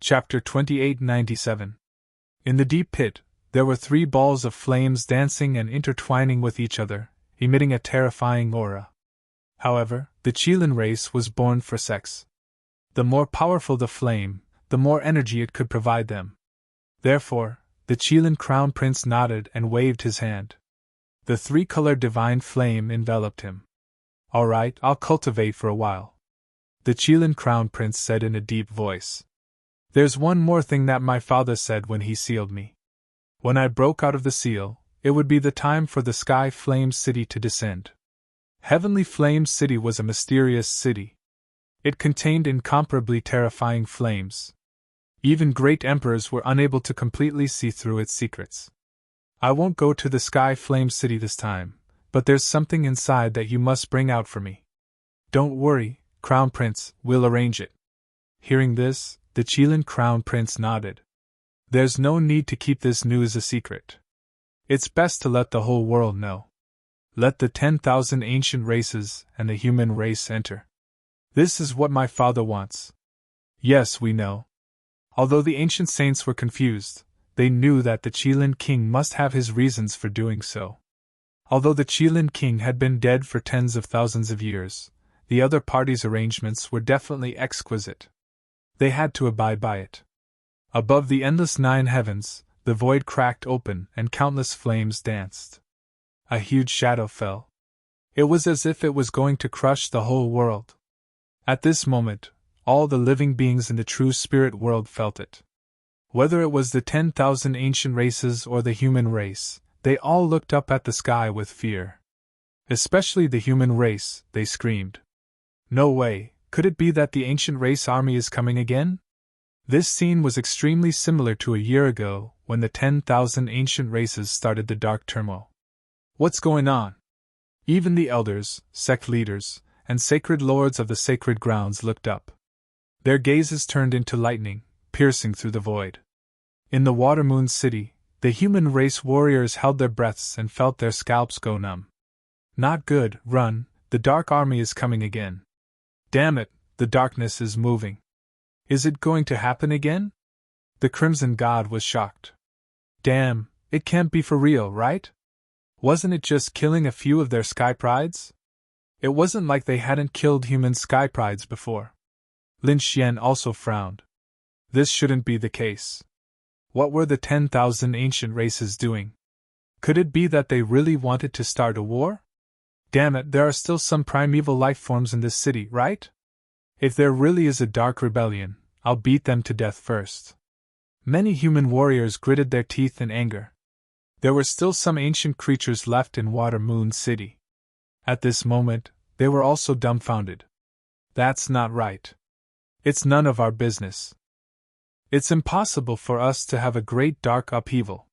Chapter 2897. In the deep pit, there were 3 balls of flames dancing and intertwining with each other, emitting a terrifying aura. However, the Qilin race was born for sex. The more powerful the flame, the more energy it could provide them. Therefore, the Qilin Crown Prince nodded and waved his hand. The 3-colored divine flame enveloped him. "All right, I'll cultivate for a while," the Qilin Crown Prince said in a deep voice. "There's one more thing that my father said when he sealed me. When I broke out of the seal, it would be the time for the Sky Flame City to descend." Heavenly Flame City was a mysterious city. It contained incomparably terrifying flames. Even great emperors were unable to completely see through its secrets. "I won't go to the Sky Flame City this time, but there's something inside that you must bring out for me." "Don't worry, Crown Prince, we'll arrange it." Hearing this, the Qilin Crown Prince nodded. "There's no need to keep this news a secret. It's best to let the whole world know. Let the 10,000 ancient races and the human race enter. This is what my father wants." "Yes, we know." Although the ancient saints were confused, they knew that the Qilin king must have his reasons for doing so. Although the Qilin king had been dead for tens of thousands of years, the other party's arrangements were definitely exquisite. They had to abide by it. Above the endless 9 heavens, the void cracked open and countless flames danced. A huge shadow fell. It was as if it was going to crush the whole world. At this moment, all the living beings in the true spirit world felt it. Whether it was the 10,000 ancient races or the human race, they all looked up at the sky with fear. Especially the human race, they screamed. "No way, could it be that the ancient race army is coming again?" This scene was extremely similar to a year ago, when the 10,000 ancient races started the dark turmoil. "What's going on?" Even the elders, sect leaders, and sacred lords of the sacred grounds looked up. Their gazes turned into lightning, piercing through the void. In the Watermoon City, the human race warriors held their breaths and felt their scalps go numb. "Not good, run, the dark army is coming again. Damn it, the darkness is moving. Is it going to happen again?" The Crimson God was shocked. "Damn, it can't be for real, right? Wasn't it just killing a few of their sky prides? It wasn't like they hadn't killed human sky prides before." Lin Xian also frowned. This shouldn't be the case. What were the 10,000 ancient races doing? Could it be that they really wanted to start a war? Damn it, there are still some primeval life forms in this city, right? If there really is a dark rebellion, I'll beat them to death first. Many human warriors gritted their teeth in anger. There were still some ancient creatures left in Watermoon City. At this moment, they were also dumbfounded. "That's not right. It's none of our business. It's impossible for us to have a great dark upheaval.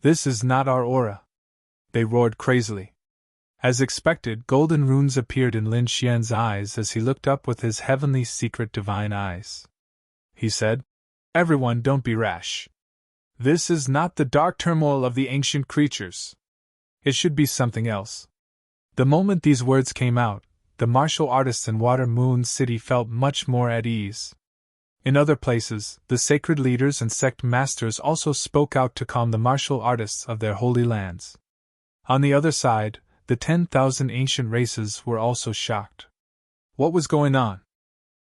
This is not our aura," they roared crazily. As expected, golden runes appeared in Lin Xian's eyes as he looked up with his heavenly secret divine eyes. He said, "Everyone, don't be rash. This is not the dark turmoil of the ancient creatures. It should be something else." The moment these words came out, the martial artists in Watermoon City felt much more at ease. In other places, the sacred leaders and sect masters also spoke out to calm the martial artists of their holy lands. On the other side, the 10,000 ancient races were also shocked. What was going on?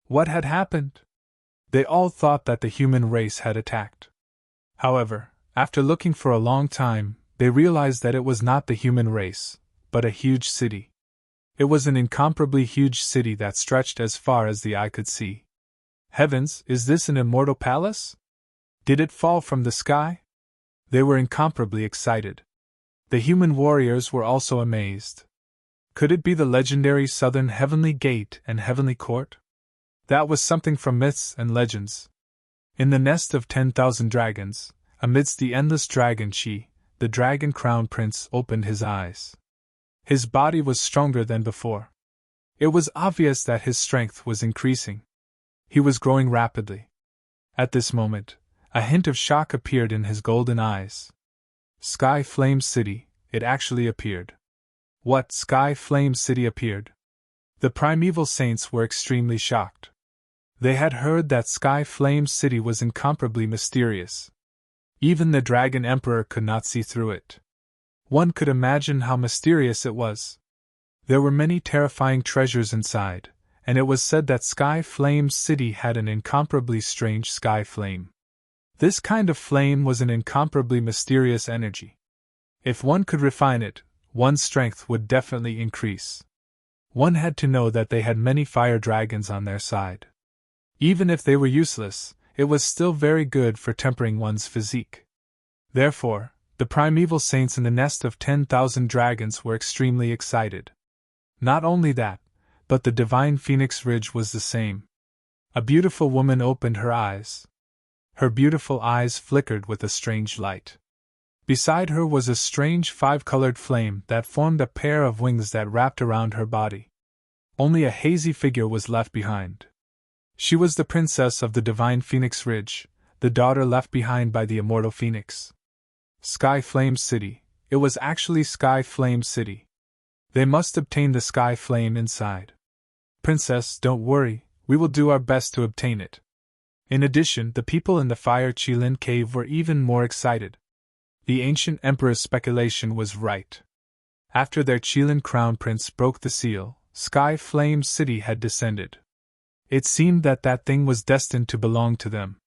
What had happened? They all thought that the human race had attacked. However, after looking for a long time, they realized that it was not the human race, but a huge city. It was an incomparably huge city that stretched as far as the eye could see. Heavens, is this an immortal palace? Did it fall from the sky? They were incomparably excited. The human warriors were also amazed. Could it be the legendary Southern Heavenly Gate and Heavenly Court? That was something from myths and legends. In the nest of 10,000 dragons, amidst the endless dragon chi, the Dragon Crown Prince opened his eyes. His body was stronger than before. It was obvious that his strength was increasing. He was growing rapidly. At this moment, a hint of shock appeared in his golden eyes. Sky Flame City, it actually appeared. What, Sky Flame City appeared? The primeval saints were extremely shocked. They had heard that Sky Flame City was incomparably mysterious. Even the Dragon Emperor could not see through it. One could imagine how mysterious it was. There were many terrifying treasures inside, and it was said that Sky Flame City had an incomparably strange sky flame. This kind of flame was an incomparably mysterious energy. If one could refine it, one's strength would definitely increase. One had to know that they had many fire dragons on their side. Even if they were useless, it was still very good for tempering one's physique. Therefore, the primeval saints in the nest of 10,000 dragons were extremely excited. Not only that, but the divine Phoenix Ridge was the same. A beautiful woman opened her eyes. Her beautiful eyes flickered with a strange light. Beside her was a strange five-colored flame that formed a pair of wings that wrapped around her body. Only a hazy figure was left behind. She was the princess of the divine Phoenix Ridge, the daughter left behind by the immortal Phoenix. Sky Flame City. It was actually Sky Flame City. They must obtain the sky flame inside. Princess, don't worry, we will do our best to obtain it. In addition, the people in the Fire Qilin cave were even more excited. The ancient emperor's speculation was right. After their Qilin crown prince broke the seal, Sky Flame City had descended. It seemed that that thing was destined to belong to them.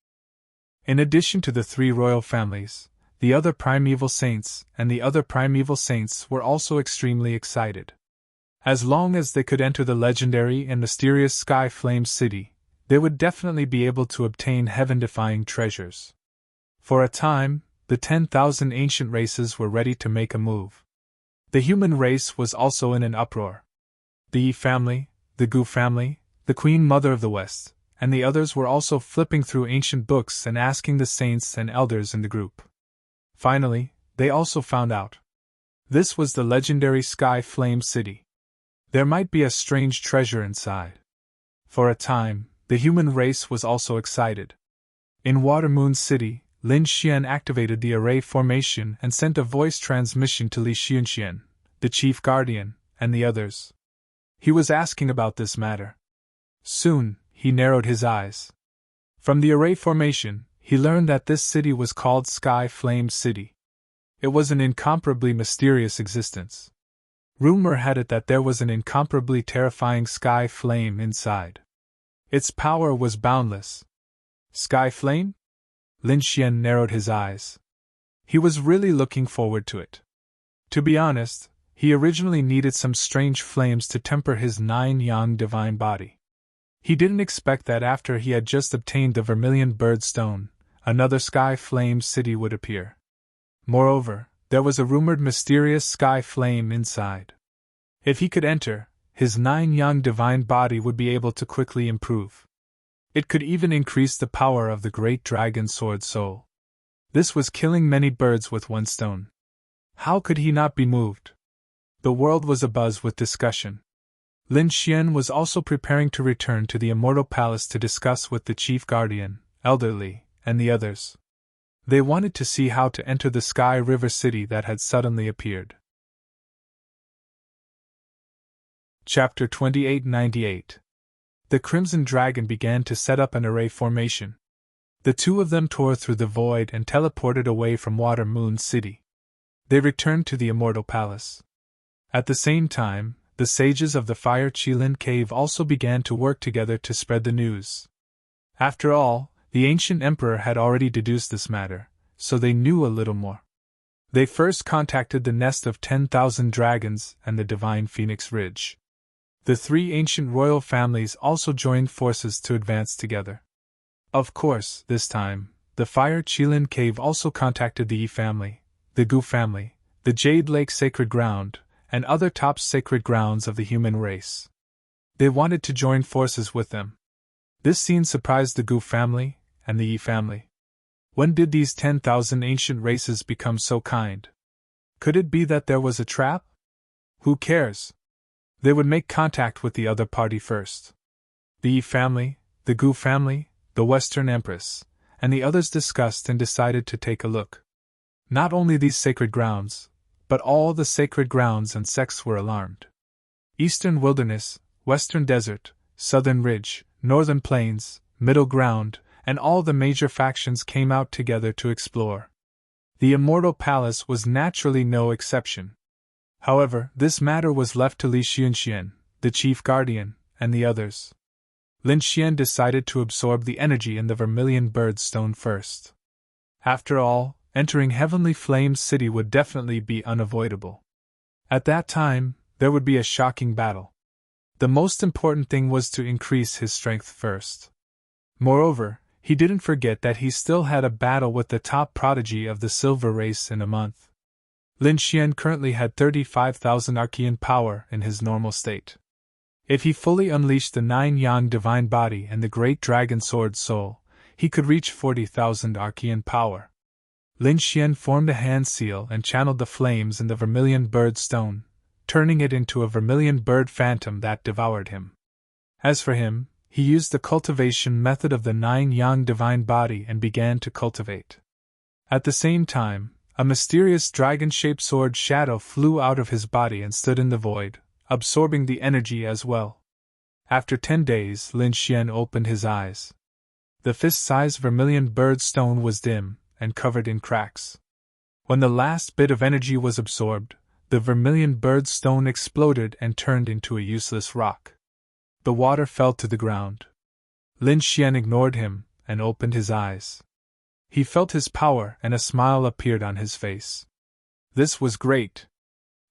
In addition to the three royal families, the other primeval saints and the other primeval saints were also extremely excited. As long as they could enter the legendary and mysterious Sky Flame City, they would definitely be able to obtain heaven-defying treasures. For a time, the 10,000 ancient races were ready to make a move. The human race was also in an uproar. The Yi family, the Gu family, the Queen Mother of the West, and the others were also flipping through ancient books and asking the saints and elders in the group. Finally, they also found out. This was the legendary Sky Flame City. There might be a strange treasure inside. For a time, the human race was also excited. In Water Moon City, Lin Xian activated the array formation and sent a voice transmission to Li Xianxian, the chief guardian, and the others. He was asking about this matter. Soon, he narrowed his eyes. From the array formation, he learned that this city was called Sky Flame City. It was an incomparably mysterious existence. Rumor had it that there was an incomparably terrifying sky flame inside. Its power was boundless. Sky flame? Lin Xian narrowed his eyes. He was really looking forward to it. To be honest, he originally needed some strange flames to temper his 9-yang divine body. He didn't expect that after he had just obtained the vermilion bird stone, another Sky Flame City would appear. Moreover, there was a rumored mysterious sky flame inside. If he could enter, his 9-yang divine body would be able to quickly improve. It could even increase the power of the great dragon sword soul. This was killing many birds with one stone. How could he not be moved? The world was abuzz with discussion. Lin Xian was also preparing to return to the Immortal Palace to discuss with the chief guardian, Elder Li, and the others. They wanted to see how to enter the Sky River City that had suddenly appeared. Chapter 2898. The Crimson Dragon began to set up an array formation. The two of them tore through the void and teleported away from Water Moon City. They returned to the Immortal Palace. At the same time, the sages of the Fire Qilin Cave also began to work together to spread the news. After all, the ancient emperor had already deduced this matter, so they knew a little more. They first contacted the nest of 10,000 dragons and the divine Phoenix Ridge. The three ancient royal families also joined forces to advance together. Of course, this time, the Fire Qilin Cave also contacted the Yi family, the Gu family, the Jade Lake Sacred Ground, and other top sacred grounds of the human race. They wanted to join forces with them. This scene surprised the Gu family and the Yi family. When did these 10,000 ancient races become so kind? Could it be that there was a trap? Who cares? They would make contact with the other party first. The Yi family, the Gu family, the Western Empress, and the others discussed and decided to take a look. Not only these sacred grounds, but all the sacred grounds and sects were alarmed. Eastern Wilderness, Western Desert, Southern Ridge, Northern Plains, Middle Ground, and all the major factions came out together to explore. The Immortal Palace was naturally no exception. However, this matter was left to Li Xianxian, the chief guardian, and the others. Lin Xian decided to absorb the energy in the vermilion bird stone first. After all, entering Heavenly Flame's city would definitely be unavoidable. At that time, there would be a shocking battle. The most important thing was to increase his strength first. Moreover, he didn't forget that he still had a battle with the top prodigy of the silver race in a month. Lin Xian currently had 35,000 Archean power in his normal state. If he fully unleashed the 9-yang divine body and the great dragon sword soul, he could reach 40,000 Archean power. Lin Xian formed a hand seal and channeled the flames in the vermilion bird stone, turning it into a vermilion bird phantom that devoured him. As for him, he used the cultivation method of the 9-yang divine body and began to cultivate. At the same time, a mysterious dragon-shaped sword shadow flew out of his body and stood in the void, absorbing the energy as well. After 10 days, Lin Xian opened his eyes. The fist-sized vermilion bird stone was dim and covered in cracks. When the last bit of energy was absorbed, the vermilion bird stone exploded and turned into a useless rock. The water fell to the ground. Lin Xian ignored him and opened his eyes. He felt his power and a smile appeared on his face. This was great.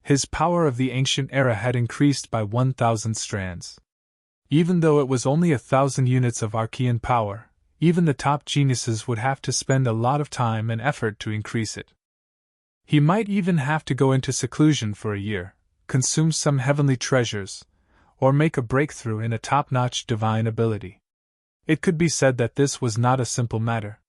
His power of the ancient era had increased by 1,000 strands. Even though it was only 1,000 units of Archean power, even the top geniuses would have to spend a lot of time and effort to increase it. He might even have to go into seclusion for a year, consume some heavenly treasures, or make a breakthrough in a top-notch divine ability. It could be said that this was not a simple matter.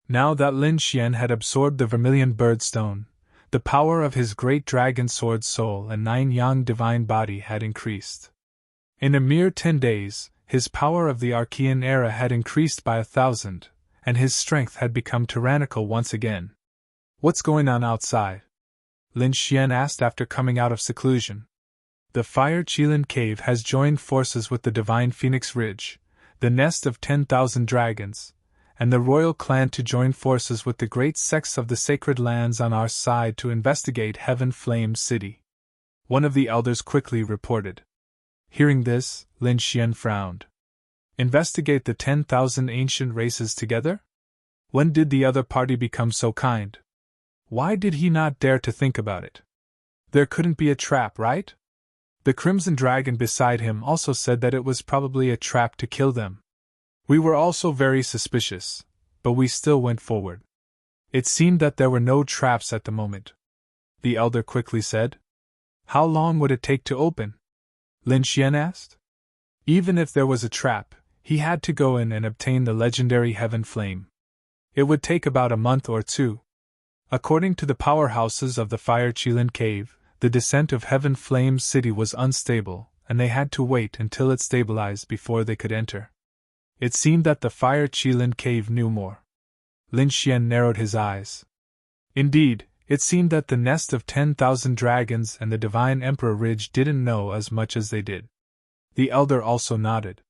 Now that Lin Xian had absorbed the vermilion bird stone, the power of his great dragon sword soul and 9-yang divine body had increased. In a mere 10 days, his power of the Archean era had increased by 1,000, and his strength had become tyrannical once again. "What's going on outside?" Lin Xian asked after coming out of seclusion. "The Fire Qilin Cave has joined forces with the Divine Phoenix Ridge, the nest of 10,000 dragons, and the royal clan to join forces with the great sects of the sacred lands on our side to investigate Heaven Flame City," one of the elders quickly reported. Hearing this, Lin Xian frowned. Investigate the 10,000 ancient races together? When did the other party become so kind? Why did he not dare to think about it? There couldn't be a trap, right? The Crimson Dragon beside him also said that it was probably a trap to kill them. We were also very suspicious, but we still went forward. It seemed that there were no traps at the moment. The elder quickly said. How long would it take to open? Lin Xian asked. Even if there was a trap, he had to go in and obtain the legendary Heaven Flame. It would take about a month or two. According to the powerhouses of the Fire Qilin Cave, the descent of Heaven Flame City was unstable, and they had to wait until it stabilized before they could enter. It seemed that the Fire Qilin Cave knew more. Lin Xian narrowed his eyes. Indeed, it seemed that the nest of 10,000 dragons and the Divine Emperor Ridge didn't know as much as they did. The elder also nodded.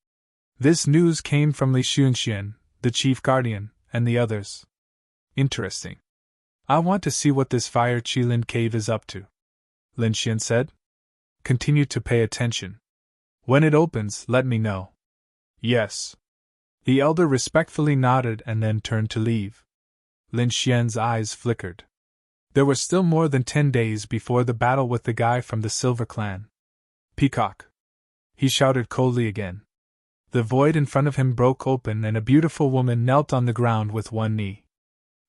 This news came from Li Xianxian, the chief guardian, and the others. Interesting. I want to see what this Fire Qilin Cave is up to, Lin Xian said. Continue to pay attention. When it opens, let me know. Yes. The elder respectfully nodded and then turned to leave. Lin Xian's eyes flickered. There were still more than 10 days before the battle with the guy from the Silver Clan. Peacock! He shouted coldly again. The void in front of him broke open and a beautiful woman knelt on the ground with one knee.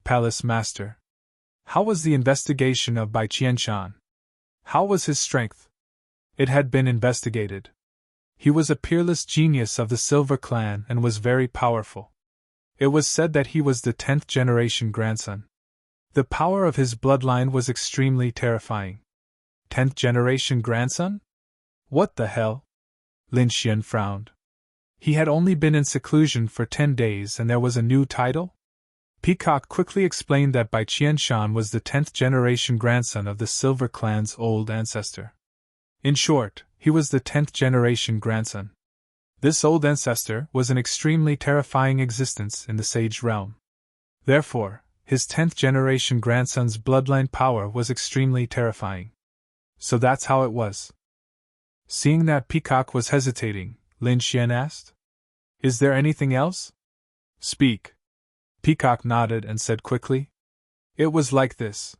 Palace Master. How was the investigation of Bai Qianshan? How was his strength? It had been investigated. He was a peerless genius of the Silver Clan and was very powerful. It was said that he was the 10th generation grandson. The power of his bloodline was extremely terrifying. 10th generation grandson? What the hell? Lin Xian frowned. He had only been in seclusion for 10 days and there was a new title? Peacock quickly explained that Bai Qianshan was the 10th generation grandson of the Silver Clan's old ancestor. In short, he was the 10th generation grandson. This old ancestor was an extremely terrifying existence in the sage realm. Therefore, his 10th generation grandson's bloodline power was extremely terrifying. So that's how it was. Seeing that Peacock was hesitating, Lin Xian asked, "Is there anything else?" "Speak." Peacock nodded and said quickly, "It was like this.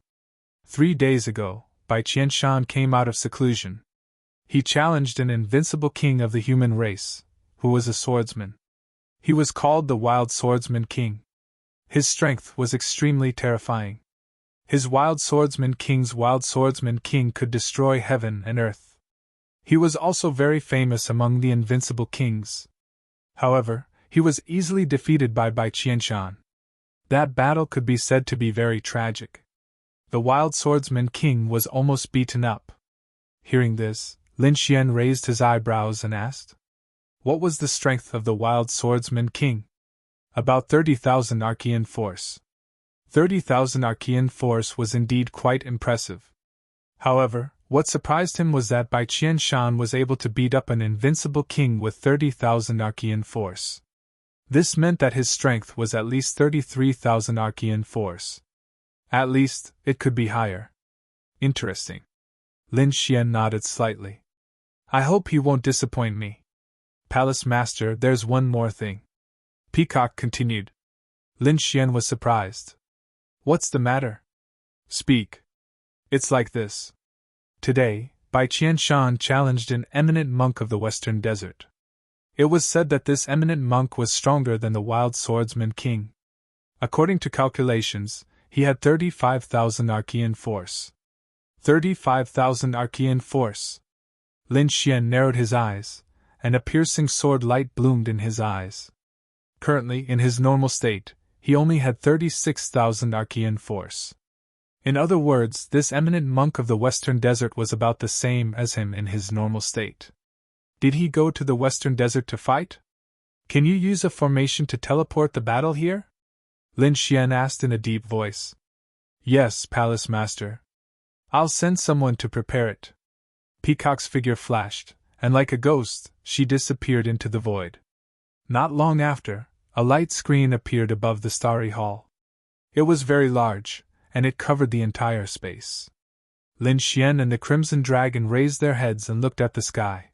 3 days ago, Bai Qianshan came out of seclusion. He challenged an invincible king of the human race, who was a swordsman. He was called the Wild Swordsman King. His strength was extremely terrifying. His Wild Swordsman King's Wild Swordsman King could destroy heaven and earth. He was also very famous among the invincible kings. However, he was easily defeated by Bai Qianshan. That battle could be said to be very tragic. The Wild Swordsman King was almost beaten up." Hearing this, Lin Xian raised his eyebrows and asked, "What was the strength of the Wild Swordsman King?" "About 30,000 Archean force." 30,000 Archean force was indeed quite impressive. However, what surprised him was that Bai Qianshan was able to beat up an invincible king with 30,000 Archean force. This meant that his strength was at least 33,000 Archean force. At least, it could be higher. Interesting. Lin Xian nodded slightly. "I hope he won't disappoint me. Palace Master, there's one more thing," Peacock continued. Lin Xian was surprised. "What's the matter?" "Speak." "It's like this. Today, Bai Qianshan challenged an eminent monk of the Western Desert. It was said that this eminent monk was stronger than the Wild Swordsman King. According to calculations, he had 35,000 Archean force." 35,000 Archean force. Lin Xian narrowed his eyes, and a piercing sword light bloomed in his eyes. Currently, in his normal state, he only had 36,000 Archean force. In other words, this eminent monk of the Western Desert was about the same as him in his normal state. Did he go to the Western Desert to fight? Can you use a formation to teleport the battle here? Lin Xian asked in a deep voice. Yes, Palace Master. I'll send someone to prepare it. Peacock's figure flashed, and like a ghost, she disappeared into the void. Not long after, a light screen appeared above the starry hall. It was very large, and it covered the entire space. Lin Xian and the Crimson Dragon raised their heads and looked at the sky.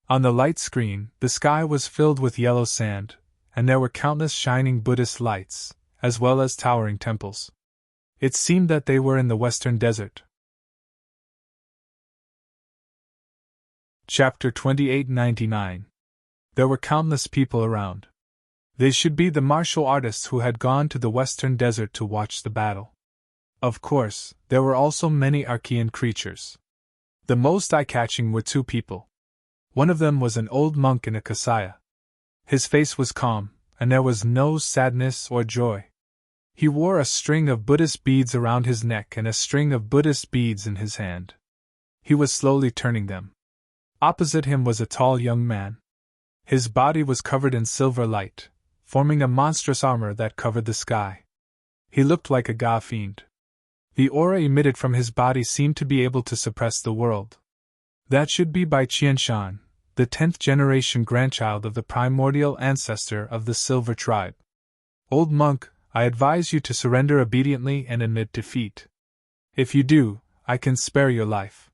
On the light screen, the sky was filled with yellow sand, and there were countless shining Buddhist lights, as well as towering temples. It seemed that they were in the Western Desert. Chapter 2899. There were countless people around. They should be the martial artists who had gone to the Western Desert to watch the battle. Of course, there were also many Archean creatures. The most eye-catching were two people. One of them was an old monk in a kasaya. His face was calm, and there was no sadness or joy. He wore a string of Buddhist beads around his neck and a string of Buddhist beads in his hand. He was slowly turning them. Opposite him was a tall young man. His body was covered in silver light, forming a monstrous armor that covered the sky. He looked like a god fiend. The aura emitted from his body seemed to be able to suppress the world. That should be Bai Qianshan, the 10th generation grandchild of the primordial ancestor of the Silver Tribe. Old monk, I advise you to surrender obediently and admit defeat. If you do, I can spare your life.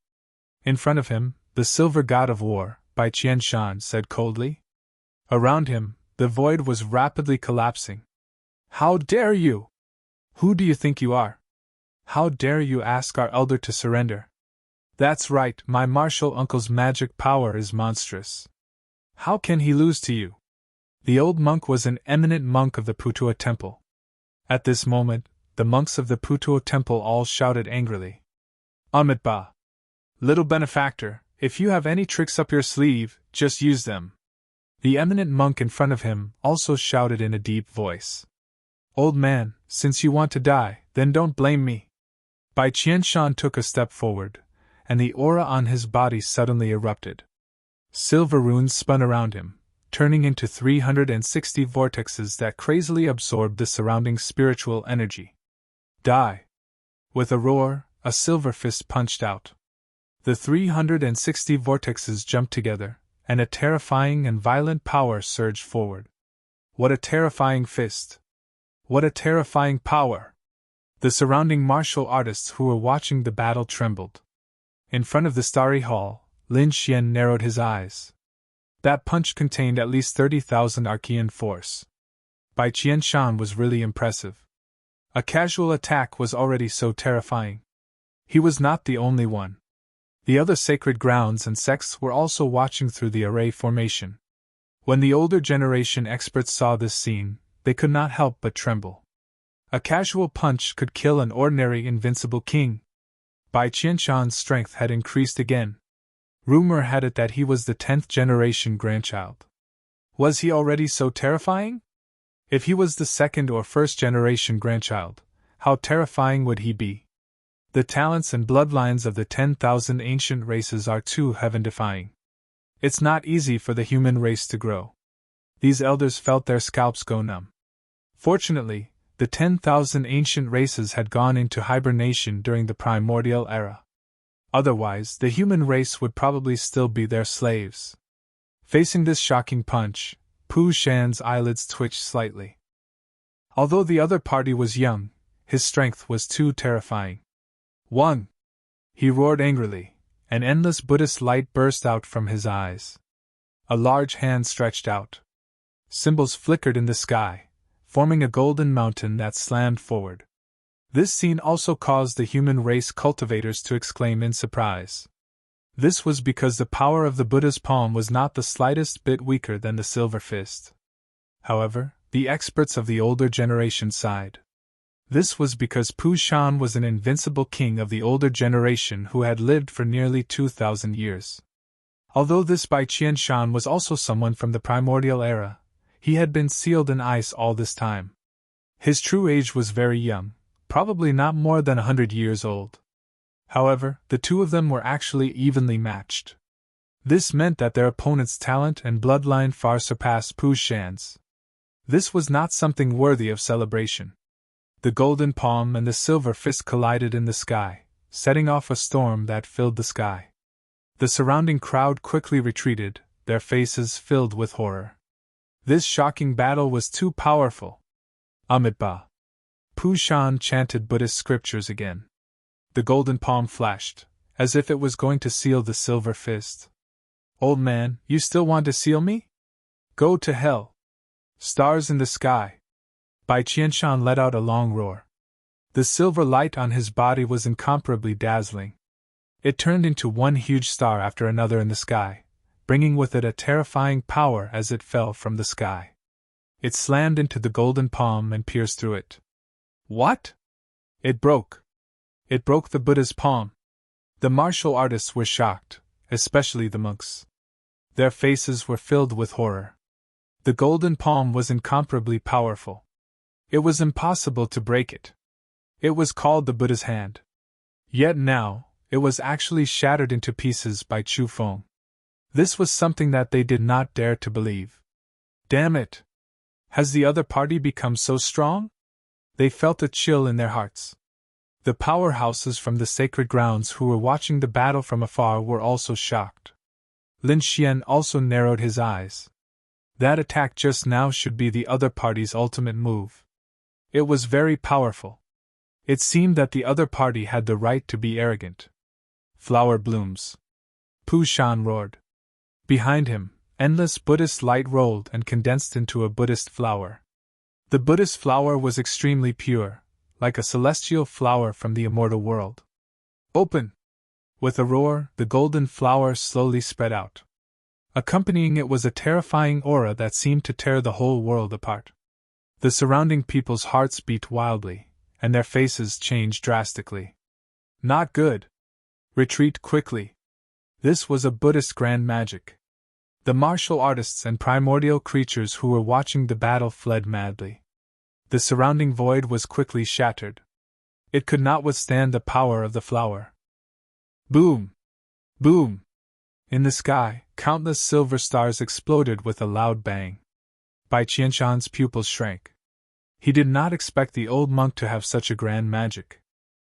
In front of him, the Silver God of War, Bai Qianshan, said coldly. Around him, the void was rapidly collapsing. How dare you? Who do you think you are? How dare you ask our elder to surrender? That's right, my martial uncle's magic power is monstrous. How can he lose to you? The old monk was an eminent monk of the Putua Temple. At this moment, the monks of the Putua Temple all shouted angrily. Amitba! Little benefactor, if you have any tricks up your sleeve, just use them. The eminent monk in front of him also shouted in a deep voice. Old man, since you want to die, then don't blame me. Bai Qianshan took a step forward, and the aura on his body suddenly erupted. Silver runes spun around him, turning into 360 vortexes that crazily absorbed the surrounding spiritual energy. Die! With a roar, a silver fist punched out. The 360 vortexes jumped together, and a terrifying and violent power surged forward. What a terrifying fist! What a terrifying power! The surrounding martial artists who were watching the battle trembled. In front of the starry hall, Lin Xian narrowed his eyes. That punch contained at least 30,000 Archean force. Bai Qianshan was really impressive. A casual attack was already so terrifying. He was not the only one. The other sacred grounds and sects were also watching through the array formation. When the older generation experts saw this scene, they could not help but tremble. A casual punch could kill an ordinary invincible king. Bai Qianshan's strength had increased again. Rumor had it that he was the 10th generation grandchild. Was he already so terrifying? If he was the 2nd or 1st generation grandchild, how terrifying would he be? The talents and bloodlines of the 10,000 ancient races are too heaven-defying. It's not easy for the human race to grow. These elders felt their scalps go numb. Fortunately, the 10,000 ancient races had gone into hibernation during the primordial era. Otherwise, the human race would probably still be their slaves. Facing this shocking punch, Pu Shan's eyelids twitched slightly. Although the other party was young, his strength was too terrifying. One! He roared angrily. An endless Buddhist light burst out from his eyes. A large hand stretched out. Symbols flickered in the sky, forming a golden mountain that slammed forward. This scene also caused the human race cultivators to exclaim in surprise. This was because the power of the Buddha's palm was not the slightest bit weaker than the silver fist. However, the experts of the older generation sighed. This was because Pu Shan was an invincible king of the older generation who had lived for nearly 2,000 years. Although this Bai Qianshan was also someone from the primordial era, he had been sealed in ice all this time. His true age was very young, probably not more than 100 years old. However, the two of them were actually evenly matched. This meant that their opponent's talent and bloodline far surpassed Pu Shan's. This was not something worthy of celebration. The golden palm and the silver fist collided in the sky, setting off a storm that filled the sky. The surrounding crowd quickly retreated, their faces filled with horror. This shocking battle was too powerful. Amitabha. Pu Shan chanted Buddhist scriptures again. The golden palm flashed, as if it was going to seal the silver fist. Old man, you still want to seal me? Go to hell. Stars in the sky. Bai Qianshan let out a long roar. The silver light on his body was incomparably dazzling. It turned into one huge star after another in the sky, bringing with it a terrifying power as it fell from the sky. It slammed into the golden palm and pierced through it. What? It broke. It broke the Buddha's palm. The martial artists were shocked, especially the monks. Their faces were filled with horror. The golden palm was incomparably powerful. It was impossible to break it. It was called the Buddha's hand. Yet now, it was actually shattered into pieces by Chu Feng. This was something that they did not dare to believe. Damn it! Has the other party become so strong? They felt a chill in their hearts. The powerhouses from the sacred grounds who were watching the battle from afar were also shocked. Lin Xian also narrowed his eyes. That attack just now should be the other party's ultimate move. It was very powerful. It seemed that the other party had the right to be arrogant. Flower blooms. Pu Shan roared. Behind him, endless Buddhist light rolled and condensed into a Buddhist flower. The Buddhist flower was extremely pure, like a celestial flower from the immortal world. Open! With a roar, the golden flower slowly spread out. Accompanying it was a terrifying aura that seemed to tear the whole world apart. The surrounding people's hearts beat wildly, and their faces changed drastically. Not good. Retreat quickly. This was a Buddhist grand magic. The martial artists and primordial creatures who were watching the battle fled madly. The surrounding void was quickly shattered. It could not withstand the power of the flower. Boom! Boom! In the sky, countless silver stars exploded with a loud bang. Bai Qianshan's pupils shrank. He did not expect the old monk to have such a grand magic.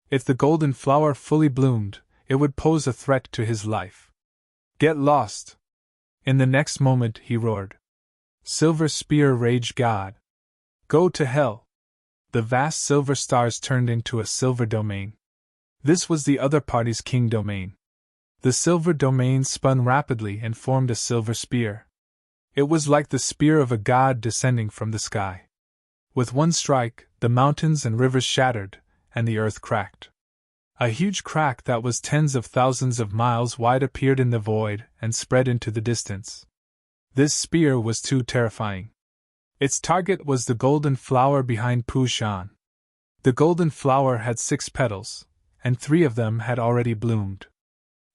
If the golden flower fully bloomed, it would pose a threat to his life. Get lost! In the next moment he roared. Silver Spear raged God. Go to hell! The vast silver stars turned into a silver domain. This was the other party's king domain. The silver domain spun rapidly and formed a silver spear. It was like the spear of a god descending from the sky. With one strike, the mountains and rivers shattered, and the earth cracked. A huge crack that was tens of thousands of miles wide appeared in the void and spread into the distance. This spear was too terrifying. Its target was the golden flower behind Poo Shan. The golden flower had 6 petals, and 3 of them had already bloomed.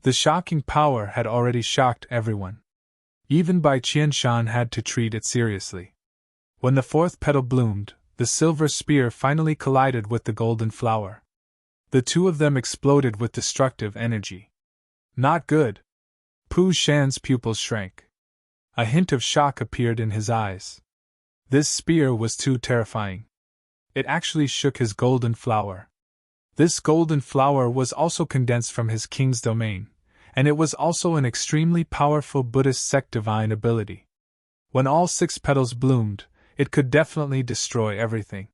The shocking power had already shocked everyone. Even Bai Qianshan had to treat it seriously. When the 4th petal bloomed, the silver spear finally collided with the golden flower. The 2 of them exploded with destructive energy. Not good. Poo Shan's pupils shrank. A hint of shock appeared in his eyes. This spear was too terrifying. It actually shook his golden flower. This golden flower was also condensed from his king's domain, and it was also an extremely powerful Buddhist sect divine ability. When all 6 petals bloomed, it could definitely destroy everything.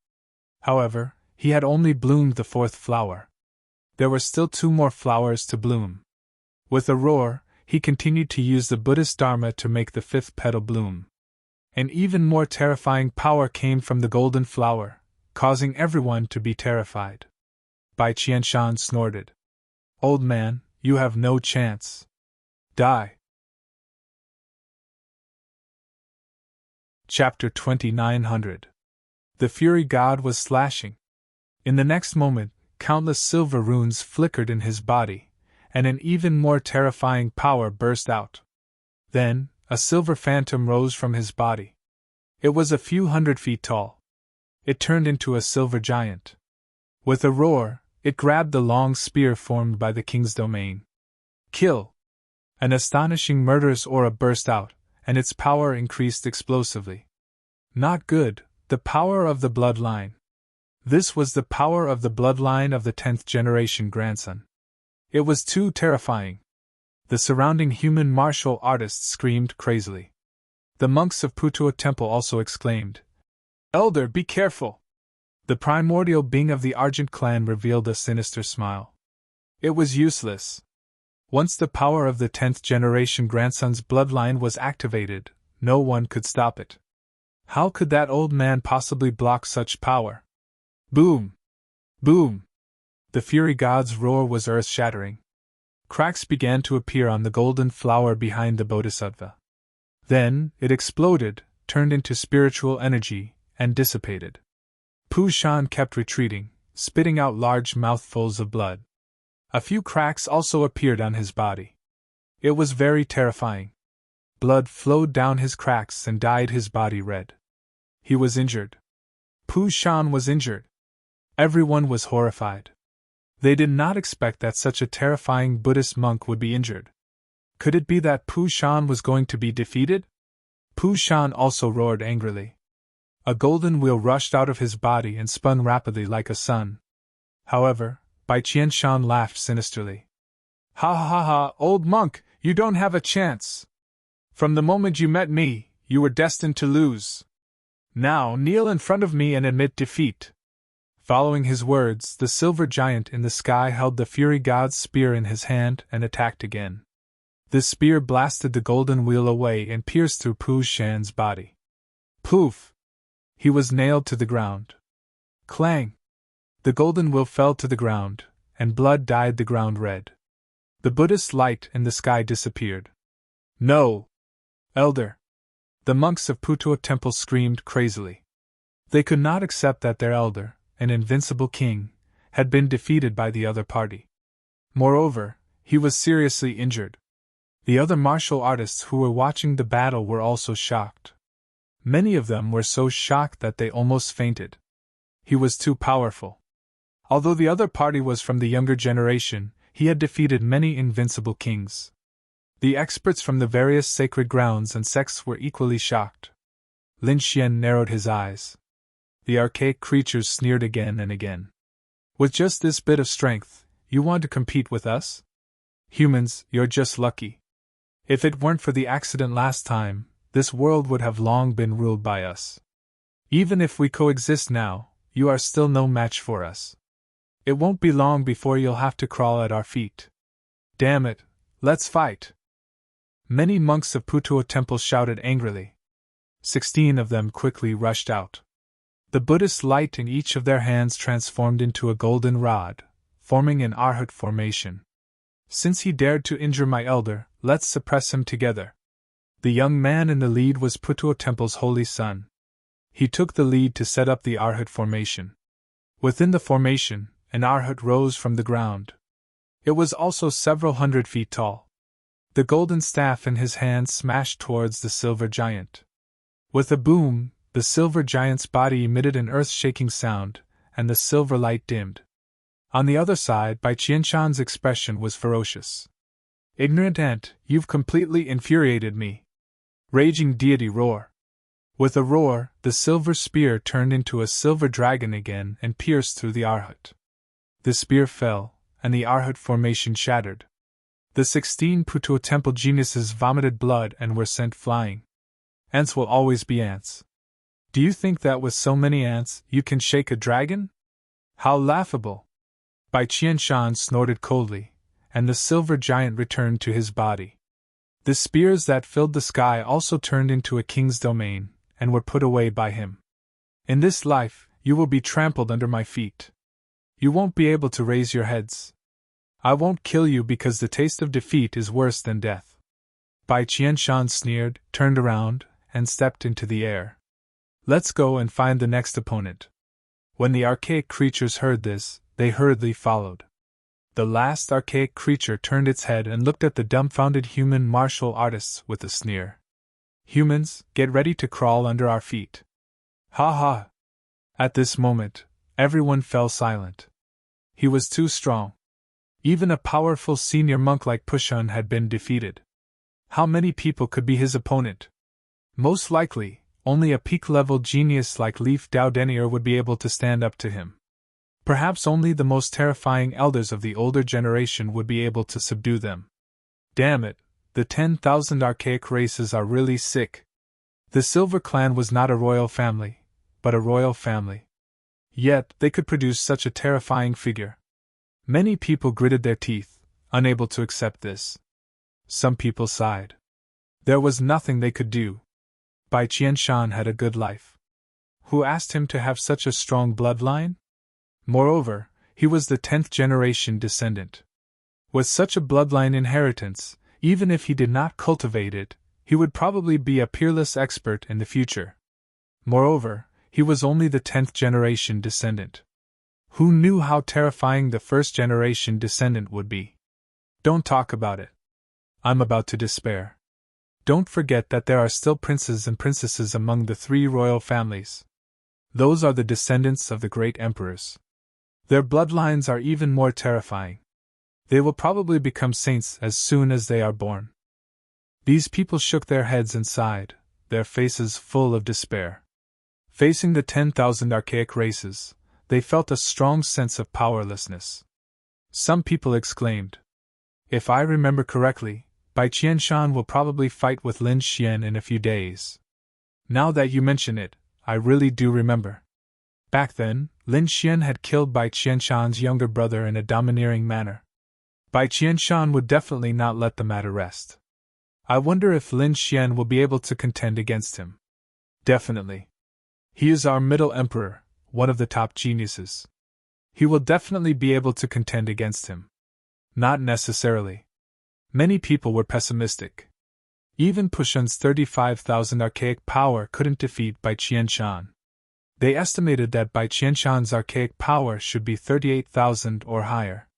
However, he had only bloomed the 4th flower. There were still 2 more flowers to bloom. With a roar, he continued to use the Buddhist Dharma to make the 5th petal bloom. An even more terrifying power came from the golden flower, causing everyone to be terrified. Bai Qianshan snorted. Old man, you have no chance. Die. Chapter 2900. The Fury God was slashing. In the next moment, countless silver runes flickered in his body, and an even more terrifying power burst out. Then, a silver phantom rose from his body. It was a few hundred feet tall. It turned into a silver giant. With a roar, it grabbed the long spear formed by the king's domain. Kill! An astonishing murderous aura burst out, and its power increased explosively. Not good, the power of the bloodline. This was the power of the bloodline of the 10th generation grandson. It was too terrifying. The surrounding human martial artists screamed crazily. The monks of Putuo Temple also exclaimed, Elder, be careful! The primordial being of the Argent clan revealed a sinister smile. It was useless. Once the power of the 10th generation grandson's bloodline was activated, no one could stop it. How could that old man possibly block such power? Boom! Boom! The Fury God's roar was earth-shattering. Cracks began to appear on the golden flower behind the Bodhisattva. Then, it exploded, turned into spiritual energy, and dissipated. Poo Shan kept retreating, spitting out large mouthfuls of blood. A few cracks also appeared on his body. It was very terrifying. Blood flowed down his cracks and dyed his body red. He was injured. Poo Shan was injured. Everyone was horrified. They did not expect that such a terrifying Buddhist monk would be injured. Could it be that Poo Shan was going to be defeated? Poo Shan also roared angrily. A golden wheel rushed out of his body and spun rapidly like a sun. However, Bai Qianshan laughed sinisterly. Ha ha ha ha, old monk, you don't have a chance. From the moment you met me, you were destined to lose. Now kneel in front of me and admit defeat. Following his words, the silver giant in the sky held the Fury God's spear in his hand and attacked again. The spear blasted the golden wheel away and pierced through Poo Shan's body. Poof! He was nailed to the ground. Clang! The golden wheel fell to the ground, and blood dyed the ground red. The Buddhist light in the sky disappeared. No! Elder! The monks of Putuo Temple screamed crazily. They could not accept that their elder, an invincible king, had been defeated by the other party. Moreover, he was seriously injured. The other martial artists who were watching the battle were also shocked. Many of them were so shocked that they almost fainted. He was too powerful. Although the other party was from the younger generation, he had defeated many invincible kings. The experts from the various sacred grounds and sects were equally shocked. Lin Xian narrowed his eyes. The archaic creatures sneered again and again. With just this bit of strength, you want to compete with us? Humans, you're just lucky. If it weren't for the accident last time, this world would have long been ruled by us. Even if we coexist now, you are still no match for us. It won't be long before you'll have to crawl at our feet. Damn it, let's fight! Many monks of Putuo Temple shouted angrily. 16 of them quickly rushed out. The Buddhist light in each of their hands transformed into a golden rod, forming an Arhat formation. Since he dared to injure my elder, let's suppress him together. The young man in the lead was Putuo Temple's holy son. He took the lead to set up the Arhat formation. Within the formation, an Arhat rose from the ground. It was also several hundred feet tall. The golden staff in his hand smashed towards the silver giant. With a boom, the silver giant's body emitted an earth-shaking sound, and the silver light dimmed. On the other side, Bai Qianshan's expression was ferocious. Ignorant ant, you've completely infuriated me. Raging deity roar. With a roar, the silver spear turned into a silver dragon again and pierced through the Arhat. The spear fell, and the Arhat formation shattered. The 16 Putuo Temple geniuses vomited blood and were sent flying. Ants will always be ants. Do you think that with so many ants, you can shake a dragon? How laughable! Bai Qianshan snorted coldly, and the silver giant returned to his body. The spears that filled the sky also turned into a king's domain, and were put away by him. In this life, you will be trampled under my feet. You won't be able to raise your heads. I won't kill you because the taste of defeat is worse than death. Bai Qianshan sneered, turned around, and stepped into the air. Let's go and find the next opponent. When the archaic creatures heard this, they hurriedly followed. The last archaic creature turned its head and looked at the dumbfounded human martial artists with a sneer. Humans, get ready to crawl under our feet. Ha ha! At this moment, everyone fell silent. He was too strong. Even a powerful senior monk like Pushun had been defeated. How many people could be his opponent? Most likely, only a peak-level genius like Leaf Dao Denier would be able to stand up to him. Perhaps only the most terrifying elders of the older generation would be able to subdue them. Damn it, the 10,000 archaic races are really sick. The Silver Clan was not a royal family, but a royal family. Yet, they could produce such a terrifying figure. Many people gritted their teeth, unable to accept this. Some people sighed. There was nothing they could do. Bai Qianshan had a good life. Who asked him to have such a strong bloodline? Moreover, he was the 10th generation descendant. With such a bloodline inheritance, even if he did not cultivate it, he would probably be a peerless expert in the future. Moreover, he was only the 10th generation descendant. Who knew how terrifying the first generation descendant would be? Don't talk about it. I'm about to despair. Don't forget that there are still princes and princesses among the 3 royal families. Those are the descendants of the great emperors. Their bloodlines are even more terrifying. They will probably become saints as soon as they are born. These people shook their heads and sighed, their faces full of despair. Facing the 10,000 archaic races, they felt a strong sense of powerlessness. Some people exclaimed, "If I remember correctly, Bai Qianshan will probably fight with Lin Xian in a few days." Now that you mention it, I really do remember. Back then, Lin Xian had killed Bai Qianshan's younger brother in a domineering manner. Bai Qianshan would definitely not let the matter rest. I wonder if Lin Xian will be able to contend against him. Definitely. He is our middle emperor, one of the top geniuses. He will definitely be able to contend against him. Not necessarily. Many people were pessimistic. Even Pushun's 35,000 archaic power couldn't defeat Bai Qianshan. They estimated that Bai Qianshan's archaic power should be 38,000 or higher.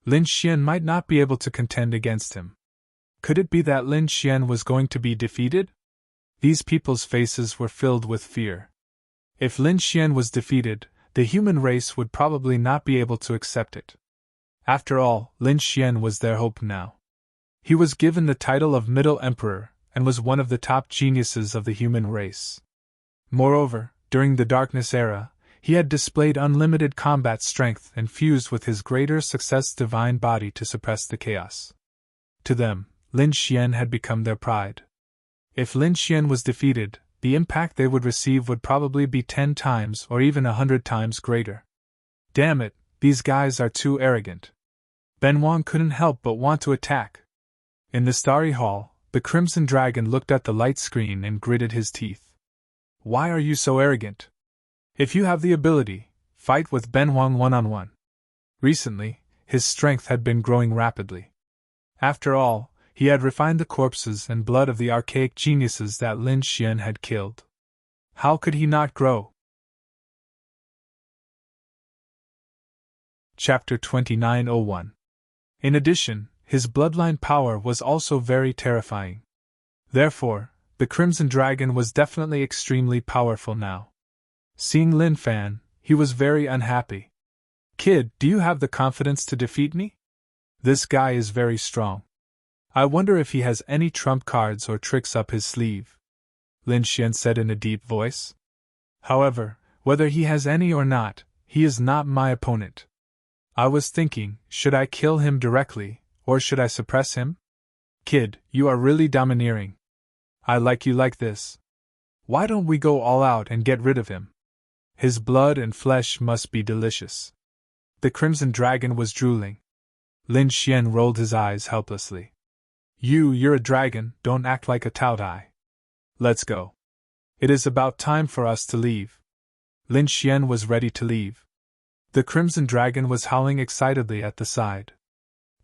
Lin Xian might not be able to contend against him. Could it be that Lin Xian was going to be defeated? These people's faces were filled with fear. If Lin Xian was defeated, the human race would probably not be able to accept it. After all, Lin Xian was their hope now. He was given the title of Middle Emperor, and was one of the top geniuses of the human race. Moreover, during the Darkness Era, he had displayed unlimited combat strength and fused with his greater success divine body to suppress the chaos. To them, Lin Xian had become their pride. If Lin Xian was defeated, the impact they would receive would probably be 10 times or even 100 times greater. Damn it, these guys are too arrogant. Ben Wang couldn't help but want to attack. In the starry hall, the Crimson Dragon looked at the light screen and gritted his teeth. Why are you so arrogant? If you have the ability, fight with Ben Wang one-on-one. Recently, his strength had been growing rapidly. After all, he had refined the corpses and blood of the archaic geniuses that Lin Xian had killed. How could he not grow? Chapter 2901. In addition, his bloodline power was also very terrifying. Therefore, the Crimson Dragon was definitely extremely powerful now. Seeing Lin Fan, he was very unhappy. Kid, do you have the confidence to defeat me? This guy is very strong. I wonder if he has any trump cards or tricks up his sleeve, Lin Xian said in a deep voice. However, whether he has any or not, he is not my opponent. I was thinking, should I kill him directly, or should I suppress him? Kid, you are really domineering. I like you like this. Why don't we go all out and get rid of him? His blood and flesh must be delicious. The Crimson Dragon was drooling. Lin Xian rolled his eyes helplessly. You're a dragon, don't act like a taotai. Let's go. It is about time for us to leave. Lin Xian was ready to leave. The Crimson Dragon was howling excitedly at the side.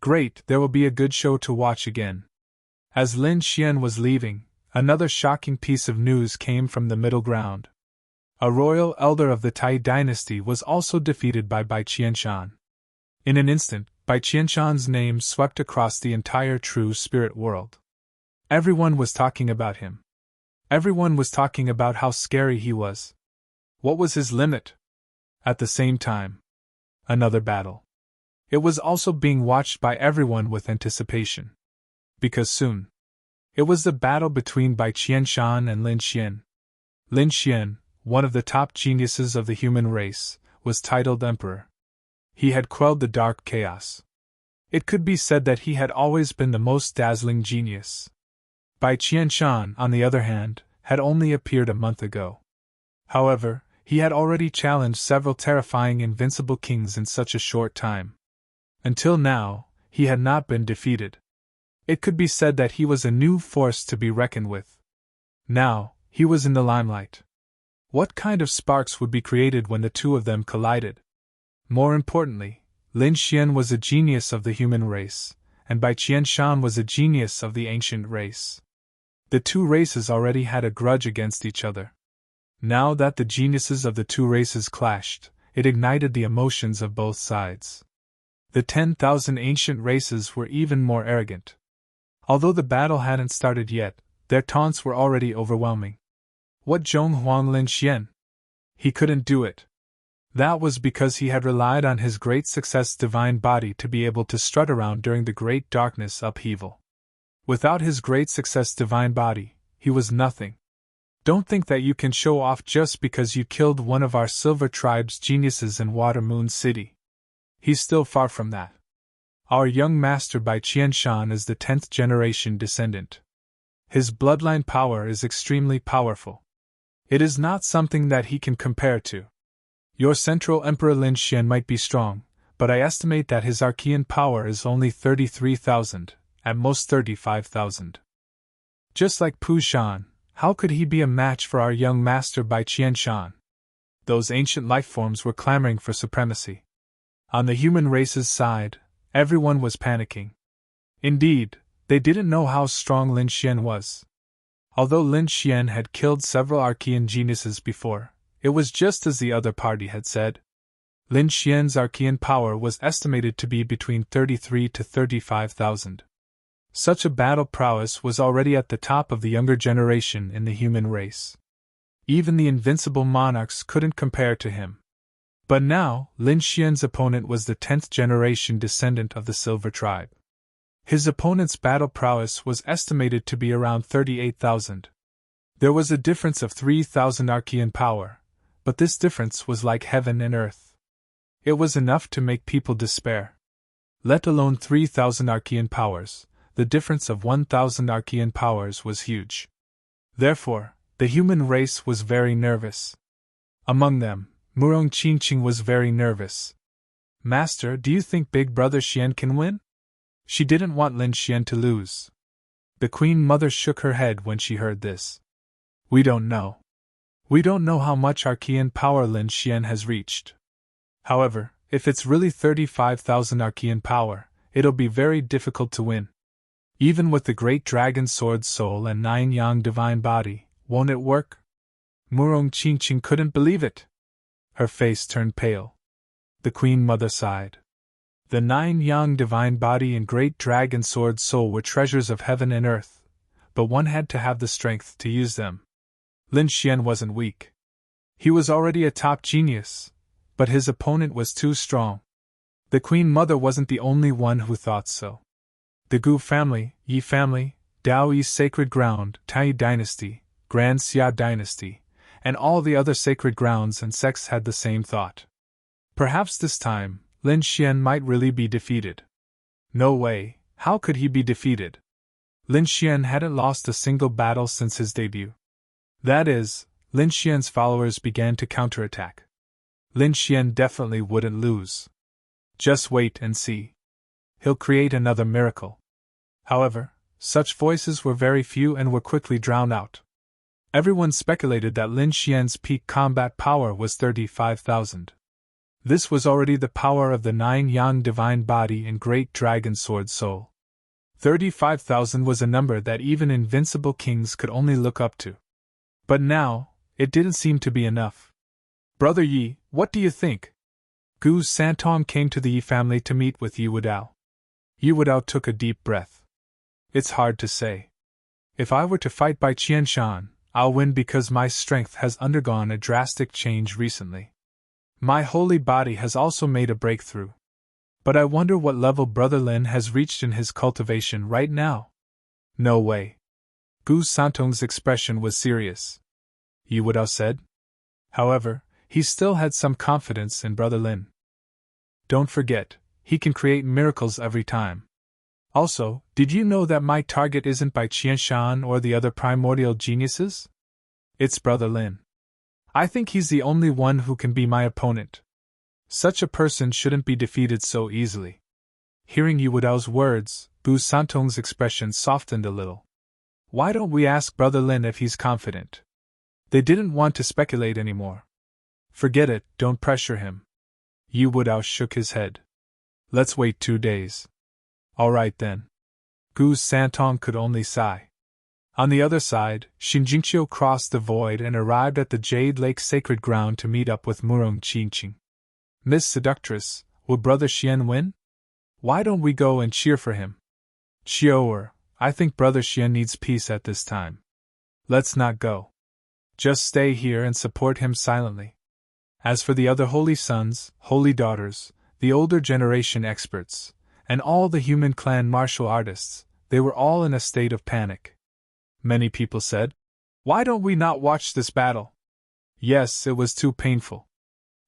Great, there will be a good show to watch again. As Lin Xian was leaving, another shocking piece of news came from the middle ground. A royal elder of the Tai dynasty was also defeated by Bai Qianshan. In an instant, Bai Qianshan's name swept across the entire true spirit world. Everyone was talking about him. Everyone was talking about how scary he was. What was his limit? At the same time, another battle. It was also being watched by everyone with anticipation. Because soon, it was the battle between Bai Qianshan and Lin Xian. Lin Xian, one of the top geniuses of the human race, was titled Emperor. He had quelled the dark chaos. It could be said that he had always been the most dazzling genius. Bai Qianshan, on the other hand, had only appeared a month ago. However, he had already challenged several terrifying invincible kings in such a short time. Until now, he had not been defeated. It could be said that he was a new force to be reckoned with. Now, he was in the limelight. What kind of sparks would be created when the two of them collided? More importantly, Lin Xian was a genius of the human race, and Bai Qianshan was a genius of the ancient race. The two races already had a grudge against each other. Now that the geniuses of the two races clashed, it ignited the emotions of both sides. The 10,000 ancient races were even more arrogant. Although the battle hadn't started yet, their taunts were already overwhelming. What Zhong Huang Lin Xian? He couldn't do it. That was because he had relied on his great success divine body to be able to strut around during the great darkness upheaval. Without his great success divine body, he was nothing. Don't think that you can show off just because you killed one of our Silver Tribe's geniuses in Water Moon City. He's still far from that. Our young master Bai Qianshan is the 10th generation descendant. His bloodline power is extremely powerful. It is not something that he can compare to. Your Central Emperor Lin Xian might be strong, but I estimate that his Archean power is only 33,000, at most 35,000. Just like Pu Shan, how could he be a match for our young master Bai Qianshan? Those ancient lifeforms were clamoring for supremacy. On the human race's side, everyone was panicking. Indeed, they didn't know how strong Lin Xian was. Although Lin Xian had killed several Archean geniuses before, it was just as the other party had said. Lin Xian's Archean power was estimated to be between 33 to 35,000. Such a battle prowess was already at the top of the younger generation in the human race. Even the invincible monarchs couldn't compare to him. But now, Lin Xian's opponent was the 10th generation descendant of the Silver Tribe. His opponent's battle prowess was estimated to be around 38,000. There was a difference of 3,000 Archean power, but this difference was like heaven and earth. It was enough to make people despair. Let alone 3,000 Archean powers, the difference of 1,000 Archean powers was huge. Therefore, the human race was very nervous. Among them, Murong Qingqing was very nervous. Master, do you think Big Brother Xian can win? She didn't want Lin Xian to lose. The Queen Mother shook her head when she heard this. We don't know. We don't know how much Archean power Lin Xian has reached. However, if it's really 35,000 Archean power, it'll be very difficult to win. Even with the Great Dragon Sword Soul and 9 Yang Divine Body, won't it work? Murong Qingqing couldn't believe it. Her face turned pale. The Queen Mother sighed. The 9 Yang Divine Body and Great Dragon Sword Soul were treasures of heaven and earth, but one had to have the strength to use them. Lin Xian wasn't weak. He was already a top genius, but his opponent was too strong. The Queen Mother wasn't the only one who thought so. The Gu family, Yi family, Dao Yi's sacred ground, Tai dynasty, Grand Xia dynasty, and all the other sacred grounds and sects had the same thought. Perhaps this time, Lin Xian might really be defeated. No way, how could he be defeated? Lin Xian hadn't lost a single battle since his debut. That is, Lin Xian's followers began to counterattack. Lin Xian definitely wouldn't lose. Just wait and see. He'll create another miracle. However, such voices were very few and were quickly drowned out. Everyone speculated that Lin Xian's peak combat power was 35,000. This was already the power of the 9 Yang Divine Body and Great Dragon Sword Soul. 35,000 was a number that even invincible kings could only look up to. But now, it didn't seem to be enough. Brother Yi, what do you think? Gu Santong came to the Yi family to meet with Yi Wudao. Yi Wudao took a deep breath. It's hard to say. If I were to fight by Qianshan, I'll win because my strength has undergone a drastic change recently. My holy body has also made a breakthrough. But I wonder what level Brother Lin has reached in his cultivation right now. No way. Gu Santong's expression was serious. Yi Wudao said. However, he still had some confidence in Brother Lin. Don't forget, he can create miracles every time. Also, did you know that my target isn't by Qianshan or the other primordial geniuses? It's Brother Lin. I think he's the only one who can be my opponent. Such a person shouldn't be defeated so easily. Hearing Yi Wudao's words, Bu Santong's expression softened a little. Why don't we ask Brother Lin if he's confident? They didn't want to speculate anymore. Forget it, don't pressure him. Yi Wudao shook his head. Let's wait 2 days. All right then. Gu Santong could only sigh. On the other side, Xinjingqiu crossed the void and arrived at the Jade Lake sacred ground to meet up with Murong Qingqing. Miss Seductress, will Brother Xian win? Why don't we go and cheer for him? Xiao, I think Brother Xian needs peace at this time. Let's not go. Just stay here and support him silently. As for the other holy sons, holy daughters, the older generation experts, and all the human clan martial artists, they were all in a state of panic. Many people said, why don't we not watch this battle? Yes, it was too painful.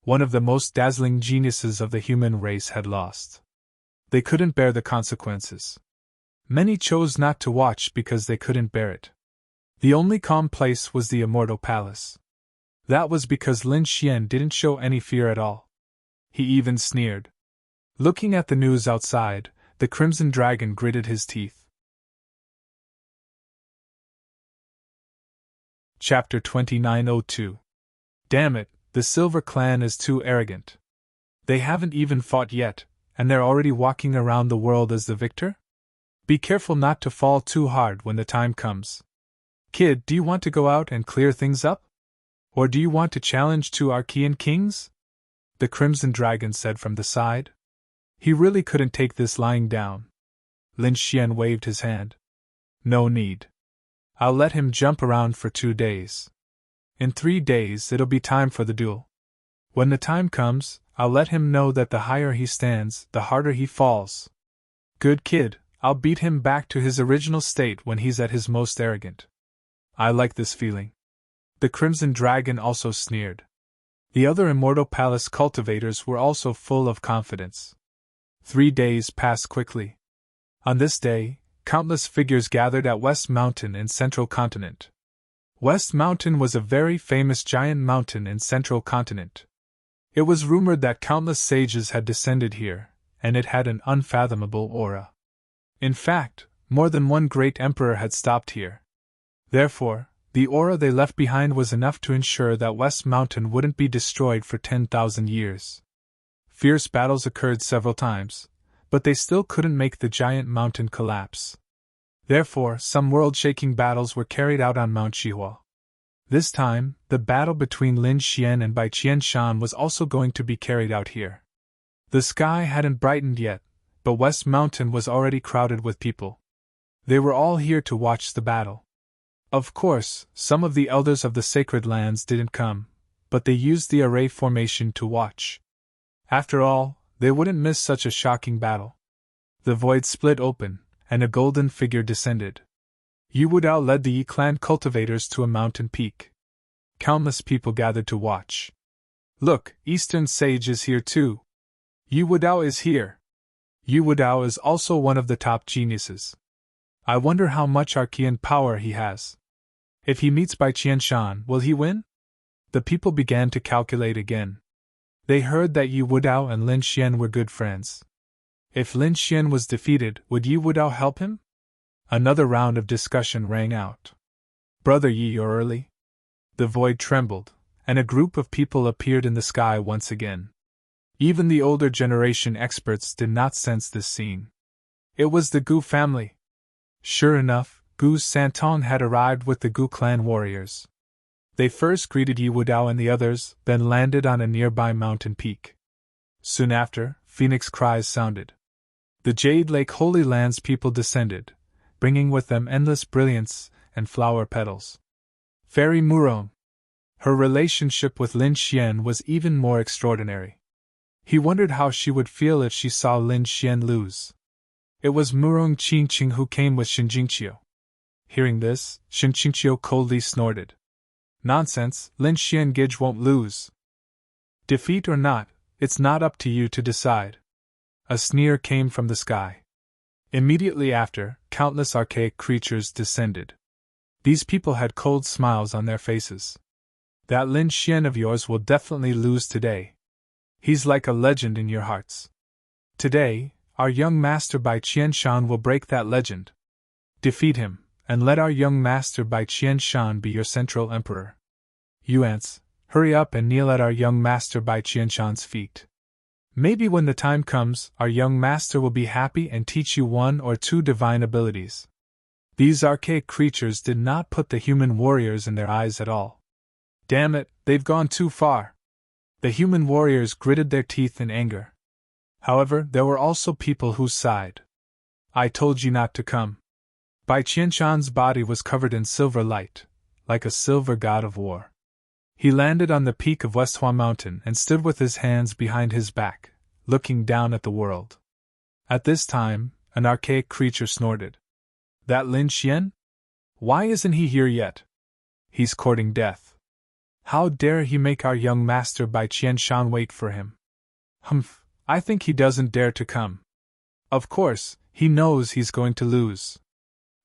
One of the most dazzling geniuses of the human race had lost. They couldn't bear the consequences. Many chose not to watch because they couldn't bear it. The only calm place was the Immortal Palace. That was because Lin Xian didn't show any fear at all. He even sneered. Looking at the news outside, the Crimson Dragon gritted his teeth. Chapter 2902. Damn it, the Silver Clan is too arrogant. They haven't even fought yet, and they're already walking around the world as the victor? Be careful not to fall too hard when the time comes. Kid, do you want to go out and clear things up? Or do you want to challenge 2 Archean kings? The Crimson Dragon said from the side. He really couldn't take this lying down. Lin Xian waved his hand. No need. I'll let him jump around for 2 days. In 3 days it'll be time for the duel. When the time comes, I'll let him know that the higher he stands, the harder he falls. Good kid, I'll beat him back to his original state when he's at his most arrogant. I like this feeling. The Crimson Dragon also sneered. The other Immortal Palace cultivators were also full of confidence. 3 days passed quickly. On this day, countless figures gathered at West Mountain in Central Continent. West Mountain was a very famous giant mountain in Central Continent. It was rumored that countless sages had descended here, and it had an unfathomable aura. In fact, more than one great emperor had stopped here. Therefore, the aura they left behind was enough to ensure that West Mountain wouldn't be destroyed for 10,000 years. Fierce battles occurred several times, but they still couldn't make the giant mountain collapse. Therefore, some world-shaking battles were carried out on Mount Shihua. This time, the battle between Lin Xian and Bai Qianshan was also going to be carried out here. The sky hadn't brightened yet, but West Mountain was already crowded with people. They were all here to watch the battle. Of course, some of the elders of the sacred lands didn't come, but they used the array formation to watch. After all, they wouldn't miss such a shocking battle. The void split open, and a golden figure descended. Yu Wudao led the Yi clan cultivators to a mountain peak. Countless people gathered to watch. Look, Eastern Sage is here too. Yu Wudao is here. Yu Wudao is also one of the top geniuses. I wonder how much Archean power he has. If he meets Bai Qianshan, will he win? The people began to calculate again. They heard that Yu Wudao and Lin Xian were good friends. If Lin Xian was defeated, would Yu Wudao help him? Another round of discussion rang out. Brother Yi, you're early? The void trembled, and a group of people appeared in the sky once again. Even the older generation experts did not sense this scene. It was the Gu family. Sure enough, Gu's Santong had arrived with the Gu clan warriors. They first greeted Yu Wudao and the others, then landed on a nearby mountain peak. Soon after, phoenix cries sounded. The Jade Lake Holy Lands people descended, bringing with them endless brilliance and flower petals. Fairy Murong. Her relationship with Lin Xian was even more extraordinary. He wondered how she would feel if she saw Lin Xian lose. It was Murong Qingqing who came with Shinjingqiu. Hearing this, Shinjingqiu coldly snorted. Nonsense, Lin Xian Gij won't lose. Defeat or not, it's not up to you to decide. A sneer came from the sky. Immediately after, countless archaic creatures descended. These people had cold smiles on their faces. That Lin Xian of yours will definitely lose today. He's like a legend in your hearts. Today, our young master Bai Qianshan will break that legend. Defeat him, and let our young master Bai Qianshan be your central emperor. Yuans, hurry up and kneel at our young master Bai Qianshan's feet. Maybe when the time comes, our young master will be happy and teach you one or two divine abilities. These archaic creatures did not put the human warriors in their eyes at all. Damn it, they've gone too far. The human warriors gritted their teeth in anger. However, there were also people who sighed. I told you not to come. Bai Qianshan's body was covered in silver light, like a silver god of war. He landed on the peak of Westhua Mountain and stood with his hands behind his back, looking down at the world. At this time, an archaic creature snorted. That Lin Xian? Why isn't he here yet? He's courting death. How dare he make our young master Bai Qianshan wait for him? Humph, I think he doesn't dare to come. Of course, he knows he's going to lose.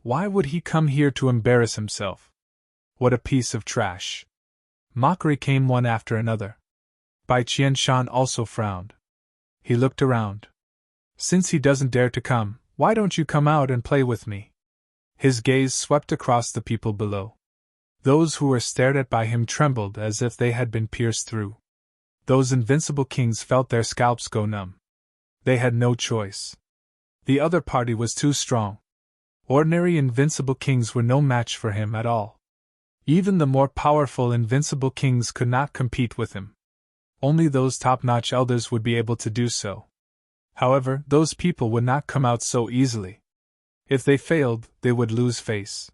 Why would he come here to embarrass himself? What a piece of trash. Mockery came one after another. Bai Qianshan also frowned. He looked around. Since he doesn't dare to come, why don't you come out and play with me? His gaze swept across the people below. Those who were stared at by him trembled as if they had been pierced through. Those invincible kings felt their scalps go numb. They had no choice. The other party was too strong. Ordinary invincible kings were no match for him at all. Even the more powerful invincible kings could not compete with him. Only those top-notch elders would be able to do so. However, those people would not come out so easily. If they failed, they would lose face.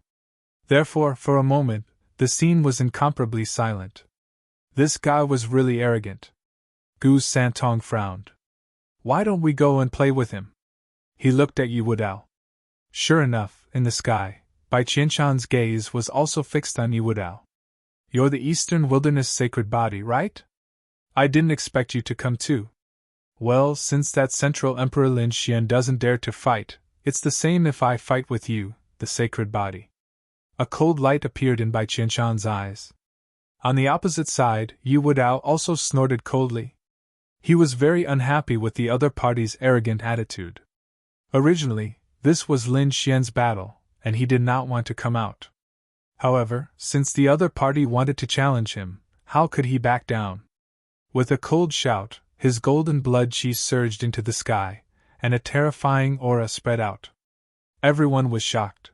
Therefore, for a moment, the scene was incomparably silent. This guy was really arrogant. Gu Santong frowned. Why don't we go and play with him? He looked at Yu Wudao. Sure enough, in the sky, Bai Qianshan's gaze was also fixed on Yu Wudao. You're the Eastern Wilderness sacred body, right? I didn't expect you to come too. Well, since that Central Emperor Lin Xian doesn't dare to fight, It's the same if I fight with you, the sacred body. A cold light appeared in Bai Qianshan's eyes. On the opposite side, Yu Wudao also snorted coldly. He was very unhappy with the other party's arrogant attitude. Originally, this was Lin Xian's battle, and he did not want to come out. However, since the other party wanted to challenge him, how could he back down? With a cold shout, his golden blood chi surged into the sky, and a terrifying aura spread out. Everyone was shocked.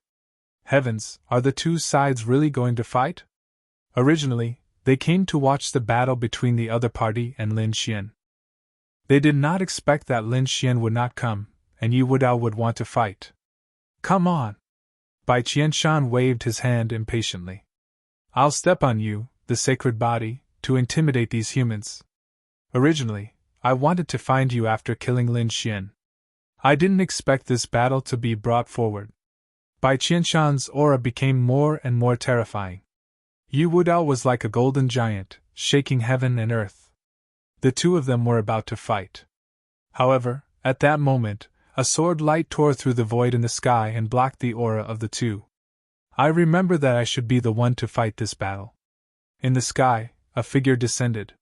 Heavens, are the two sides really going to fight? Originally, they came to watch the battle between the other party and Lin Xian. They did not expect that Lin Xian would not come, and Yu Wudao would want to fight. Come on! Bai Qianshan waved his hand impatiently. I'll step on you, the sacred body, to intimidate these humans. Originally, I wanted to find you after killing Lin Xian. I didn't expect this battle to be brought forward. Bai Qianshan's aura became more and more terrifying. Yu Wudao was like a golden giant, shaking heaven and earth. The two of them were about to fight. However, at that moment, a sword light tore through the void in the sky and blocked the aura of the two. I remember that I should be the one to fight this battle. In the sky, a figure descended.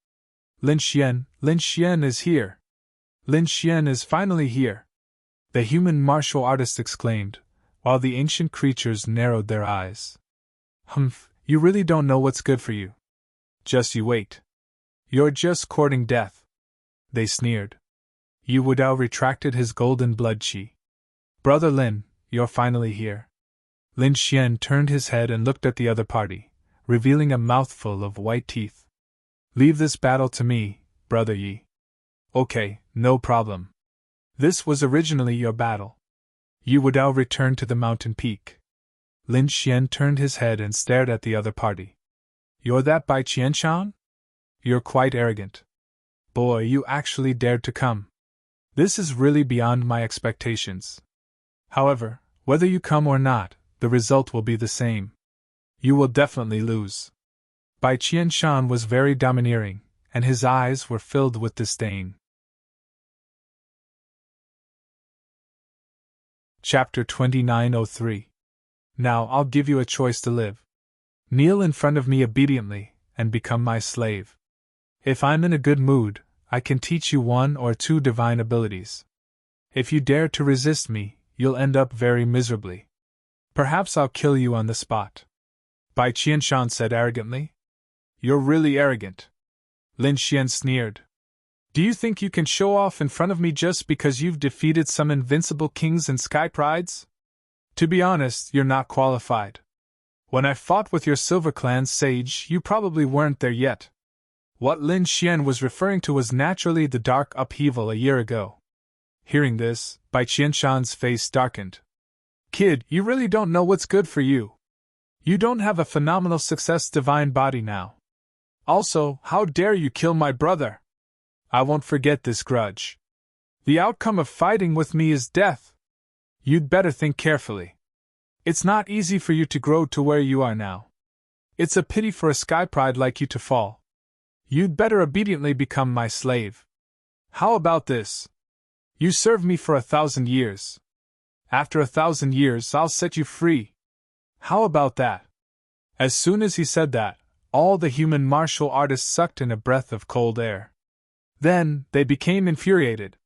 Lin Xian is here! Lin Xian is finally here! The human martial artist exclaimed, while the ancient creatures narrowed their eyes. Humph, you really don't know what's good for you. Just you wait. You're just courting death. They sneered. Yu Wudao retracted his golden blood chi. Brother Lin, you're finally here. Lin Xian turned his head and looked at the other party, revealing a mouthful of white teeth. Leave this battle to me, Brother Yi. Okay, no problem. This was originally your battle. Yu Wudao returned to the mountain peak. Lin Xian turned his head and stared at the other party. You're that Bai Qianshan? You're quite arrogant. Boy, you actually dared to come. This is really beyond my expectations. However, whether you come or not, the result will be the same. You will definitely lose. Bai Qianshan was very domineering, and his eyes were filled with disdain. Chapter 2903. Now I'll give you a choice to live. Kneel in front of me obediently, and become my slave. If I'm in a good mood, I can teach you 1 or 2 divine abilities. If you dare to resist me, you'll end up very miserably. Perhaps I'll kill you on the spot. Bai Qianshan said arrogantly. You're really arrogant. Lin Xian sneered. Do you think you can show off in front of me just because you've defeated some invincible kings and sky prides? To be honest, you're not qualified. When I fought with your Silver Clan's sage, you probably weren't there yet. What Lin Xian was referring to was naturally the dark upheaval a year ago. Hearing this, Bai Qianshan's face darkened. Kid, you really don't know what's good for you. You don't have a phenomenal success divine body now. Also, how dare you kill my brother? I won't forget this grudge. The outcome of fighting with me is death. You'd better think carefully. It's not easy for you to grow to where you are now. It's a pity for a sky pride like you to fall. You'd better obediently become my slave. How about this? You serve me for 1,000 years. After 1,000 years, I'll set you free. How about that? As soon as he said that, all the human martial artists sucked in a breath of cold air. Then, they became infuriated.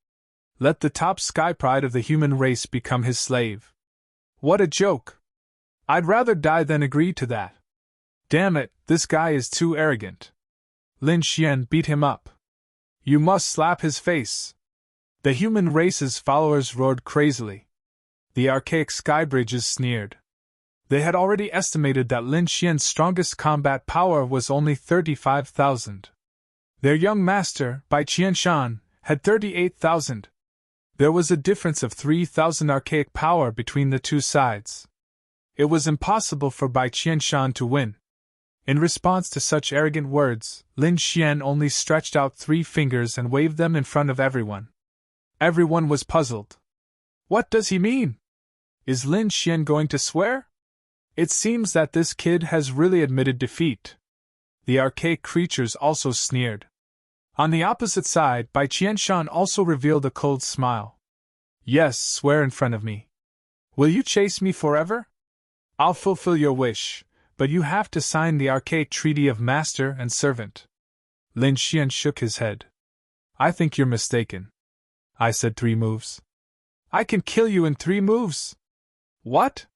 Let the top sky pride of the human race become his slave. What a joke! I'd rather die than agree to that. Damn it, this guy is too arrogant. Lin Xian beat him up. You must slap his face. The human race's followers roared crazily. The archaic skybridges sneered. They had already estimated that Lin Xian's strongest combat power was only 35,000. Their young master, Bai Qianshan, had 38,000. There was a difference of 3,000 archaic power between the two sides. It was impossible for Bai Qianshan to win. In response to such arrogant words, Lin Xian only stretched out 3 fingers and waved them in front of everyone. Everyone was puzzled. What does he mean? Is Lin Xian going to swear? It seems that this kid has really admitted defeat. The archaic creatures also sneered. On the opposite side, Bai Qianshan also revealed a cold smile. Yes, swear in front of me. Will you chase me forever? I'll fulfill your wish, but you have to sign the archaic treaty of master and servant. Lin Xian shook his head. I think you're mistaken. I said 3 moves. I can kill you in 3 moves. What?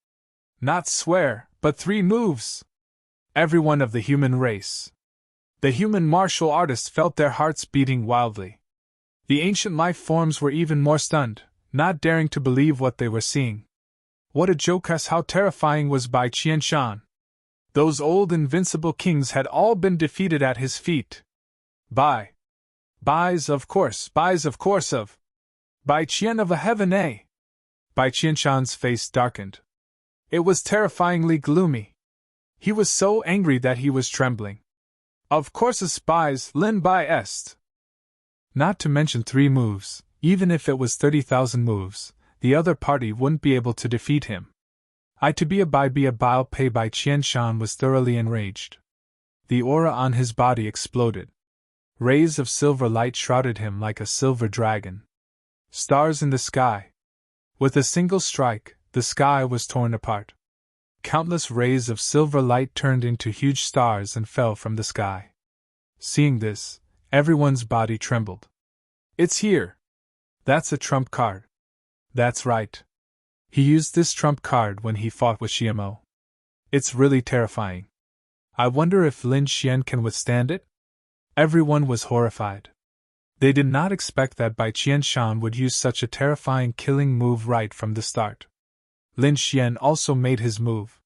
Not swear, but 3 moves. Everyone of the human race. The human martial artists felt their hearts beating wildly. The ancient life forms were even more stunned, not daring to believe what they were seeing. What a joke! How terrifying was Bai Qianshan! Those old invincible kings had all been defeated at his feet. Bai's of course of. Bai Qian of a heaven, eh? Bai Qianshan's face darkened. It was terrifyingly gloomy. He was so angry that he was trembling. Of course spies, Lin Bai est. Not to mention 3 moves, even if it was 30,000 moves, the other party wouldn't be able to defeat him. I to be a Bao Pei. Bai Qianshan was thoroughly enraged. The aura on his body exploded. Rays of silver light shrouded him like a silver dragon. Stars in the sky. With a single strike, the sky was torn apart. Countless rays of silver light turned into huge stars and fell from the sky. Seeing this, everyone's body trembled. It's here! That's a trump card. That's right. He used this trump card when he fought with Xiamo. It's really terrifying. I wonder if Lin Xian can withstand it? Everyone was horrified. They did not expect that Bai Qianshan would use such a terrifying killing move right from the start. Lin Xian also made his move.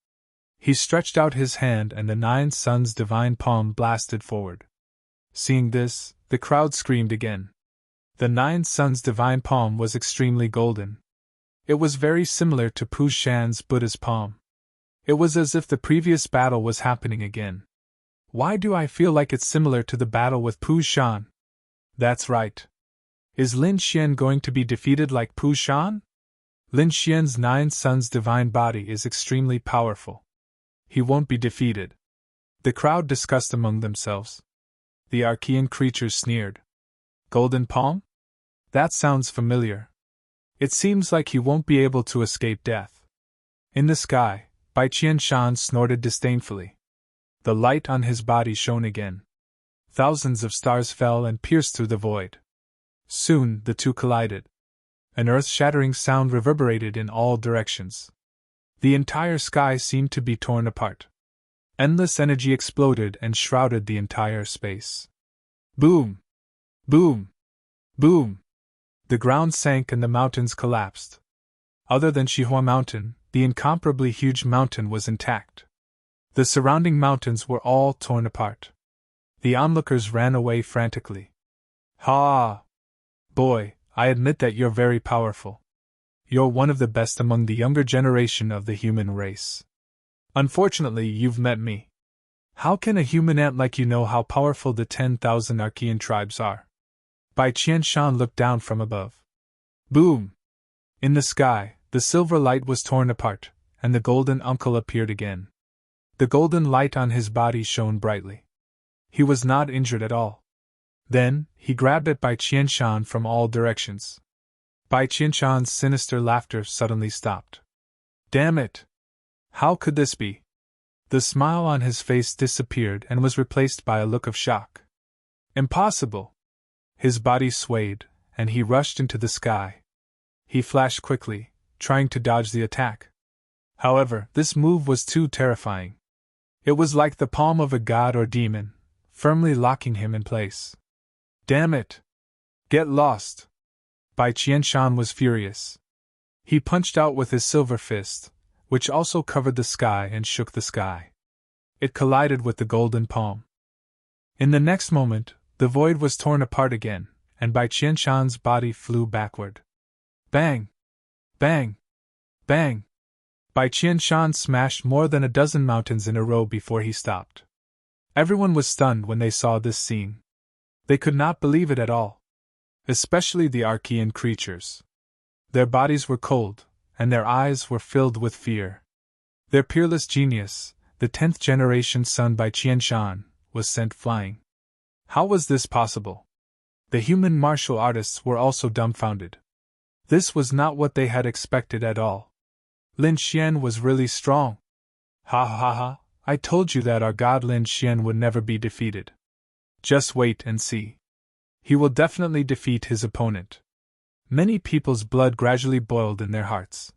He stretched out his hand and the 9 suns divine palm blasted forward. Seeing this, the crowd screamed again. The 9 suns divine palm was extremely golden. It was very similar to Pu Shan's Buddha's palm. It was as if the previous battle was happening again. Why do I feel like it's similar to the battle with Pu Shan? That's right. Is Lin Xian going to be defeated like Pu Shan? Lin Xian's 9 suns divine body is extremely powerful. He won't be defeated. The crowd discussed among themselves. The Archean creatures sneered. Golden palm? That sounds familiar. It seems like he won't be able to escape death. In the sky, Bai Qianshan snorted disdainfully. The light on his body shone again. Thousands of stars fell and pierced through the void. Soon the two collided. An earth-shattering sound reverberated in all directions. The entire sky seemed to be torn apart. Endless energy exploded and shrouded the entire space. Boom! Boom! Boom! The ground sank and the mountains collapsed. Other than Shihua Mountain, the incomparably huge mountain was intact. The surrounding mountains were all torn apart. The onlookers ran away frantically. Ha! Boy, I admit that you're very powerful. You're one of the best among the younger generation of the human race. Unfortunately, you've met me. How can a human ant like you know how powerful the 10,000 Archean tribes are? Bai Qianshan looked down from above. Boom! In the sky, the silver light was torn apart, and the golden uncle appeared again. The golden light on his body shone brightly. He was not injured at all. Then, he grabbed at Bai Qianshan from all directions. Bai Qianshan's sinister laughter suddenly stopped. Damn it! How could this be? The smile on his face disappeared and was replaced by a look of shock. Impossible! His body swayed, and he rushed into the sky. He flashed quickly, trying to dodge the attack. However, this move was too terrifying. It was like the palm of a god or demon, firmly locking him in place. Damn it! Get lost! Bai Qianshan was furious. He punched out with his silver fist, which also covered the sky and shook the sky. It collided with the golden palm. In the next moment, the void was torn apart again, and Bai Qianshan's body flew backward. Bang! Bang! Bang! Bai Qianshan smashed more than a dozen mountains in a row before he stopped. Everyone was stunned when they saw this scene. They could not believe it at all. Especially the Archean creatures. Their bodies were cold, and their eyes were filled with fear. Their peerless genius, the 10th generation son Bai Qianshan, was sent flying. How was this possible? The human martial artists were also dumbfounded. This was not what they had expected at all. Lin Xian was really strong. Ha ha ha, I told you that our god Lin Xian would never be defeated. Just wait and see. He will definitely defeat his opponent. Many people's blood gradually boiled in their hearts.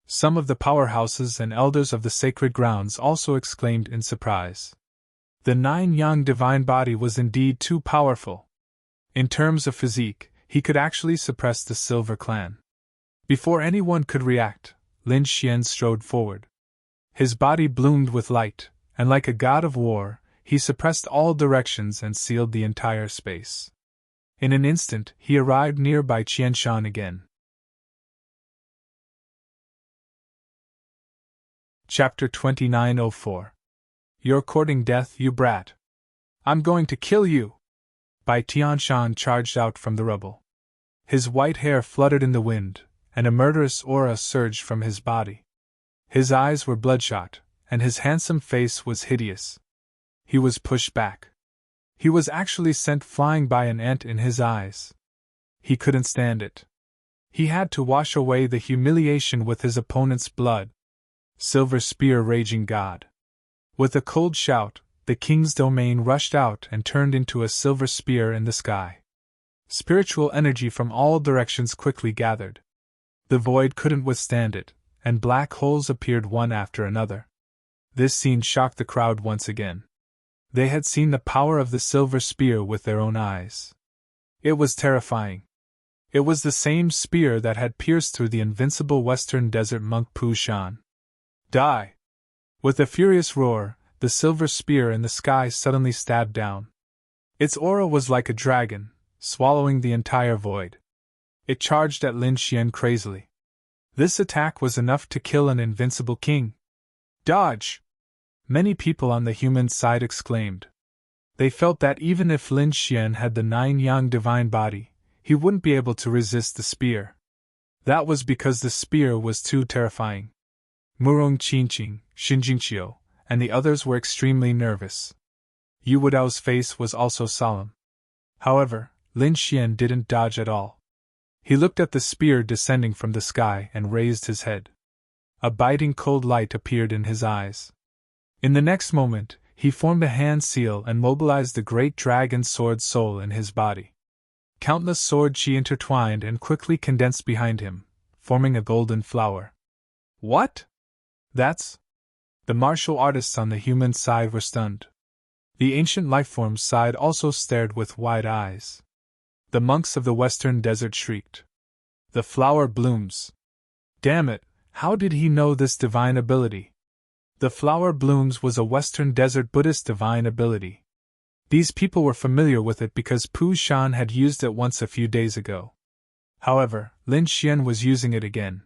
Some of the powerhouses and elders of the sacred grounds also exclaimed in surprise. The 9-yang divine body was indeed too powerful. In terms of physique, he could actually suppress the Silver Clan. Before anyone could react, Lin Xian strode forward. His body bloomed with light, and like a god of war, he suppressed all directions and sealed the entire space. In an instant, he arrived near by Qianshan again. Chapter 2904. You're courting death, you brat. I'm going to kill you! Bai Tianshan charged out from the rubble. His white hair fluttered in the wind, and a murderous aura surged from his body. His eyes were bloodshot, and his handsome face was hideous. He was pushed back. He was actually sent flying by an ant in his eyes. He couldn't stand it. He had to wash away the humiliation with his opponent's blood. Silver Spear Raging God. With a cold shout, the king's domain rushed out and turned into a silver spear in the sky. Spiritual energy from all directions quickly gathered. The void couldn't withstand it, and black holes appeared one after another. This scene shocked the crowd once again. They had seen the power of the silver spear with their own eyes. It was terrifying. It was the same spear that had pierced through the invincible western desert monk Pu Shan. Die! With a furious roar, the silver spear in the sky suddenly stabbed down. Its aura was like a dragon, swallowing the entire void. It charged at Lin Xian crazily. This attack was enough to kill an invincible king. Dodge! Many people on the human side exclaimed. They felt that even if Lin Xian had the 9-yang divine body, he wouldn't be able to resist the spear. That was because the spear was too terrifying. Murong Qinqing, Xinjingqiu, and the others were extremely nervous. Yu Wudao's face was also solemn. However, Lin Xian didn't dodge at all. He looked at the spear descending from the sky and raised his head. A biting cold light appeared in his eyes. In the next moment, he formed a hand seal and mobilized the great dragon sword soul in his body. Countless sword chi intertwined and quickly condensed behind him, forming a golden flower. What? That's... The martial artists on the human side were stunned. The ancient lifeforms side also stared with wide eyes. The monks of the western desert shrieked. The flower blooms. Damn it, how did he know this divine ability? The flower blooms was a western desert Buddhist divine ability. These people were familiar with it because Pu Shan had used it once a few days ago. However, Lin Xian was using it again.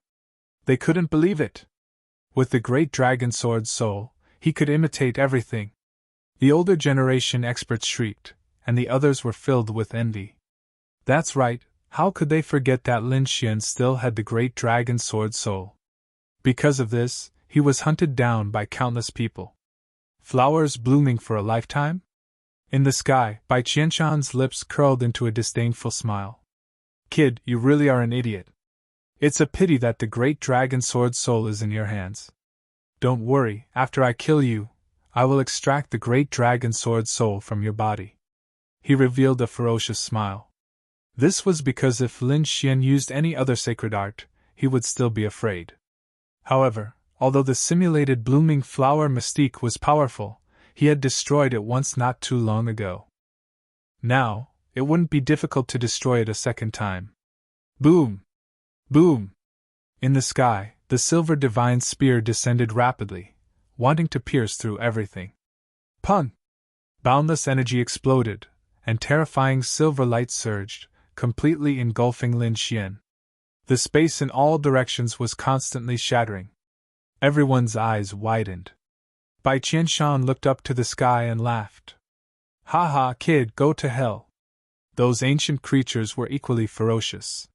They couldn't believe it. With the great dragon sword soul, he could imitate everything. The older generation experts shrieked, and the others were filled with envy. That's right, how could they forget that Lin Xian still had the great dragon sword soul? Because of this, he was hunted down by countless people. Flowers blooming for a lifetime? In the sky, Bai Qianshan's lips curled into a disdainful smile. Kid, you really are an idiot. It's a pity that the great dragon sword soul is in your hands. Don't worry, after I kill you, I will extract the great dragon sword soul from your body. He revealed a ferocious smile. This was because if Lin Xian used any other sacred art, he would still be afraid. However, although the simulated blooming flower mystique was powerful, he had destroyed it once not too long ago. Now, it wouldn't be difficult to destroy it a second time. Boom! Boom! In the sky, the silver divine spear descended rapidly, wanting to pierce through everything. Pun! Boundless energy exploded, and terrifying silver light surged, completely engulfing Lin Xian. The space in all directions was constantly shattering. Everyone's eyes widened. Bai Qianshan looked up to the sky and laughed. Ha ha, kid, go to hell. Those ancient creatures were equally ferocious.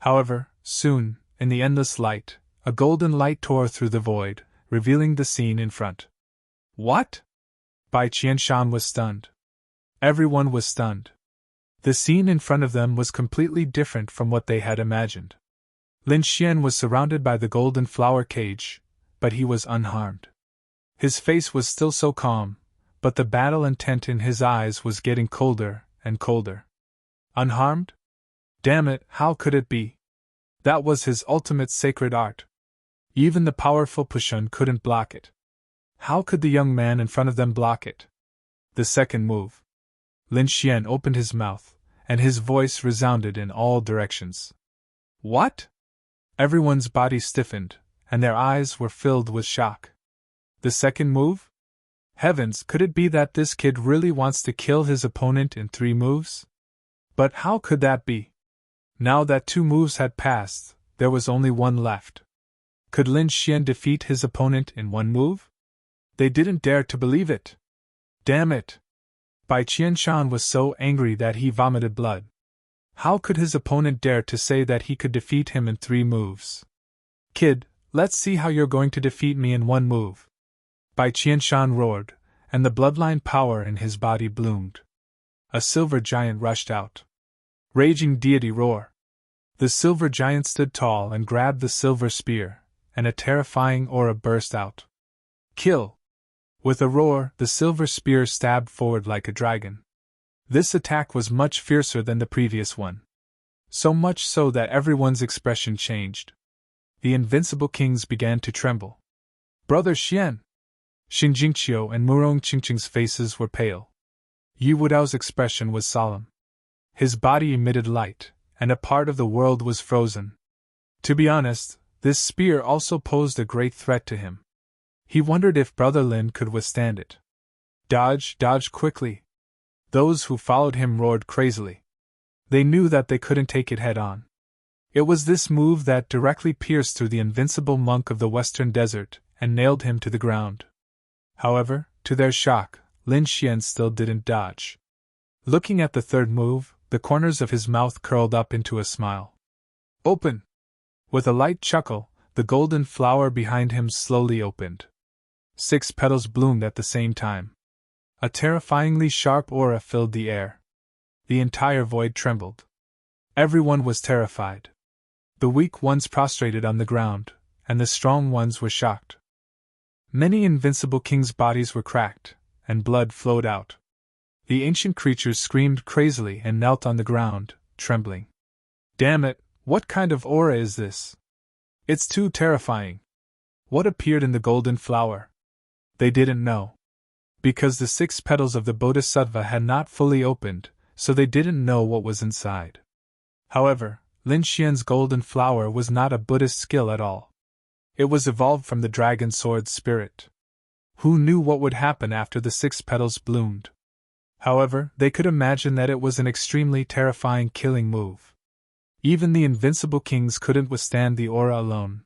However, soon, in the endless light, a golden light tore through the void, revealing the scene in front. What? Bai Qianshan was stunned. Everyone was stunned. The scene in front of them was completely different from what they had imagined. Lin Xian was surrounded by the golden flower cage, but he was unharmed. His face was still so calm, but the battle intent in his eyes was getting colder and colder. Unharmed? Damn it, how could it be? That was his ultimate sacred art. Even the powerful Pushun couldn't block it. How could the young man in front of them block it? The second move. Lin Xian opened his mouth, and his voice resounded in all directions. What? Everyone's body stiffened, and their eyes were filled with shock. The second move? Heavens, could it be that this kid really wants to kill his opponent in 3 moves? But how could that be? Now that 2 moves had passed, there was only 1 left. Could Lin Xian defeat his opponent in 1 move? They didn't dare to believe it. Damn it! Bai Qianshan was so angry that he vomited blood. How could his opponent dare to say that he could defeat him in 3 moves? Kid, let's see how you're going to defeat me in 1 move. Bai Qianshan roared, and the bloodline power in his body bloomed. A silver giant rushed out. Raging deity roar. The silver giant stood tall and grabbed the silver spear, and a terrifying aura burst out. Kill! With a roar, the silver spear stabbed forward like a dragon. This attack was much fiercer than the previous one. So much so that everyone's expression changed. The invincible kings began to tremble. Brother Xian! Xin Jingqiu and Murong Qingqing's faces were pale. Yu Wudao's expression was solemn. His body emitted light, and a part of the world was frozen. To be honest, this spear also posed a great threat to him. He wondered if Brother Lin could withstand it. Dodge, dodge quickly! Those who followed him roared crazily. They knew that they couldn't take it head on. It was this move that directly pierced through the invincible monk of the western desert and nailed him to the ground. However, to their shock, Lin Xian still didn't dodge. Looking at the third move, the corners of his mouth curled up into a smile. Open! With a light chuckle, the golden flower behind him slowly opened. 6 petals bloomed at the same time. A terrifyingly sharp aura filled the air. The entire void trembled. Everyone was terrified. The weak ones prostrated on the ground, and the strong ones were shocked. Many invincible kings' bodies were cracked, and blood flowed out. The ancient creatures screamed crazily and knelt on the ground, trembling. Damn it, what kind of aura is this? It's too terrifying. What appeared in the golden flower? They didn't know. Because the 6 petals of the Bodhisattva had not fully opened, so they didn't know what was inside. However, Lin Xian's golden flower was not a Buddhist skill at all. It was evolved from the dragon sword spirit. Who knew what would happen after the 6 petals bloomed? However, they could imagine that it was an extremely terrifying killing move. Even the invincible kings couldn't withstand the aura alone.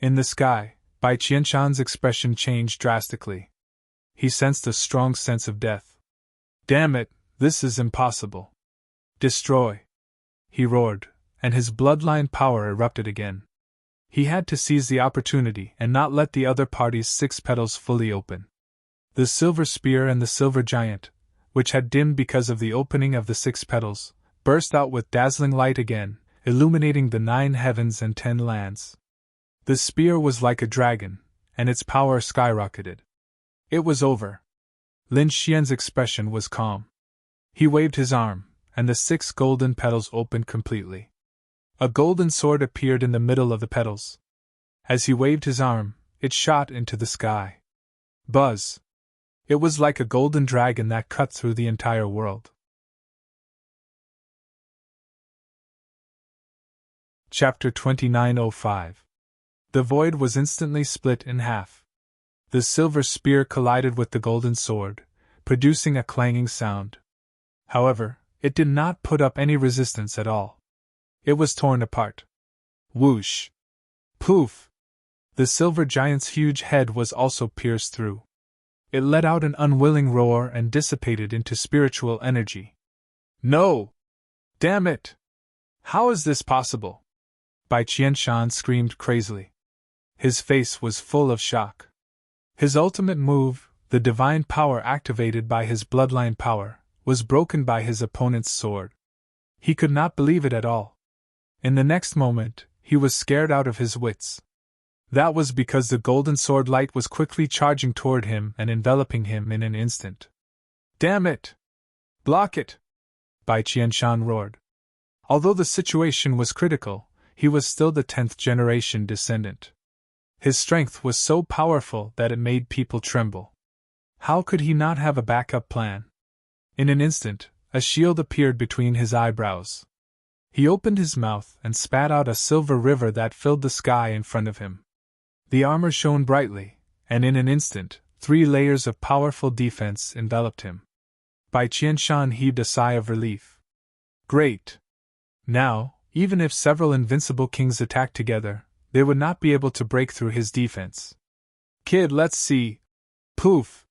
In the sky, Bai Qianshan's expression changed drastically. He sensed a strong sense of death. Damn it, this is impossible. Destroy! He roared, and his bloodline power erupted again. He had to seize the opportunity and not let the other party's 6 petals fully open. The silver spear and the silver giant, which had dimmed because of the opening of the 6 petals, burst out with dazzling light again, illuminating the 9 heavens and 10 lands. The spear was like a dragon, and its power skyrocketed. It was over. Lin Xian's expression was calm. He waved his arm, and the 6 golden petals opened completely. A golden sword appeared in the middle of the petals. As he waved his arm, it shot into the sky. Buzz! It was like a golden dragon that cut through the entire world. Chapter 2905. The void was instantly split in half. The silver spear collided with the golden sword, producing a clanging sound. However, it did not put up any resistance at all. It was torn apart. Whoosh! Poof! The silver giant's huge head was also pierced through. It let out an unwilling roar and dissipated into spiritual energy. No! Damn it! How is this possible? Bai Qianshan screamed crazily. His face was full of shock. His ultimate move, the divine power activated by his bloodline power, was broken by his opponent's sword. He could not believe it at all. In the next moment, he was scared out of his wits. That was because the golden sword light was quickly charging toward him and enveloping him in an instant. "Damn it! Block it!" Bai Qianshan roared. Although the situation was critical, he was still the 10th generation descendant. His strength was so powerful that it made people tremble. How could he not have a backup plan? In an instant, a shield appeared between his eyebrows. He opened his mouth and spat out a silver river that filled the sky in front of him. The armor shone brightly, and in an instant, 3 layers of powerful defense enveloped him. Bai Qianshan heaved a sigh of relief. Great! Now, even if several invincible kings attacked together, they would not be able to break through his defense. "Kid, let's see." Poof!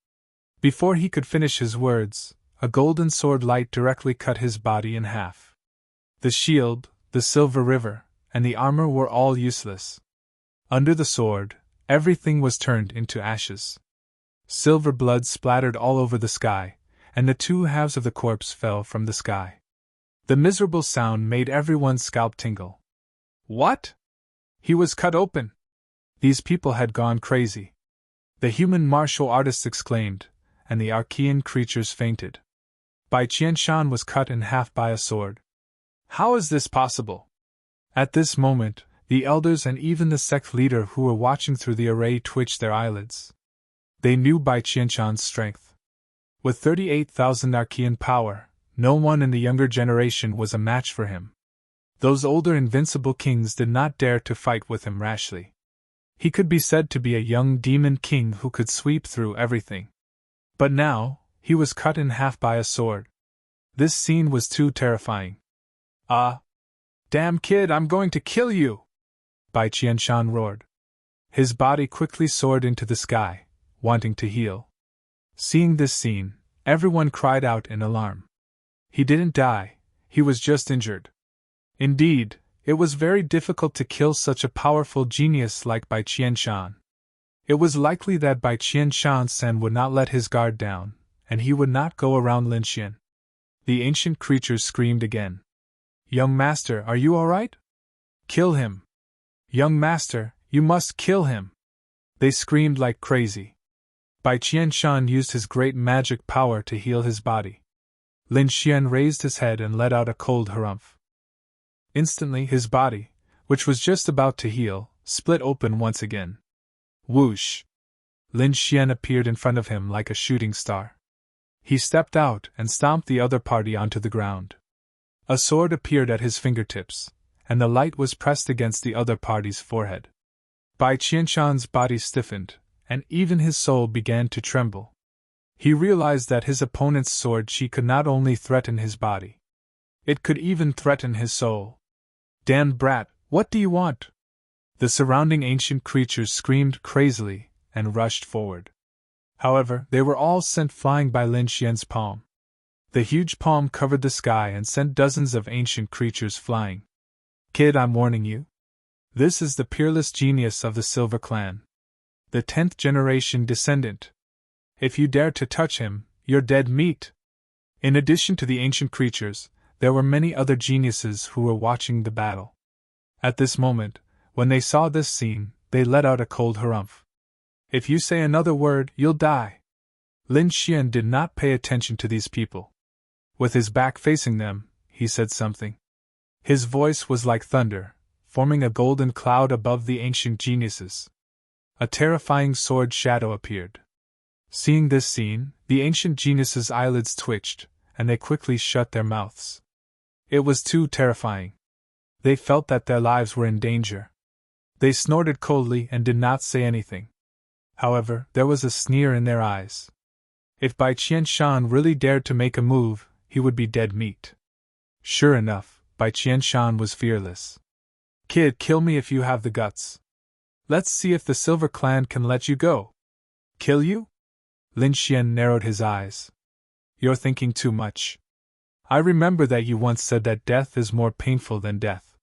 Before he could finish his words, a golden sword light directly cut his body in half. The shield, the silver river, and the armor were all useless. Under the sword, everything was turned into ashes. Silver blood splattered all over the sky, and the 2 halves of the corpse fell from the sky. The miserable sound made everyone's scalp tingle. What? He was cut open! These people had gone crazy. The human martial artists exclaimed, and the Archean creatures fainted. Bai Qianshan was cut in half by a sword. How is this possible? At this moment, the elders and even the sect leader who were watching through the array twitched their eyelids. They knew Bai Qianshan's strength. With 38,000 Archean power, no one in the younger generation was a match for him. Those older invincible kings did not dare to fight with him rashly. He could be said to be a young demon king who could sweep through everything. But now, he was cut in half by a sword. This scene was too terrifying. "Ah! Damn kid, I'm going to kill you!" Bai Qianshan roared. His body quickly soared into the sky, wanting to heal. Seeing this scene, everyone cried out in alarm. He didn't die, he was just injured. Indeed, it was very difficult to kill such a powerful genius like Bai Qianshan. It was likely that Bai Qianshan would not let his guard down, and he would not go around Lin Xian. The ancient creatures screamed again. "Young master, are you all right? Kill him! Young master, you must kill him!" They screamed like crazy. Bai Qianshan used his great magic power to heal his body. Lin Xian raised his head and let out a cold harumph. Instantly his body, which was just about to heal, split open once again. Whoosh! Lin Xian appeared in front of him like a shooting star. He stepped out and stomped the other party onto the ground. A sword appeared at his fingertips, and the light was pressed against the other party's forehead. Bai Qianshan's body stiffened, and even his soul began to tremble. He realized that his opponent's sword chi could not only threaten his body. It could even threaten his soul. "Damned brat, what do you want?" The surrounding ancient creatures screamed crazily and rushed forward. However, they were all sent flying by Lin Xian's palm. The huge palm covered the sky and sent dozens of ancient creatures flying. "Kid, I'm warning you. This is the peerless genius of the Silver Clan. The 10th generation descendant. If you dare to touch him, you're dead meat." In addition to the ancient creatures, there were many other geniuses who were watching the battle. At this moment, when they saw this scene, they let out a cold harumph. "If you say another word, you'll die." Lin Xian did not pay attention to these people. With his back facing them, he said something. His voice was like thunder, forming a golden cloud above the ancient geniuses. A terrifying sword shadow appeared. Seeing this scene, the ancient geniuses' eyelids twitched, and they quickly shut their mouths. It was too terrifying. They felt that their lives were in danger. They snorted coldly and did not say anything. However, there was a sneer in their eyes. If Bai Qianshan really dared to make a move, he would be dead meat. Sure enough, Bai Qianshan was fearless. "Kid, kill me if you have the guts. Let's see if the Silver Clan can let you go." "Kill you?" Lin Xian narrowed his eyes. "You're thinking too much. I remember that you once said that death is more painful than death.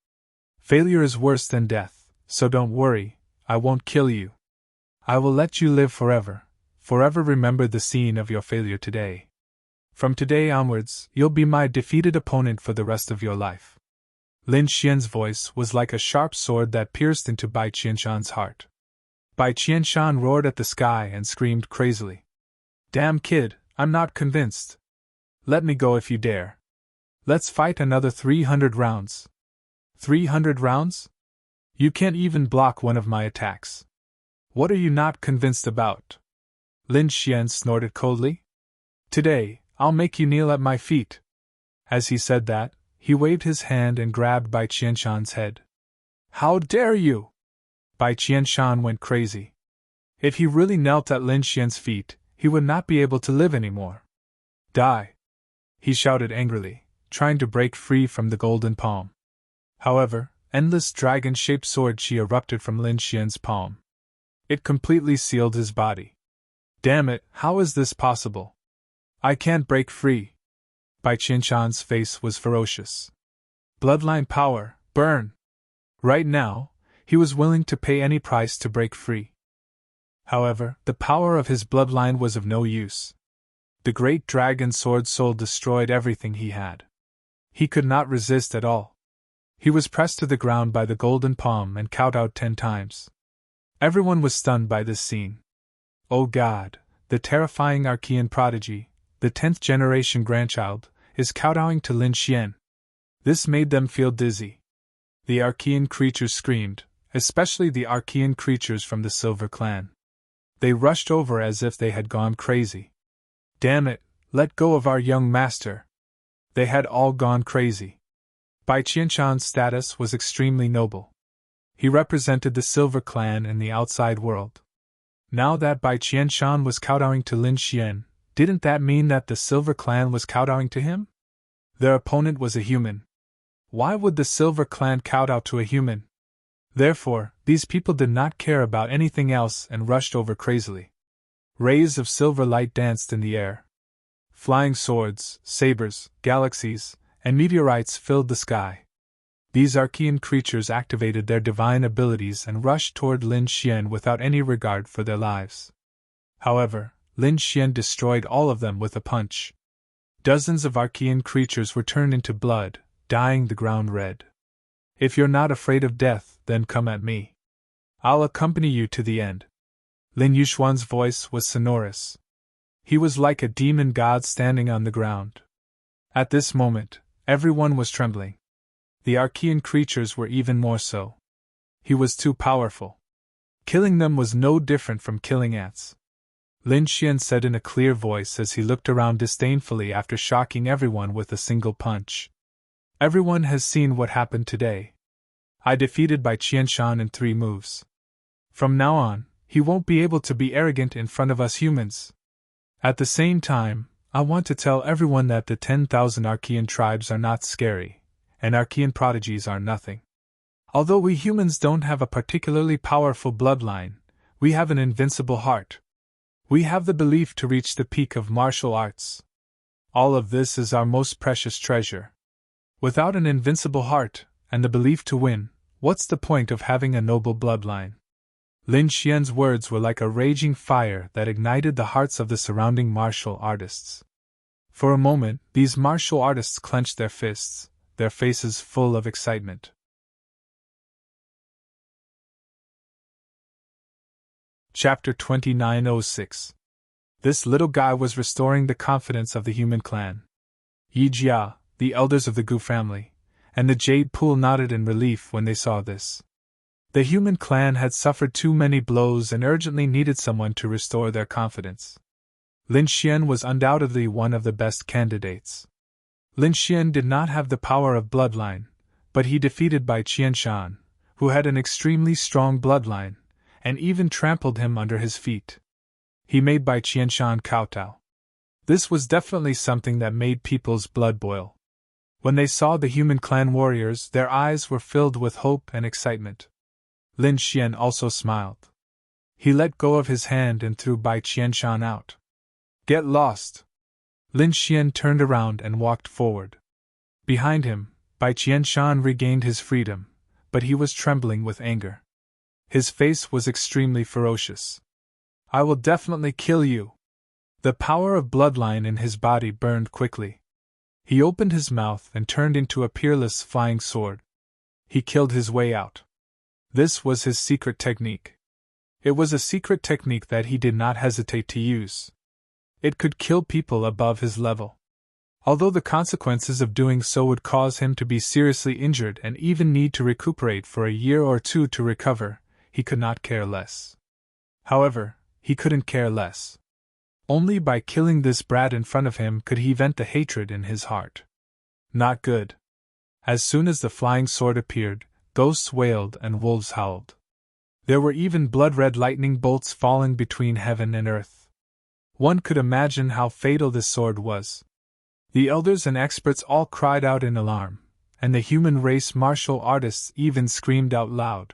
Failure is worse than death, so don't worry, I won't kill you. I will let you live forever, forever remember the scene of your failure today. From today onwards, you'll be my defeated opponent for the rest of your life." Lin Xian's voice was like a sharp sword that pierced into Bai Qianshan's heart. Bai Qianshan roared at the sky and screamed crazily. Damn kid, I'm not convinced. Let me go if you dare. Let's fight another 300 rounds. 300 rounds? You can't even block one of my attacks. What are you not convinced about? Lin Xian snorted coldly. Today, I'll make you kneel at my feet. As he said that, he waved his hand and grabbed Bai Qianshan's head. How dare you! Bai Qianshan went crazy. If he really knelt at Lin Xian's feet, he would not be able to live anymore. Die! He shouted angrily, trying to break free from the golden palm. However, endless dragon-shaped sword qi erupted from Lin Xian's palm. It completely sealed his body. Damn it, how is this possible? I can't break free. Bai Qianshan's face was ferocious. Bloodline power, burn! Right now, he was willing to pay any price to break free. However, the power of his bloodline was of no use. The great dragon sword soul destroyed everything he had. He could not resist at all. He was pressed to the ground by the golden palm and kowtowed 10 times. Everyone was stunned by this scene. Oh God, the terrifying Archean prodigy, the 10th generation grandchild, is kowtowing to Lin Xian. This made them feel dizzy. The Archean creatures screamed, especially the Archean creatures from the Silver Clan. They rushed over as if they had gone crazy. Damn it, let go of our young master. They had all gone crazy. Bai Qianshan's status was extremely noble. He represented the Silver Clan in the outside world. Now that Bai Qianshan was kowtowing to Lin Xian, didn't that mean that the Silver Clan was kowtowing to him? Their opponent was a human. Why would the Silver Clan kowtow to a human? Therefore, these people did not care about anything else and rushed over crazily. Rays of silver light danced in the air. Flying swords, sabers, galaxies, and meteorites filled the sky. These Archean creatures activated their divine abilities and rushed toward Lin Xian without any regard for their lives. However, Lin Xian destroyed all of them with a punch. Dozens of Archean creatures were turned into blood, dyeing the ground red. If you're not afraid of death, then come at me. I'll accompany you to the end. Lin Yuxuan's voice was sonorous. He was like a demon god standing on the ground. At this moment, everyone was trembling. The Archean creatures were even more so. He was too powerful. Killing them was no different from killing ants. Lin Xian said in a clear voice as he looked around disdainfully after shocking everyone with a single punch. Everyone has seen what happened today. I defeated Bai Qianshan in 3 moves. From now on, he won't be able to be arrogant in front of us humans. At the same time, I want to tell everyone that the 10,000 Archean tribes are not scary, and Archean prodigies are nothing. Although we humans don't have a particularly powerful bloodline, we have an invincible heart. We have the belief to reach the peak of martial arts. All of this is our most precious treasure. Without an invincible heart, and the belief to win, what's the point of having a noble bloodline? Lin Xian's words were like a raging fire that ignited the hearts of the surrounding martial artists. For a moment, these martial artists clenched their fists, their faces full of excitement. Chapter 2906. This little guy was restoring the confidence of the human clan. Yi Jia, the elders of the Gu family, and the Jade Pool nodded in relief when they saw this. The human clan had suffered too many blows and urgently needed someone to restore their confidence. Lin Xian was undoubtedly one of the best candidates. Lin Xian did not have the power of bloodline, but he defeated Bai Qianshan, who had an extremely strong bloodline, and even trampled him under his feet. He made Bai Qianshan kowtow. This was definitely something that made people's blood boil. When they saw the human clan warriors, their eyes were filled with hope and excitement. Lin Xian also smiled. He let go of his hand and threw Bai Qianshan out. Get lost! Lin Xian turned around and walked forward. Behind him, Bai Qianshan regained his freedom, but he was trembling with anger. His face was extremely ferocious. I will definitely kill you! The power of bloodline in his body burned quickly. He opened his mouth and turned into a peerless flying sword. He killed his way out. This was his secret technique. It was a secret technique that he did not hesitate to use. It could kill people above his level. Although the consequences of doing so would cause him to be seriously injured and even need to recuperate for a year or two to recover, he could not care less. However, he couldn't care less. Only by killing this brat in front of him could he vent the hatred in his heart. Not good. As soon as the flying sword appeared, ghosts wailed and wolves howled. There were even blood-red lightning bolts falling between heaven and earth. One could imagine how fatal this sword was. The elders and experts all cried out in alarm, and the human race martial artists even screamed out loud.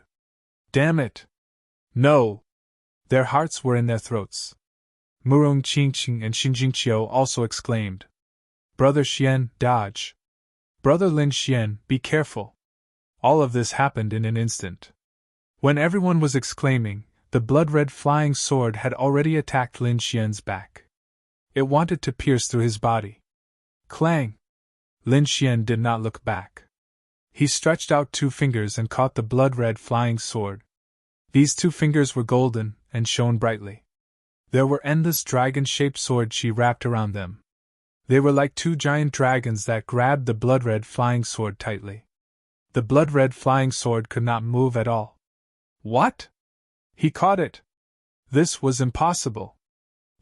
Damn it! No! Their hearts were in their throats. Murong Qingqing and Xinjingqiu also exclaimed. Brother Xian, dodge! Brother Lin Xian, be careful! All of this happened in an instant. When everyone was exclaiming, the blood-red flying sword had already attacked Lin Xian's back. It wanted to pierce through his body. Clang! Lin Xian did not look back. He stretched out 2 fingers and caught the blood-red flying sword. These 2 fingers were golden and shone brightly. There were endless dragon-shaped swords she wrapped around them. They were like 2 giant dragons that grabbed the blood-red flying sword tightly. The blood-red flying sword could not move at all. What? He caught it! This was impossible.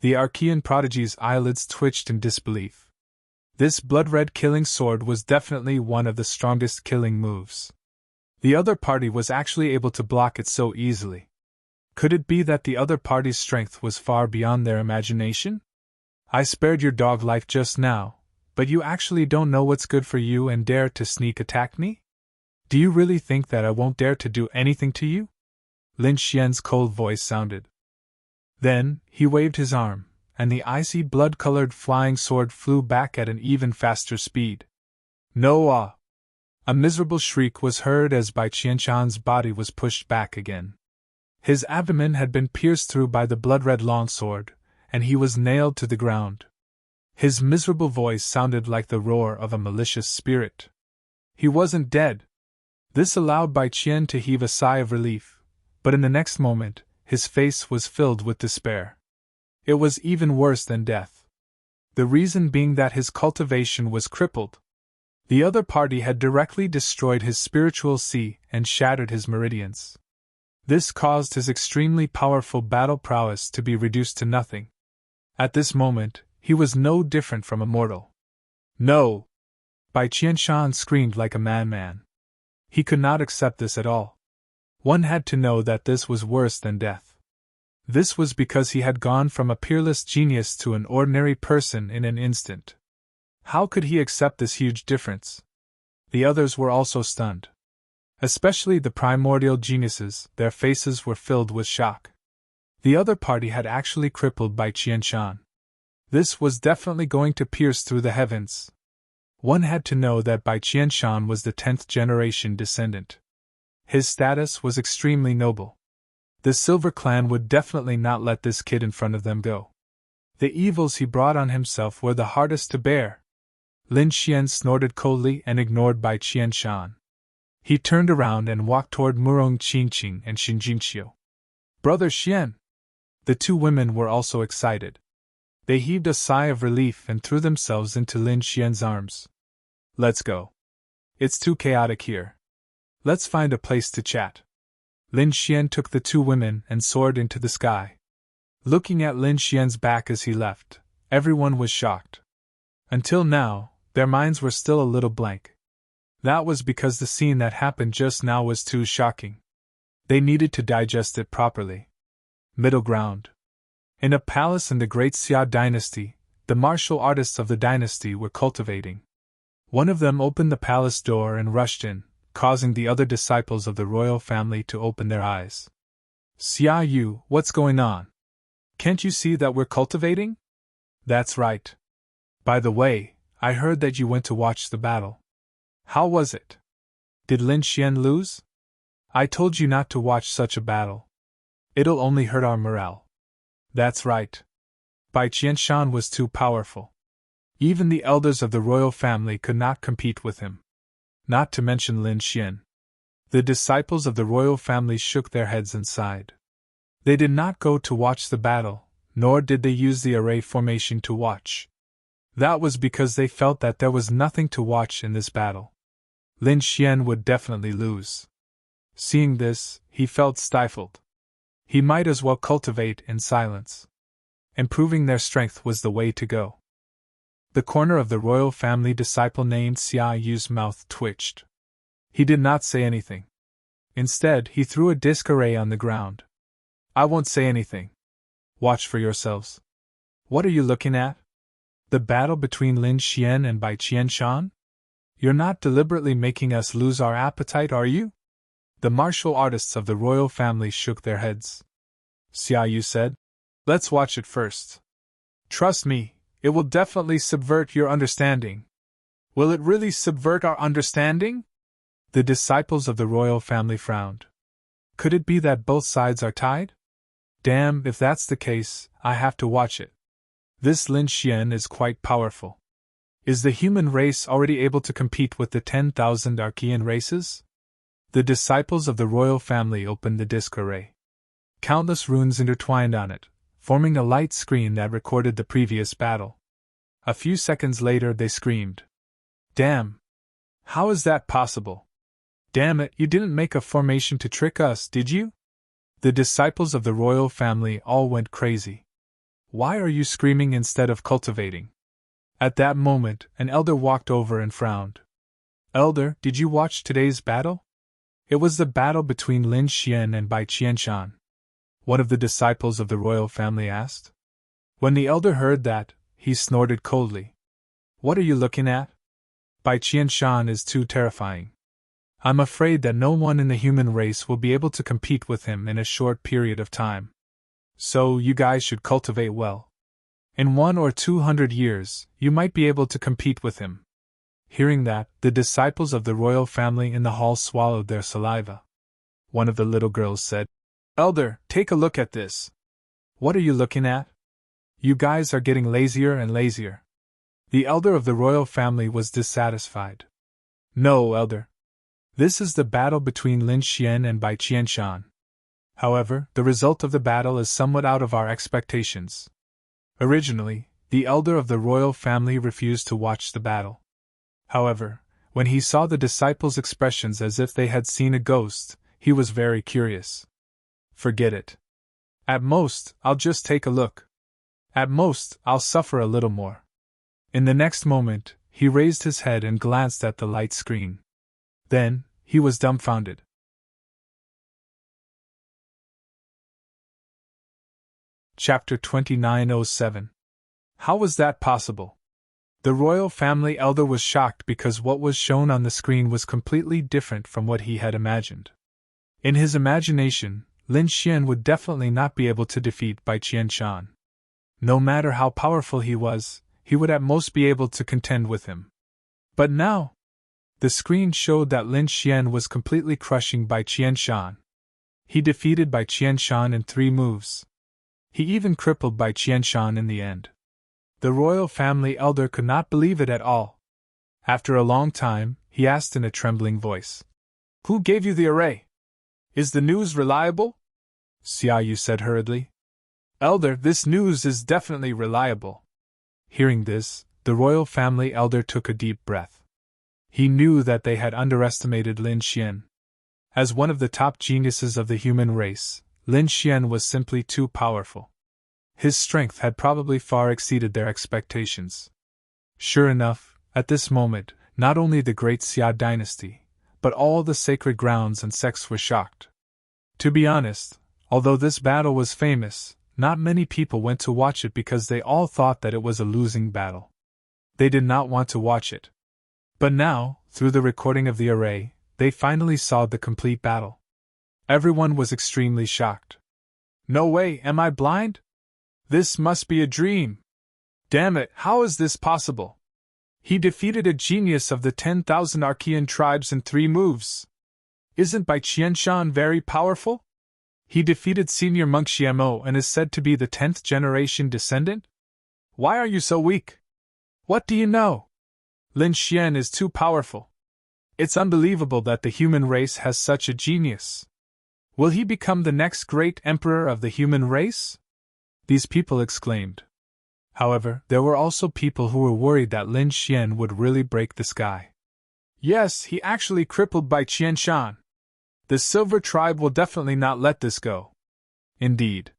The Archean prodigy's eyelids twitched in disbelief. This blood-red killing sword was definitely one of the strongest killing moves. The other party was actually able to block it so easily. Could it be that the other party's strength was far beyond their imagination? I spared your dog life just now, but you actually don't know what's good for you and dare to sneak attack me? Do you really think that I won't dare to do anything to you? Lin Xian's cold voice sounded. Then, he waved his arm, and the icy blood-colored flying sword flew back at an even faster speed. No! A miserable shriek was heard as Bai Qianshan's body was pushed back again. His abdomen had been pierced through by the blood-red longsword, and he was nailed to the ground. His miserable voice sounded like the roar of a malicious spirit. He wasn't dead. This allowed Bai Qian to heave a sigh of relief, but in the next moment, his face was filled with despair. It was even worse than death. The reason being that his cultivation was crippled. The other party had directly destroyed his spiritual sea and shattered his meridians. This caused his extremely powerful battle prowess to be reduced to nothing. At this moment, he was no different from a mortal. No! Bai Qianshan screamed like a madman. He could not accept this at all. One had to know that this was worse than death. This was because he had gone from a peerless genius to an ordinary person in an instant. How could he accept this huge difference? The others were also stunned. Especially the primordial geniuses, their faces were filled with shock. The other party had actually crippled Bai Qianshan. This was definitely going to pierce through the heavens. One had to know that Bai Qianshan was the 10th generation descendant. His status was extremely noble. The Silver Clan would definitely not let this kid in front of them go. The evils he brought on himself were the hardest to bear. Lin Xian snorted coldly and ignored Bai Qianshan. He turned around and walked toward Murong Qingqing and Xinjingqiu. Brother Xian! The 2 women were also excited. They heaved a sigh of relief and threw themselves into Lin Xian's arms. Let's go. It's too chaotic here. Let's find a place to chat. Lin Xian took the 2 women and soared into the sky. Looking at Lin Xian's back as he left, everyone was shocked. Until now, their minds were still a little blank. That was because the scene that happened just now was too shocking. They needed to digest it properly. Middle ground. In a palace in the Great Xia dynasty, the martial artists of the dynasty were cultivating. One of them opened the palace door and rushed in, causing the other disciples of the royal family to open their eyes. Xia Yu, what's going on? Can't you see that we're cultivating? That's right. By the way, I heard that you went to watch the battle. How was it? Did Lin Xian lose? I told you not to watch such a battle. It'll only hurt our morale. That's right. Bai Qianshan was too powerful. Even the elders of the royal family could not compete with him. Not to mention Lin Xian. The disciples of the royal family shook their heads and sighed. They did not go to watch the battle, nor did they use the array formation to watch. That was because they felt that there was nothing to watch in this battle. Lin Xian would definitely lose. Seeing this, he felt stifled. He might as well cultivate in silence. Improving their strength was the way to go. The corner of the royal family disciple named Xia Yu's mouth twitched. He did not say anything. Instead, he threw a disc array on the ground. I won't say anything. Watch for yourselves. What are you looking at? The battle between Lin Xian and Bai Qianshan? You're not deliberately making us lose our appetite, are you? The martial artists of the royal family shook their heads. Xia Yu said, Let's watch it first. Trust me, it will definitely subvert your understanding. Will it really subvert our understanding? The disciples of the royal family frowned. Could it be that both sides are tied? Damn, if that's the case, I have to watch it. This Lin Xian is quite powerful. Is the human race already able to compete with the 10,000 Archean races? The disciples of the royal family opened the disc array. Countless runes intertwined on it, forming a light screen that recorded the previous battle. A few seconds later they screamed. Damn! How is that possible? Damn it, you didn't make a formation to trick us, did you? The disciples of the royal family all went crazy. Why are you screaming instead of cultivating? At that moment, an elder walked over and frowned. Elder, did you watch today's battle? It was the battle between Lin Xian and Bai Qianshan. One of the disciples of the royal family asked. When the elder heard that, he snorted coldly. What are you looking at? Bai Qianshan is too terrifying. I'm afraid that no one in the human race will be able to compete with him in a short period of time. So you guys should cultivate well. In 100 or 200 years, you might be able to compete with him. Hearing that, the disciples of the royal family in the hall swallowed their saliva. One of the little girls said, Elder, take a look at this. What are you looking at? You guys are getting lazier and lazier. The elder of the royal family was dissatisfied. No, Elder. This is the battle between Lin Xian and Bai Qianshan. However, the result of the battle is somewhat out of our expectations. Originally, the elder of the royal family refused to watch the battle. However, when he saw the disciples' expressions as if they had seen a ghost, he was very curious. Forget it. At most, I'll just take a look. At most, I'll suffer a little more. In the next moment, he raised his head and glanced at the light screen. Then, he was dumbfounded. Chapter 2907. How was that possible? The royal family elder was shocked because what was shown on the screen was completely different from what he had imagined. In his imagination, Lin Xian would definitely not be able to defeat Bai Qianshan. No matter how powerful he was, he would at most be able to contend with him. But now, the screen showed that Lin Xian was completely crushing Bai Qianshan. He defeated Bai Qianshan in 3 moves. He even crippled Bai Qianshan in the end. The royal family elder could not believe it at all. After a long time, he asked in a trembling voice, Who gave you the array? Is the news reliable? Xia Yu said hurriedly. Elder, this news is definitely reliable. Hearing this, the royal family elder took a deep breath. He knew that they had underestimated Lin Xian. As one of the top geniuses of the human race, Lin Xian was simply too powerful. His strength had probably far exceeded their expectations. Sure enough, at this moment, not only the great Xia dynasty, but all the sacred grounds and sects were shocked. To be honest, although this battle was famous, not many people went to watch it because they all thought that it was a losing battle. They did not want to watch it. But now, through the recording of the array, they finally saw the complete battle. Everyone was extremely shocked. No way, am I blind? This must be a dream. Damn it, how is this possible? He defeated a genius of the 10,000 Archean tribes in 3 moves. Isn't Bai Qianshan very powerful? He defeated senior monk Xiamo and is said to be the 10th generation descendant? Why are you so weak? What do you know? Lin Xian is too powerful. It's unbelievable that the human race has such a genius. Will he become the next great emperor of the human race? These people exclaimed. However, there were also people who were worried that Lin Xian would really break the sky. Yes, he actually crippled by Qian Shan. The Silver Tribe will definitely not let this go. Indeed.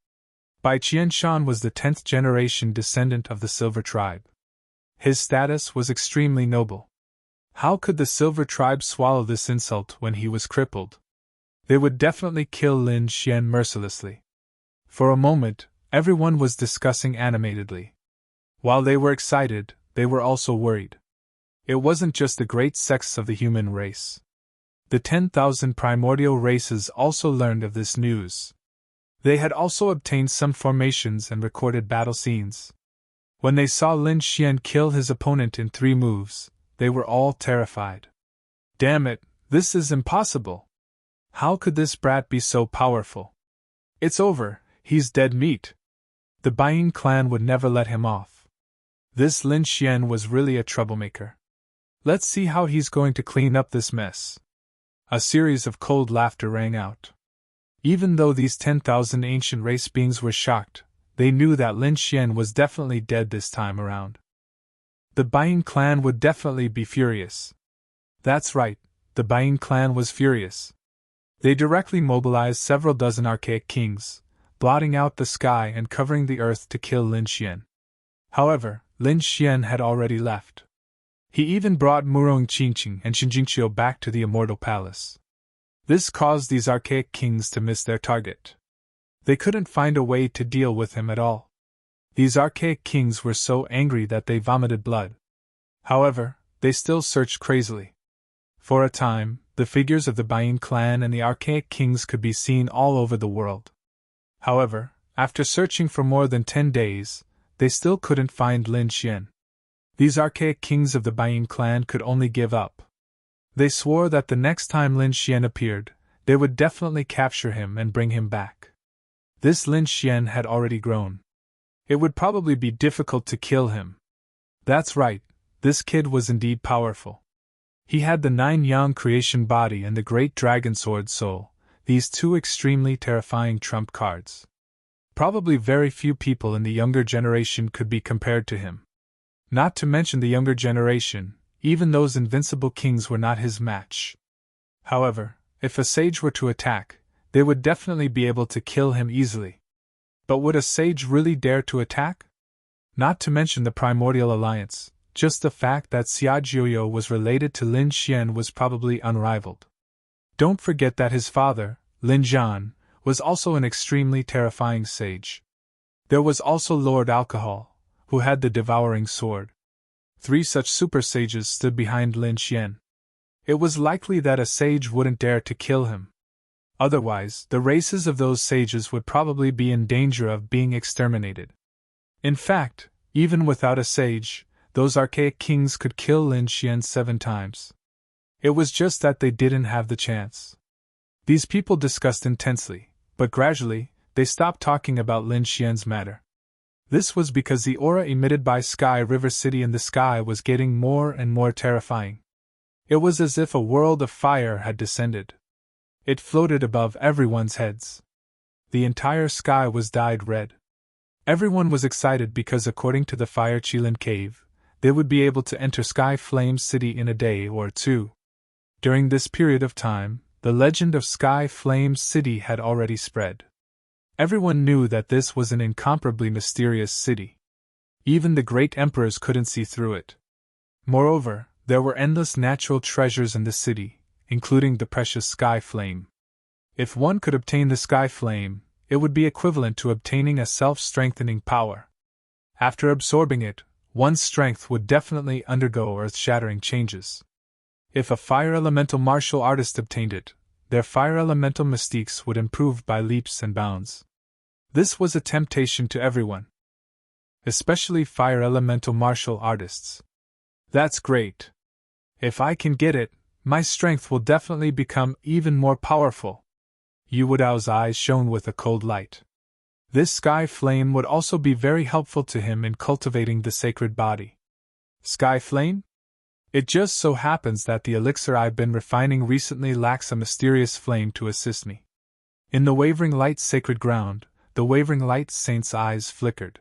Bai Qianshan was the 10th generation descendant of the Silver Tribe. His status was extremely noble. How could the Silver Tribe swallow this insult when he was crippled? They would definitely kill Lin Xian mercilessly. For a moment, everyone was discussing animatedly. While they were excited, they were also worried. It wasn't just the great sects of the human race. The 10,000 primordial races also learned of this news. They had also obtained some formations and recorded battle scenes. When they saw Lin Xian kill his opponent in 3 moves, they were all terrified. Damn it, this is impossible. How could this brat be so powerful? It's over, he's dead meat. The Baiyin clan would never let him off. This Lin Xian was really a troublemaker. Let's see how he's going to clean up this mess. A series of cold laughter rang out. Even though these 10,000 ancient race beings were shocked, they knew that Lin Xian was definitely dead this time around. The Baiyin clan would definitely be furious. That's right, the Baiyin clan was furious. They directly mobilized several dozen archaic kings, blotting out the sky and covering the earth to kill Lin Xian. However, Lin Xian had already left. He even brought Murong Qingqing and Xinjingqiu back to the Immortal Palace. This caused these archaic kings to miss their target. They couldn't find a way to deal with him at all. These archaic kings were so angry that they vomited blood. However, they still searched crazily. For a time, the figures of the Baiyin clan and the archaic kings could be seen all over the world. However, after searching for more than 10 days, they still couldn't find Lin Xian. These archaic kings of the Baiyin clan could only give up. They swore that the next time Lin Xian appeared, they would definitely capture him and bring him back. This Lin Xian had already grown. It would probably be difficult to kill him. That's right, this kid was indeed powerful. He had the 9 Yang creation body and the great dragon sword soul, these 2 extremely terrifying trump cards. Probably very few people in the younger generation could be compared to him. Not to mention the younger generation, even those invincible kings were not his match. However, if a sage were to attack, they would definitely be able to kill him easily. But would a sage really dare to attack? Not to mention the Primordial Alliance, just the fact that Xia Jiuyo was related to Lin Xian was probably unrivaled. Don't forget that his father, Lin Zhan, was also an extremely terrifying sage. There was also Lord Alcohol, who had the devouring sword. 3 such super sages stood behind Lin Xian. It was likely that a sage wouldn't dare to kill him. Otherwise, the races of those sages would probably be in danger of being exterminated. In fact, even without a sage, those archaic kings could kill Lin Xian 7 times. It was just that they didn't have the chance. These people discussed intensely, but gradually, they stopped talking about Lin Xian's matter. This was because the aura emitted by Sky River City in the sky was getting more and more terrifying. It was as if a world of fire had descended. It floated above everyone's heads. The entire sky was dyed red. Everyone was excited because according to the Fire Qilin Cave, they would be able to enter Sky Flame City in a day or 2. During this period of time, the legend of Sky Flame City had already spread. Everyone knew that this was an incomparably mysterious city. Even the great emperors couldn't see through it. Moreover, there were endless natural treasures in the city, including the precious Sky Flame. If one could obtain the Sky Flame, it would be equivalent to obtaining a self-strengthening power. After absorbing it, one's strength would definitely undergo earth-shattering changes. If a fire elemental martial artist obtained it, their fire elemental mystiques would improve by leaps and bounds. This was a temptation to everyone, especially fire elemental martial artists. That's great. If I can get it, my strength will definitely become even more powerful. Yu Wudao's eyes shone with a cold light. This sky flame would also be very helpful to him in cultivating the sacred body. Sky flame? It just so happens that the elixir I've been refining recently lacks a mysterious flame to assist me. In the wavering light's sacred ground, the wavering light saint's eyes flickered.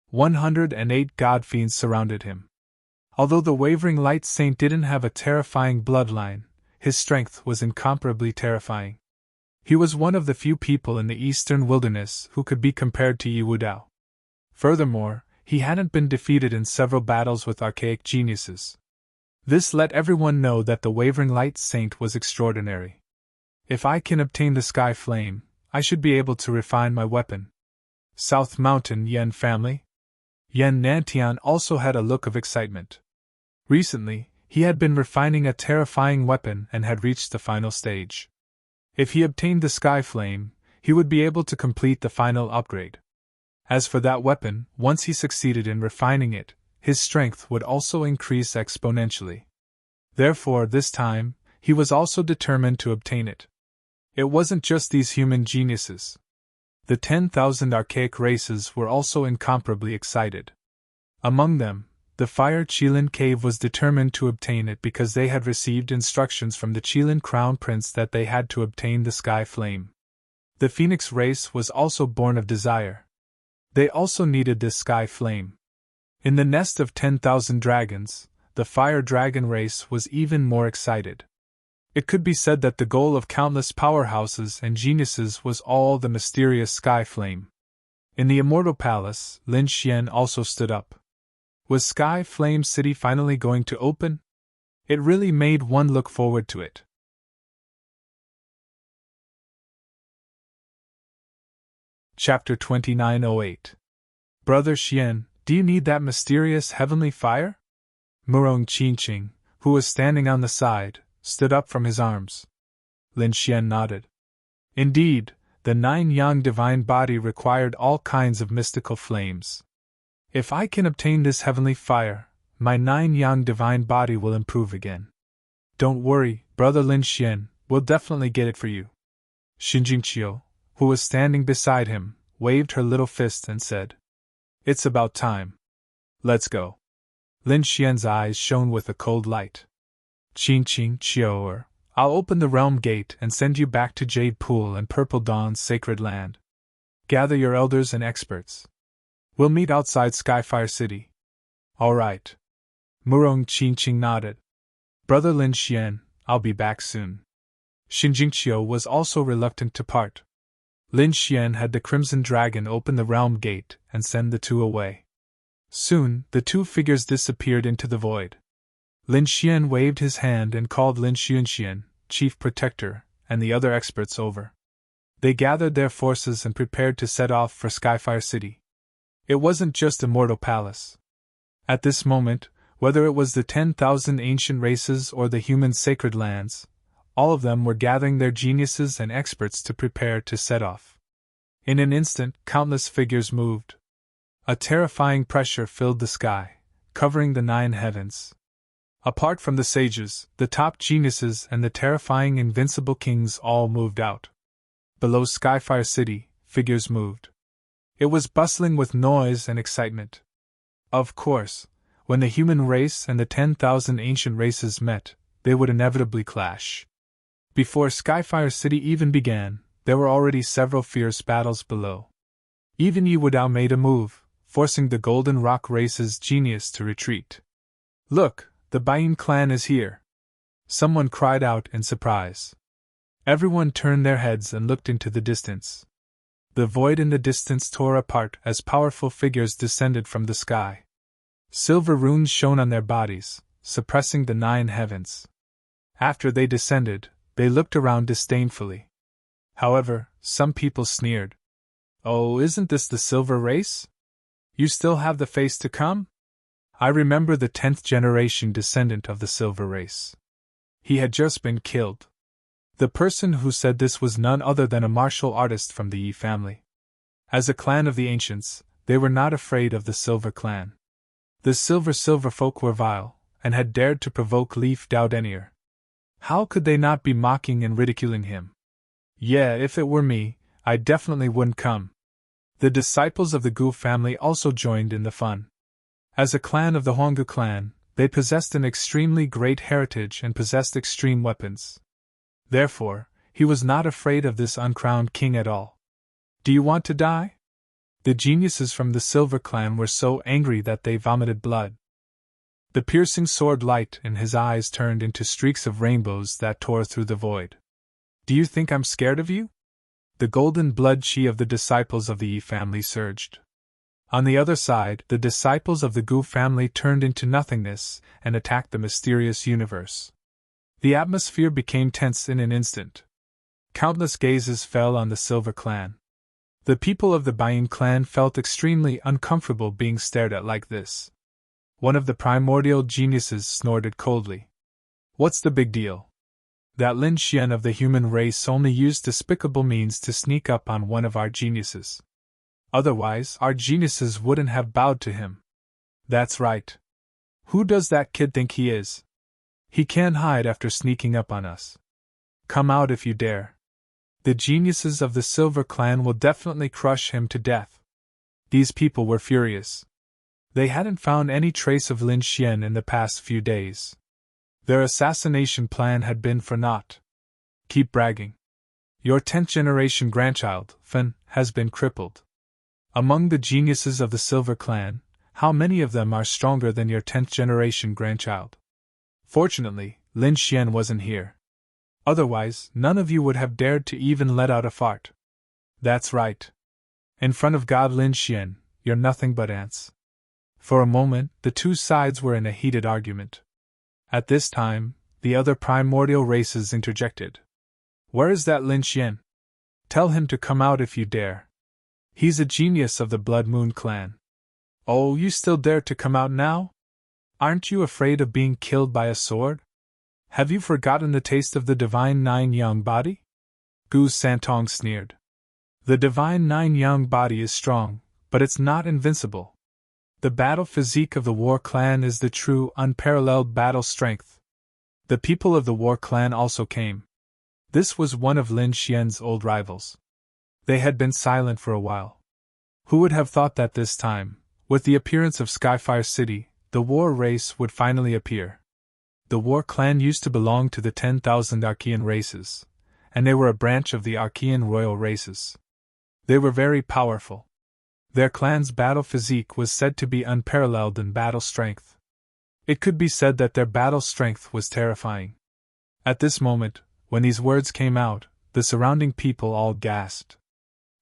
108 god fiends surrounded him. Although the wavering light saint didn't have a terrifying bloodline, his strength was incomparably terrifying. He was one of the few people in the eastern wilderness who could be compared to Yi Wudao. Furthermore, he hadn't been defeated in several battles with archaic geniuses. This let everyone know that the wavering light saint was extraordinary. If I can obtain the sky flame, I should be able to refine my weapon. South Mountain Yen family? Yen Nantian also had a look of excitement. Recently, he had been refining a terrifying weapon and had reached the final stage. If he obtained the sky flame, he would be able to complete the final upgrade. As for that weapon, once he succeeded in refining it, his strength would also increase exponentially. Therefore, this time, he was also determined to obtain it. It wasn't just these human geniuses. The 10,000 archaic races were also incomparably excited. Among them, the Fire Qilin Cave was determined to obtain it because they had received instructions from the Qilin Crown Prince that they had to obtain the Sky Flame. The Phoenix race was also born of desire. They also needed this Sky Flame. In the nest of 10,000 dragons, the Fire Dragon race was even more excited. It could be said that the goal of countless powerhouses and geniuses was all the mysterious Sky Flame. In the Immortal Palace, Lin Xian also stood up. Was Sky Flame City finally going to open? It really made one look forward to it. Chapter 2908. Brother Xian, do you need that mysterious heavenly fire? Murong Qingqing, who was standing on the side, stood up from his arms. Lin Xian nodded. Indeed, the 9-yang divine body required all kinds of mystical flames. If I can obtain this heavenly fire, my 9-yang divine body will improve again. Don't worry, Brother Lin Xian, we'll definitely get it for you. Xinjingqiu, who was standing beside him, waved her little fist and said, It's about time. Let's go. Lin Xian's eyes shone with a cold light. Qingqing, I'll open the realm gate and send you back to Jade Pool and Purple Dawn's sacred land. Gather your elders and experts. We'll meet outside Skyfire City. All right. Murong Qingqing nodded. Brother Lin Xian, I'll be back soon. Xinjingqiu was also reluctant to part. Lin Xian had the Crimson Dragon open the realm gate and send the two away. Soon, the two figures disappeared into the void. Lin Xian waved his hand and called Lin Xuanxian, Chief Protector, and the other experts over. They gathered their forces and prepared to set off for Skyfire City. It wasn't just Immortal Palace. At this moment, whether it was the 10,000 ancient races or the human sacred lands, all of them were gathering their geniuses and experts to prepare to set off. In an instant, countless figures moved. A terrifying pressure filled the sky, covering the 9 heavens. Apart from the sages, the top geniuses and the terrifying invincible kings all moved out. Below Skyfire City, figures moved. It was bustling with noise and excitement. Of course, when the human race and the 10,000 ancient races met, they would inevitably clash. Before Skyfire City even began, there were already several fierce battles below. Even Yi Wudao made a move, forcing the Golden Rock race's genius to retreat. Look, the Baiyin clan is here! Someone cried out in surprise. Everyone turned their heads and looked into the distance. The void in the distance tore apart as powerful figures descended from the sky. Silver runes shone on their bodies, suppressing the 9 heavens. After they descended, they looked around disdainfully. However, some people sneered. Oh, isn't this the silver race? You still have the face to come? I remember the 10th generation descendant of the silver race. He had just been killed. The person who said this was none other than a martial artist from the Yi family. As a clan of the ancients, they were not afraid of the Silver Clan. The Silver folk were vile, and had dared to provoke Leaf Doudenier. How could they not be mocking and ridiculing him? Yeah, if it were me, I definitely wouldn't come. The disciples of the Gu family also joined in the fun. As a clan of the Huanggu clan, They possessed an extremely great heritage and possessed extreme weapons. Therefore, he was not afraid of this uncrowned king at all. Do you want to die? The geniuses from the Silver Clan were so angry that they vomited blood. The piercing sword light in his eyes turned into streaks of rainbows that tore through the void. Do you think I'm scared of you? The golden blood chi of the disciples of the Yi family surged. On the other side, the disciples of the Gu family turned into nothingness and attacked the mysterious universe. The atmosphere became tense in an instant. Countless gazes fell on the Silver Clan. The people of the Bayin clan felt extremely uncomfortable being stared at like this. One of the primordial geniuses snorted coldly. What's the big deal? That Lin Xian of the human race only used despicable means to sneak up on one of our geniuses. Otherwise, our geniuses wouldn't have bowed to him. That's right. Who does that kid think he is? He can't hide after sneaking up on us. Come out if you dare. The geniuses of the Silver Clan will definitely crush him to death. These people were furious. They hadn't found any trace of Lin Xian in the past few days. Their assassination plan had been for naught. Keep bragging. Your 10th generation grandchild, Fen, has been crippled. Among the geniuses of the Silver Clan, how many of them are stronger than your 10th generation grandchild? Fortunately, Lin Xian wasn't here. Otherwise, none of you would have dared to even let out a fart. That's right. In front of God Lin Xian, you're nothing but ants. For a moment, the two sides were in a heated argument. At this time, the other primordial races interjected. Where is that Lin Xian? Tell him to come out if you dare. He's a genius of the Blood Moon clan. Oh, you still dare to come out now? Aren't you afraid of being killed by a sword? Have you forgotten the taste of the divine nine-yang body? Gu Santong sneered. The divine nine-yang body is strong, but it's not invincible. The battle physique of the War Clan is the true, unparalleled battle strength. The people of the War Clan also came. This was one of Lin Xian's old rivals. They had been silent for a while. Who would have thought that this time, with the appearance of Skyfire City, the war race would finally appear? The War Clan used to belong to the 10,000 Archean races, and they were a branch of the Archean royal races. They were very powerful. Their clan's battle physique was said to be unparalleled in battle strength. It could be said that their battle strength was terrifying. At this moment, when these words came out, the surrounding people all gasped.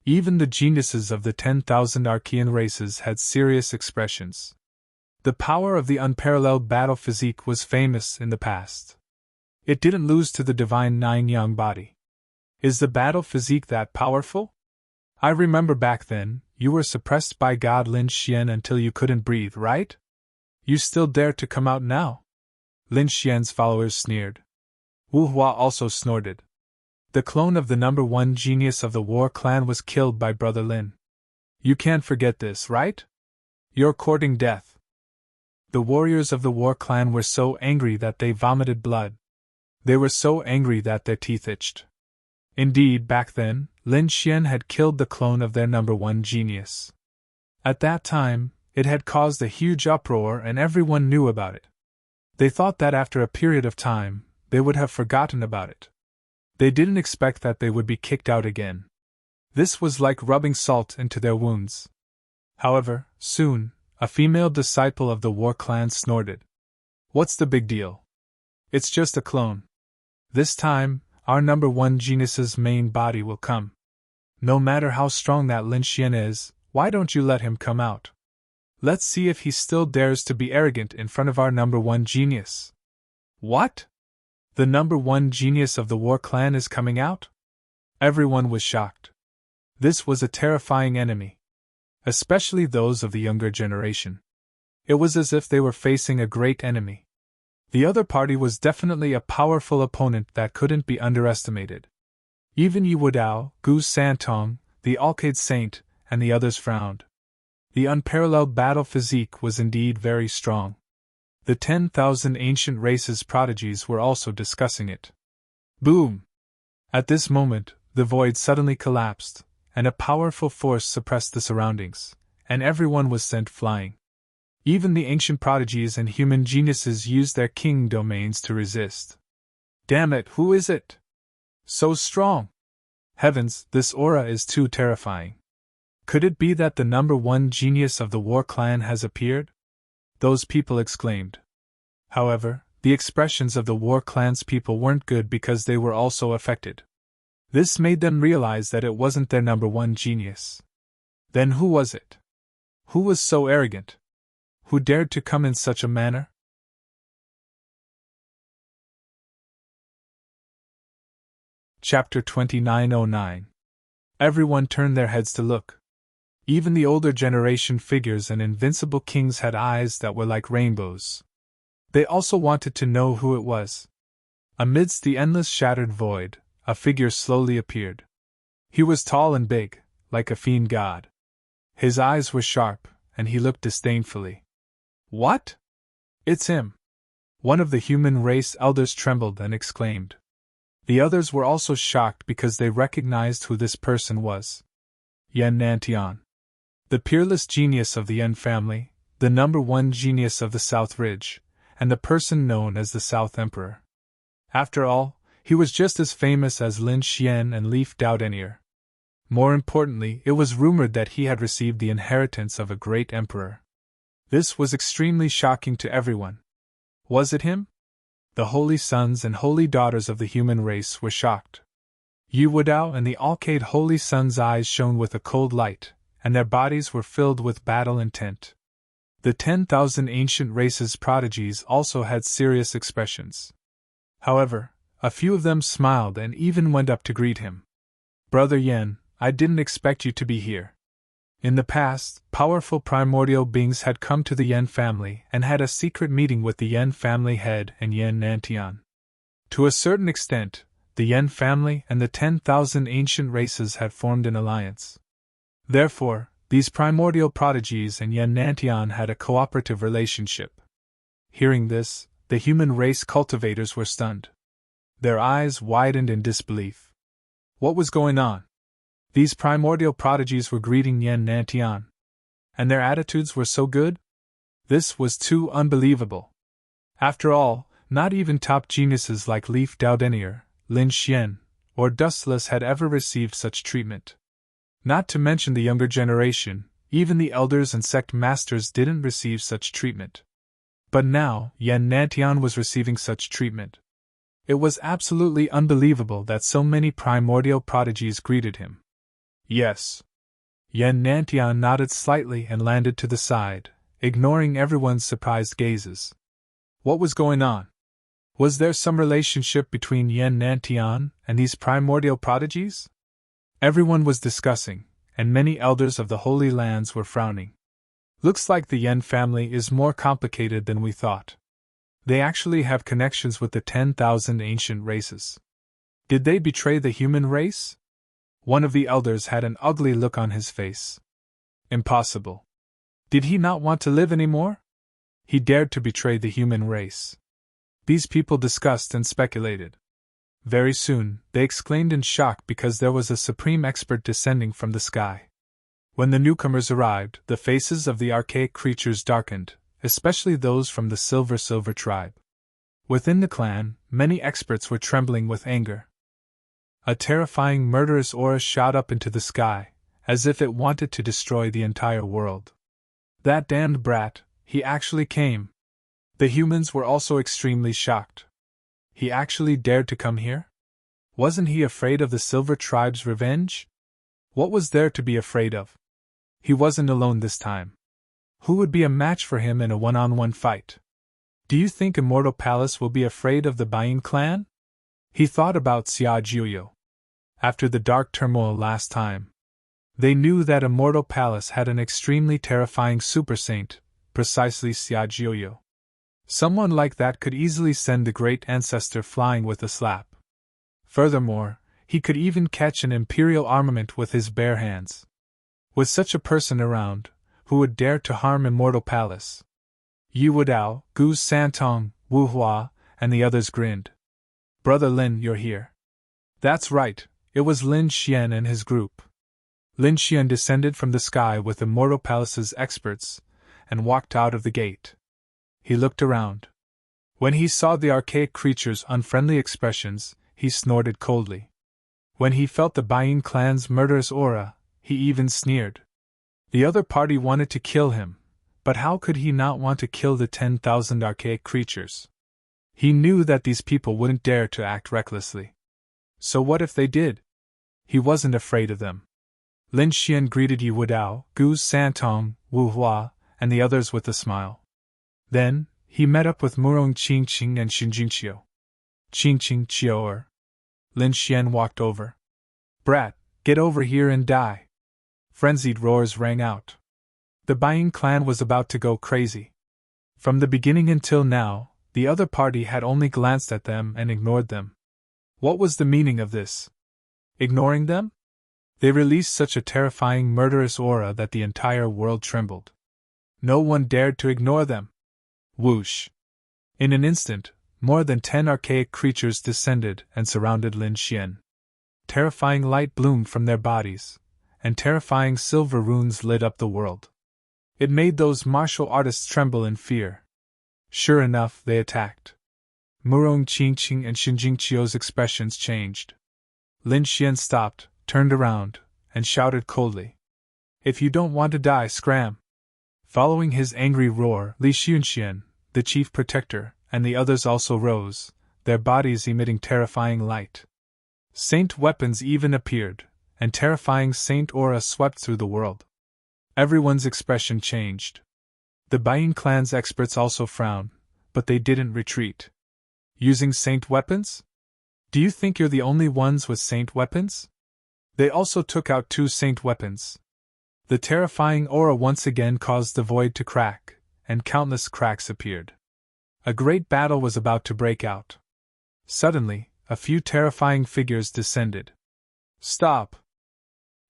Even the geniuses of the 10,000 Archean races had serious expressions. The power of the unparalleled battle physique was famous in the past. It didn't lose to the divine nine-yang body. Is the battle physique that powerful? I remember back then, you were suppressed by God Lin Xian until you couldn't breathe, right? You still dare to come out now? Lin Xian's followers sneered. Wu Hua also snorted. The clone of the number one genius of the War Clan was killed by Brother Lin. You can't forget this, right? You're courting death. The warriors of the War Clan were so angry that they vomited blood. They were so angry that their teeth itched. Indeed, back then, Lin Xian had killed the clone of their number one genius. At that time, it had caused a huge uproar and everyone knew about it. They thought that after a period of time, they would have forgotten about it. They didn't expect that they would be kicked out again. This was like rubbing salt into their wounds. However, soon, a female disciple of the War Clan snorted. What's the big deal? It's just a clone. This time, our number one genius's main body will come. No matter how strong that Lin Xian is, why don't you let him come out? Let's see if he still dares to be arrogant in front of our number one genius. What? The number one genius of the War Clan is coming out? Everyone was shocked. This was a terrifying enemy. Especially those of the younger generation. It was as if they were facing a great enemy. The other party was definitely a powerful opponent that couldn't be underestimated. Even Yi Wudao, Gu Santong, the Alcade Saint, and the others frowned. The unparalleled battle physique was indeed very strong. The 10,000 ancient races prodigies were also discussing it. Boom! At this moment, the void suddenly collapsed, and a powerful force suppressed the surroundings, and everyone was sent flying. Even the ancient prodigies and human geniuses used their king domains to resist. Damn it, who is it? So strong! Heavens, this aura is too terrifying. Could it be that the number one genius of the war clan has appeared? Those people exclaimed. However, the expressions of the war clan's people weren't good because they were also affected. This made them realize that it wasn't their number one genius. Then who was it? Who was so arrogant? Who dared to come in such a manner? Chapter 2909. Everyone turned their heads to look. Even the older generation figures and invincible kings had eyes that were like rainbows. They also wanted to know who it was. Amidst the endless shattered void, a figure slowly appeared. He was tall and big, like a fiend god. His eyes were sharp, and he looked disdainfully. What? It's him! One of the human race elders trembled and exclaimed. The others were also shocked because they recognized who this person was. Yen Nantian. The peerless genius of the Yen family, the number one genius of the South Ridge, and the person known as the South Emperor. After all, he was just as famous as Lin Xian and Leaf Daodenir. More importantly, it was rumored that he had received the inheritance of a great emperor. This was extremely shocking to everyone. Was it him? The holy sons and holy daughters of the human race were shocked. Yu Wadao and the Alcade holy sons' eyes shone with a cold light, and their bodies were filled with battle intent. The 10,000 ancient races' prodigies also had serious expressions. However, a few of them smiled and even went up to greet him. Brother Yen, I didn't expect you to be here. In the past, powerful primordial beings had come to the Yen family and had a secret meeting with the Yen family head and Yen Nantian. To a certain extent, the Yen family and the 10,000 ancient races had formed an alliance. Therefore, these primordial prodigies and Yen Nantian had a cooperative relationship. Hearing this, the human race cultivators were stunned. Their eyes widened in disbelief. What was going on? These primordial prodigies were greeting Yen Nantian. And their attitudes were so good? This was too unbelievable. After all, not even top geniuses like Leaf Daodenir, Lin Xian, or Dustless had ever received such treatment. Not to mention the younger generation, even the elders and sect masters didn't receive such treatment. But now, Yen Nantian was receiving such treatment. It was absolutely unbelievable that so many primordial prodigies greeted him. Yes. Yen Nantian nodded slightly and landed to the side, ignoring everyone's surprised gazes. What was going on? Was there some relationship between Yen Nantian and these primordial prodigies? Everyone was discussing, and many elders of the Holy Lands were frowning. Looks like the Yen family is more complicated than we thought. They actually have connections with the 10,000 ancient races. Did they betray the human race? One of the elders had an ugly look on his face. Impossible. Did he not want to live anymore? He dared to betray the human race. These people discussed and speculated. Very soon, they exclaimed in shock because there was a supreme expert descending from the sky. When the newcomers arrived, the faces of the archaic creatures darkened, especially those from the Silver tribe. Within the clan, many experts were trembling with anger. A terrifying murderous aura shot up into the sky, as if it wanted to destroy the entire world. That damned brat, he actually came. The humans were also extremely shocked. He actually dared to come here? Wasn't he afraid of the Silver tribe's revenge? What was there to be afraid of? He wasn't alone this time. Who would be a match for him in a one-on-one fight? Do you think Immortal Palace will be afraid of the Bayin clan? He thought about Xia Jiuyo. After the dark turmoil last time, they knew that Immortal Palace had an extremely terrifying super saint, precisely Xia Jiuyo. Someone like that could easily send the great ancestor flying with a slap. Furthermore, he could even catch an imperial armament with his bare hands. With such a person around, who would dare to harm Immortal Palace? Yu Wadao, Gu Santong, Wu Hua, and the others grinned. Brother Lin, you're here. That's right, it was Lin Xian and his group. Lin Xian descended from the sky with Immortal Palace's experts, and walked out of the gate. He looked around. When he saw the archaic creature's unfriendly expressions, he snorted coldly. When he felt the Bayin clan's murderous aura, he even sneered. The other party wanted to kill him, but how could he not want to kill the 10,000 archaic creatures? He knew that these people wouldn't dare to act recklessly. So what if they did? He wasn't afraid of them. Lin Xian greeted Yu Wudao, Gu Santong, Wu Hua, and the others with a smile. Then, he met up with Murong Qingqing and Xinjingqiu. Qingqing Qiu'er. Lin Xian walked over. Brat, get over here and die. Frenzied roars rang out. The Bayin clan was about to go crazy. From the beginning until now, the other party had only glanced at them and ignored them. What was the meaning of this? Ignoring them? They released such a terrifying murderous aura that the entire world trembled. No one dared to ignore them. Whoosh! In an instant, more than 10 archaic creatures descended and surrounded Lin Xian. Terrifying light bloomed from their bodies, and terrifying silver runes lit up the world. It made those martial artists tremble in fear. Sure enough, they attacked. Murong Qingqing and Xinjingqiu's expressions changed. Lin Xian stopped, turned around, and shouted coldly. If you don't want to die, scram! Following his angry roar, Li Xunxian, the chief protector, and the others also rose, their bodies emitting terrifying light. Saint weapons even appeared, and terrifying saint aura swept through the world. Everyone's expression changed. The Bayin clan's experts also frowned, but they didn't retreat. Using saint weapons? Do you think you're the only ones with saint weapons? They also took out 2 saint weapons. The terrifying aura once again caused the void to crack, and countless cracks appeared. A great battle was about to break out. Suddenly, a few terrifying figures descended. Stop!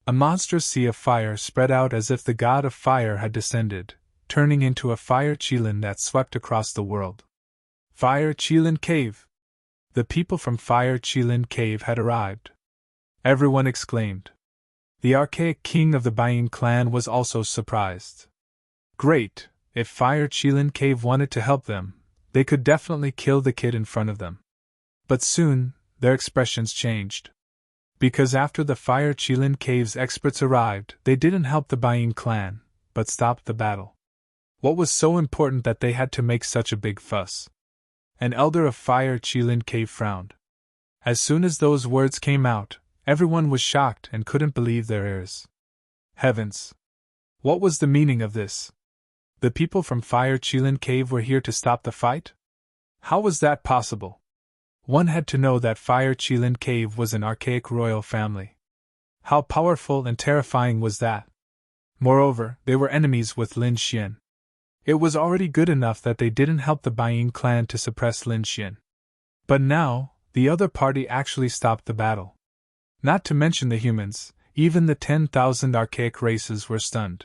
A monstrous sea of fire spread out as if the god of fire had descended, turning into a fire qilin that swept across the world. Fire Qilin Cave! The people from Fire Qilin Cave had arrived. Everyone exclaimed. The archaic king of the Bayin clan was also surprised. Great! If Fire Qilin Cave wanted to help them, they could definitely kill the kid in front of them. But soon, their expressions changed. Because after the Fire Qilin Cave's experts arrived, they didn't help the Bayin clan, but stopped the battle. What was so important that they had to make such a big fuss? An elder of Fire Qilin Cave frowned. As soon as those words came out, everyone was shocked and couldn't believe their ears. Heavens! What was the meaning of this? The people from Fire Qilin Cave were here to stop the fight? How was that possible? One had to know that Fire Qilin Cave was an archaic royal family. How powerful and terrifying was that? Moreover, they were enemies with Lin Xian. It was already good enough that they didn't help the Bayin clan to suppress Lin Xian. But now, the other party actually stopped the battle. Not to mention the humans, even the 10,000 archaic races were stunned.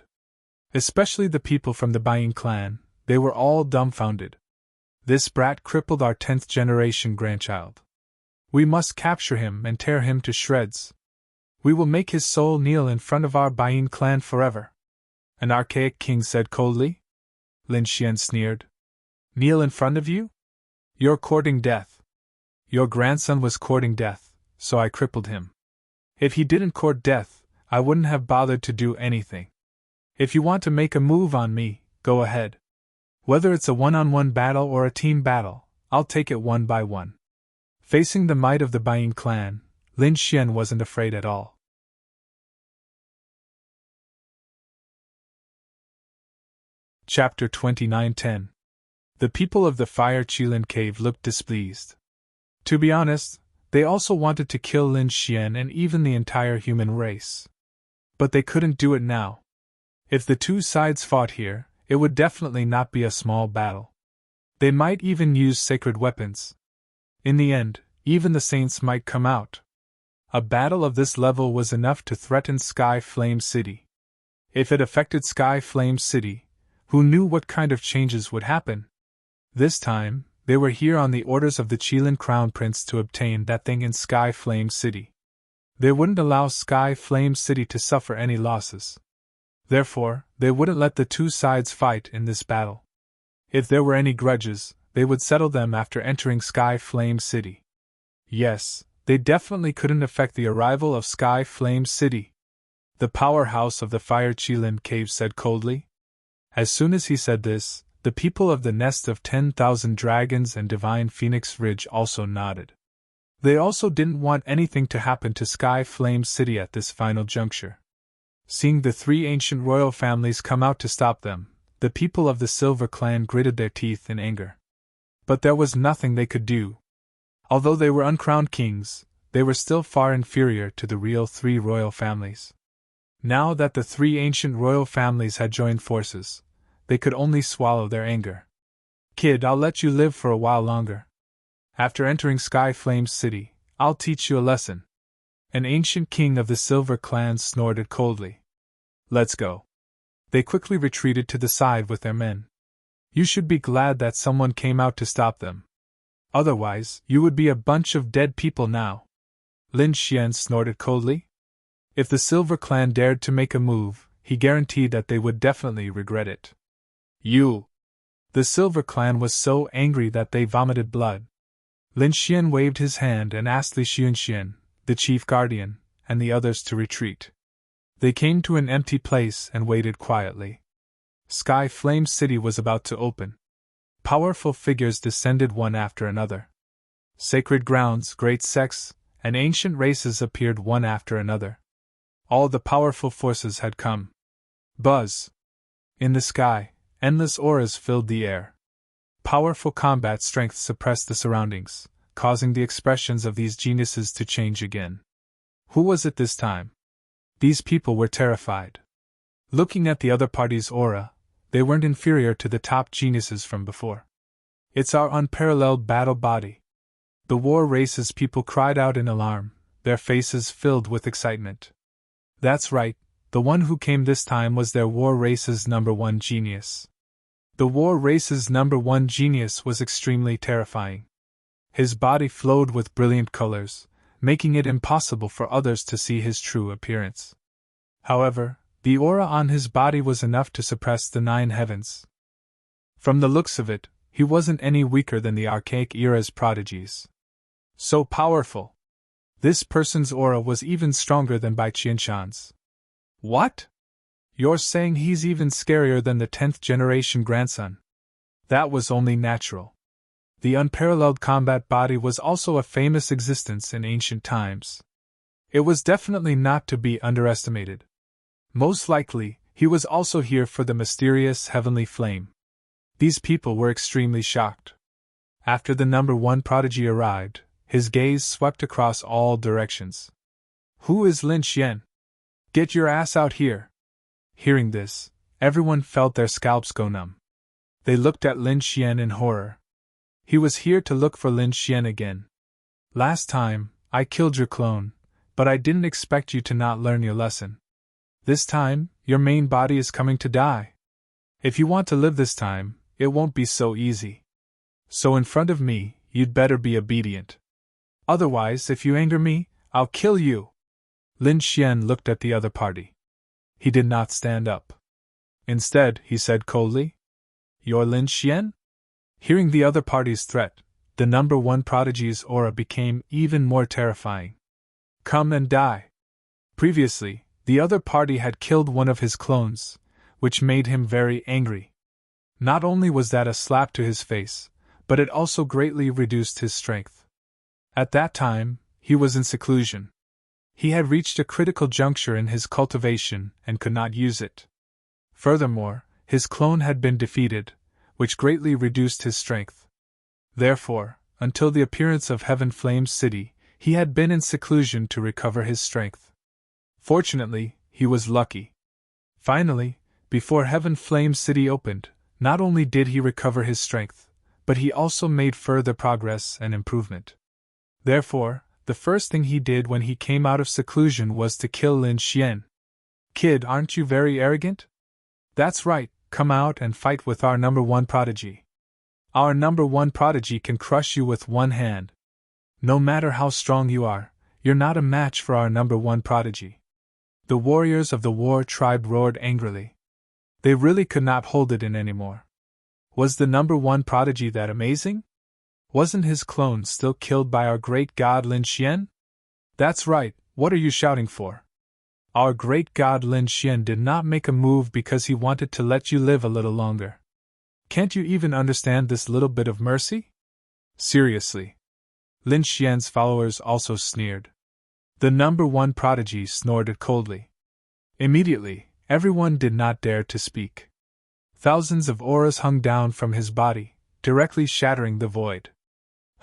Especially the people from the Bayin clan, they were all dumbfounded. This brat crippled our 10th generation grandchild. We must capture him and tear him to shreds. We will make his soul kneel in front of our Bayin clan forever. An archaic king said coldly. Lin Xian sneered. Kneel in front of you? You're courting death. Your grandson was courting death, so I crippled him. If he didn't court death, I wouldn't have bothered to do anything. If you want to make a move on me, go ahead. Whether it's a one-on-one battle or a team battle, I'll take it one by one. Facing the might of the Bayin clan, Lin Xian wasn't afraid at all. Chapter 29:10. The people of the Fire Qilin Cave looked displeased. To be honest, they also wanted to kill Lin Xian and even the entire human race. But they couldn't do it now. If the two sides fought here, it would definitely not be a small battle. They might even use sacred weapons. In the end, even the saints might come out. A battle of this level was enough to threaten Sky Flame City. If it affected Sky Flame City, who knew what kind of changes would happen? This time, they were here on the orders of the Qilin Crown Prince to obtain that thing in Sky Flame City. They wouldn't allow Sky Flame City to suffer any losses. Therefore, they wouldn't let the two sides fight in this battle. If there were any grudges, they would settle them after entering Sky Flame City. Yes, they definitely couldn't affect the arrival of Sky Flame City. The powerhouse of the Fire Qilin Cave said coldly. As soon as he said this, the people of the Nest of 10,000 Dragons and Divine Phoenix Ridge also nodded. They also didn't want anything to happen to Sky Flame City at this final juncture. Seeing the three ancient royal families come out to stop them, the people of the Silver Clan gritted their teeth in anger. But there was nothing they could do. Although they were uncrowned kings, they were still far inferior to the real three royal families. Now that the three ancient royal families had joined forces, they could only swallow their anger. Kid, I'll let you live for a while longer. After entering Sky Flame City, I'll teach you a lesson. An ancient king of the Silver Clan snorted coldly. Let's go. They quickly retreated to the side with their men. You should be glad that someone came out to stop them. Otherwise, you would be a bunch of dead people now. Lin Xian snorted coldly. If the Silver Clan dared to make a move, he guaranteed that they would definitely regret it. You! The Silver Clan was so angry that they vomited blood. Lin Xian waved his hand and asked Li Xianxian, the chief guardian, and the others to retreat. They came to an empty place and waited quietly. Sky Flame City was about to open. Powerful figures descended one after another. Sacred grounds, great sects, and ancient races appeared one after another. All the powerful forces had come. Buzz! In the sky, endless auras filled the air. Powerful combat strength suppressed the surroundings, causing the expressions of these geniuses to change again. Who was it this time? These people were terrified. Looking at the other party's aura, they weren't inferior to the top geniuses from before. It's our unparalleled battle body. The War Race's people cried out in alarm, their faces filled with excitement. That's right, the one who came this time was their War Race's #1 genius. The War Race's #1 genius was extremely terrifying. His body flowed with brilliant colors, making it impossible for others to see his true appearance. However, the aura on his body was enough to suppress the 9 heavens. From the looks of it, he wasn't any weaker than the archaic era's prodigies. So powerful! This person's aura was even stronger than Bai Qianshan's. What? You're saying he's even scarier than the 10th generation grandson? That was only natural. The unparalleled combat body was also a famous existence in ancient times. It was definitely not to be underestimated. Most likely, he was also here for the mysterious heavenly flame. These people were extremely shocked. After the #1 prodigy arrived, his gaze swept across all directions. Who is Lin Xian? Get your ass out here! Hearing this, everyone felt their scalps go numb. They looked at Lin Xian in horror. He was here to look for Lin Xian again. Last time, I killed your clone, but I didn't expect you to not learn your lesson. This time, your main body is coming to die. If you want to live this time, it won't be so easy. So in front of me, you'd better be obedient. Otherwise, if you anger me, I'll kill you. Lin Xian looked at the other party. He did not stand up. Instead, he said coldly, You're Lin Xian? Hearing the other party's threat, the #1 prodigy's aura became even more terrifying. Come and die. Previously, the other party had killed one of his clones, which made him very angry. Not only was that a slap to his face, but it also greatly reduced his strength. At that time, he was in seclusion. He had reached a critical juncture in his cultivation and could not use it. Furthermore, his clone had been defeated, which greatly reduced his strength. Therefore, until the appearance of Heaven Flame City, he had been in seclusion to recover his strength. Fortunately, he was lucky. Finally, before Heaven Flame City opened, not only did he recover his strength, but he also made further progress and improvement. Therefore, the first thing he did when he came out of seclusion was to kill Lin Xian. Kid, aren't you very arrogant? That's right, come out and fight with our #1 prodigy. Our #1 prodigy can crush you with one hand. No matter how strong you are, you're not a match for our #1 prodigy. The warriors of the war tribe roared angrily. They really could not hold it in anymore. Was the number one prodigy that amazing? Wasn't his clone still killed by our great god Lin Xian? That's right, what are you shouting for? Our great god Lin Xian did not make a move because he wanted to let you live a little longer. Can't you even understand this little bit of mercy? Seriously. Lin Xian's followers also sneered. The number one prodigy snorted coldly. Immediately, everyone did not dare to speak. Thousands of auras hung down from his body, directly shattering the void.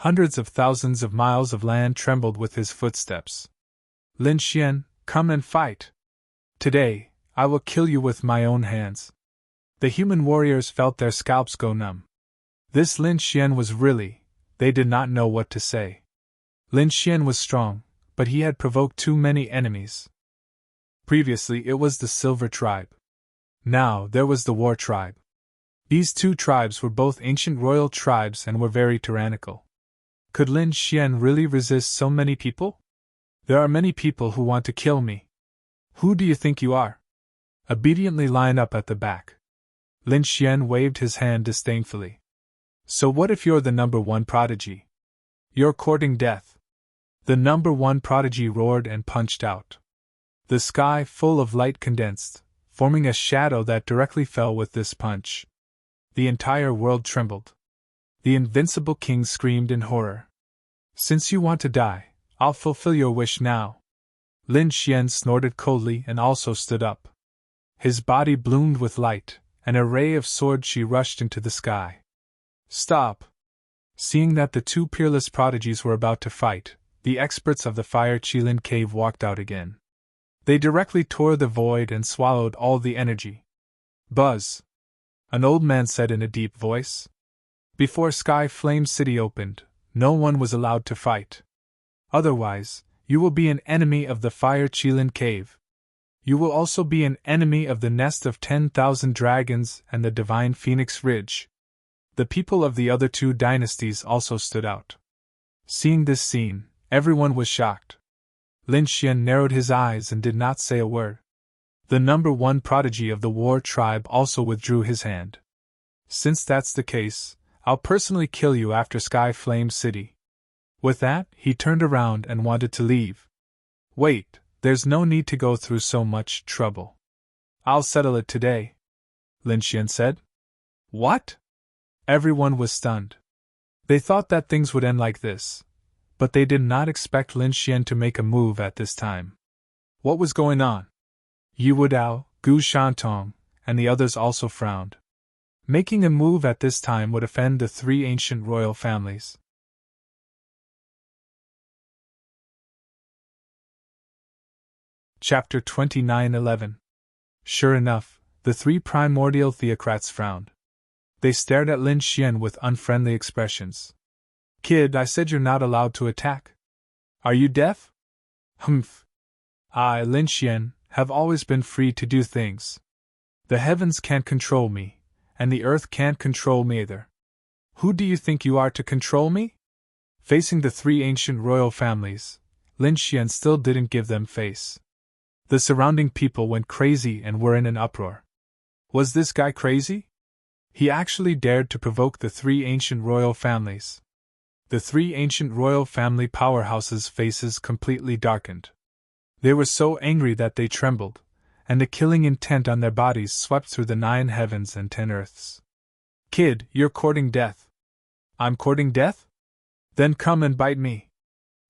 Hundreds of thousands of miles of land trembled with his footsteps. Lin Xian, come and fight. Today, I will kill you with my own hands. The human warriors felt their scalps go numb. This Lin Xian was really, they did not know what to say. Lin Xian was strong, but he had provoked too many enemies. Previously it was the Silver Tribe. Now there was the War Tribe. These two tribes were both ancient royal tribes and were very tyrannical. Could Lin Xian really resist so many people? There are many people who want to kill me. Who do you think you are? Obediently line up at the back. Lin Xian waved his hand disdainfully. So what if you're the number one prodigy? You're courting death. The number one prodigy roared and punched out. The sky full of light condensed, forming a shadow that directly fell with this punch. The entire world trembled. The invincible king screamed in horror. Since you want to die, I'll fulfill your wish now. Lin Xian snorted coldly and also stood up. His body bloomed with light, and a ray of sword chi rushed into the sky. Stop! Seeing that the two peerless prodigies were about to fight, the experts of the Fire Qilin cave walked out again. They directly tore the void and swallowed all the energy. Buzz! An old man said in a deep voice. Before Sky Flame City opened, no one was allowed to fight. Otherwise, you will be an enemy of the Fire Qilin cave. You will also be an enemy of the nest of 10,000 dragons and the divine Phoenix Ridge. The people of the other two dynasties also stood out. Seeing this scene, everyone was shocked. Lin Xian narrowed his eyes and did not say a word. The number one prodigy of the War Tribe also withdrew his hand. Since that's the case, I'll personally kill you after Sky Flame City. With that, he turned around and wanted to leave. Wait, there's no need to go through so much trouble. I'll settle it today, Lin Xian said. What? Everyone was stunned. They thought that things would end like this, but they did not expect Lin Xian to make a move at this time. What was going on? Yu Wudao, Gu Shantong, and the others also frowned. Making a move at this time would offend the three ancient royal families. Chapter 29:11. Sure enough, the three primordial theocrats frowned. They stared at Lin Xian with unfriendly expressions. Kid, I said you're not allowed to attack. Are you deaf? Humph. I, Lin Xian, have always been free to do things. The heavens can't control me, and the earth can't control me either. Who do you think you are to control me? Facing the three ancient royal families, Lin Xian still didn't give them face. The surrounding people went crazy and were in an uproar. Was this guy crazy? He actually dared to provoke the three ancient royal families. The three ancient royal family powerhouses' faces completely darkened. They were so angry that they trembled, and the killing intent on their bodies swept through the 9 heavens and 10 earths. Kid, you're courting death. I'm courting death? Then come and bite me.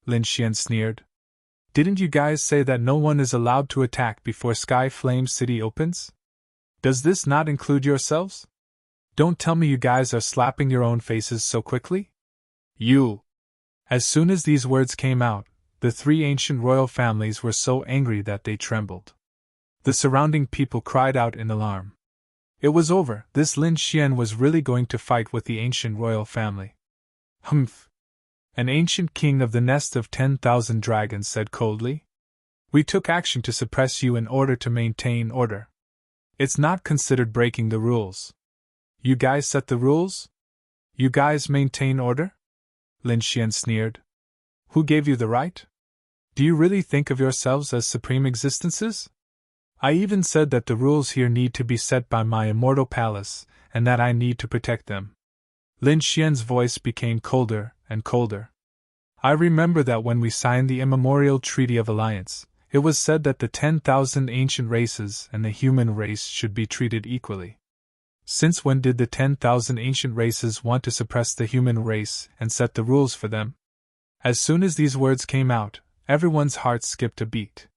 Lin Xian sneered. Didn't you guys say that no one is allowed to attack before Sky Flame City opens? Does this not include yourselves? Don't tell me you guys are slapping your own faces so quickly? You! As soon as these words came out, the three ancient royal families were so angry that they trembled. The surrounding people cried out in alarm. It was over, this Lin Xian was really going to fight with the ancient royal family. Humph! An ancient king of the nest of 10,000 dragons said coldly. We took action to suppress you in order to maintain order. It's not considered breaking the rules. You guys set the rules? You guys maintain order? Lin Xian sneered. Who gave you the right? Do you really think of yourselves as supreme existences? I even said that the rules here need to be set by my immortal palace, and that I need to protect them. Lin Xian's voice became colder and colder. I remember that when we signed the immemorial Treaty of Alliance, it was said that the 10,000 ancient races and the human race should be treated equally. Since when did the 10,000 ancient races want to suppress the human race and set the rules for them? As soon as these words came out, everyone's heart skipped a beat.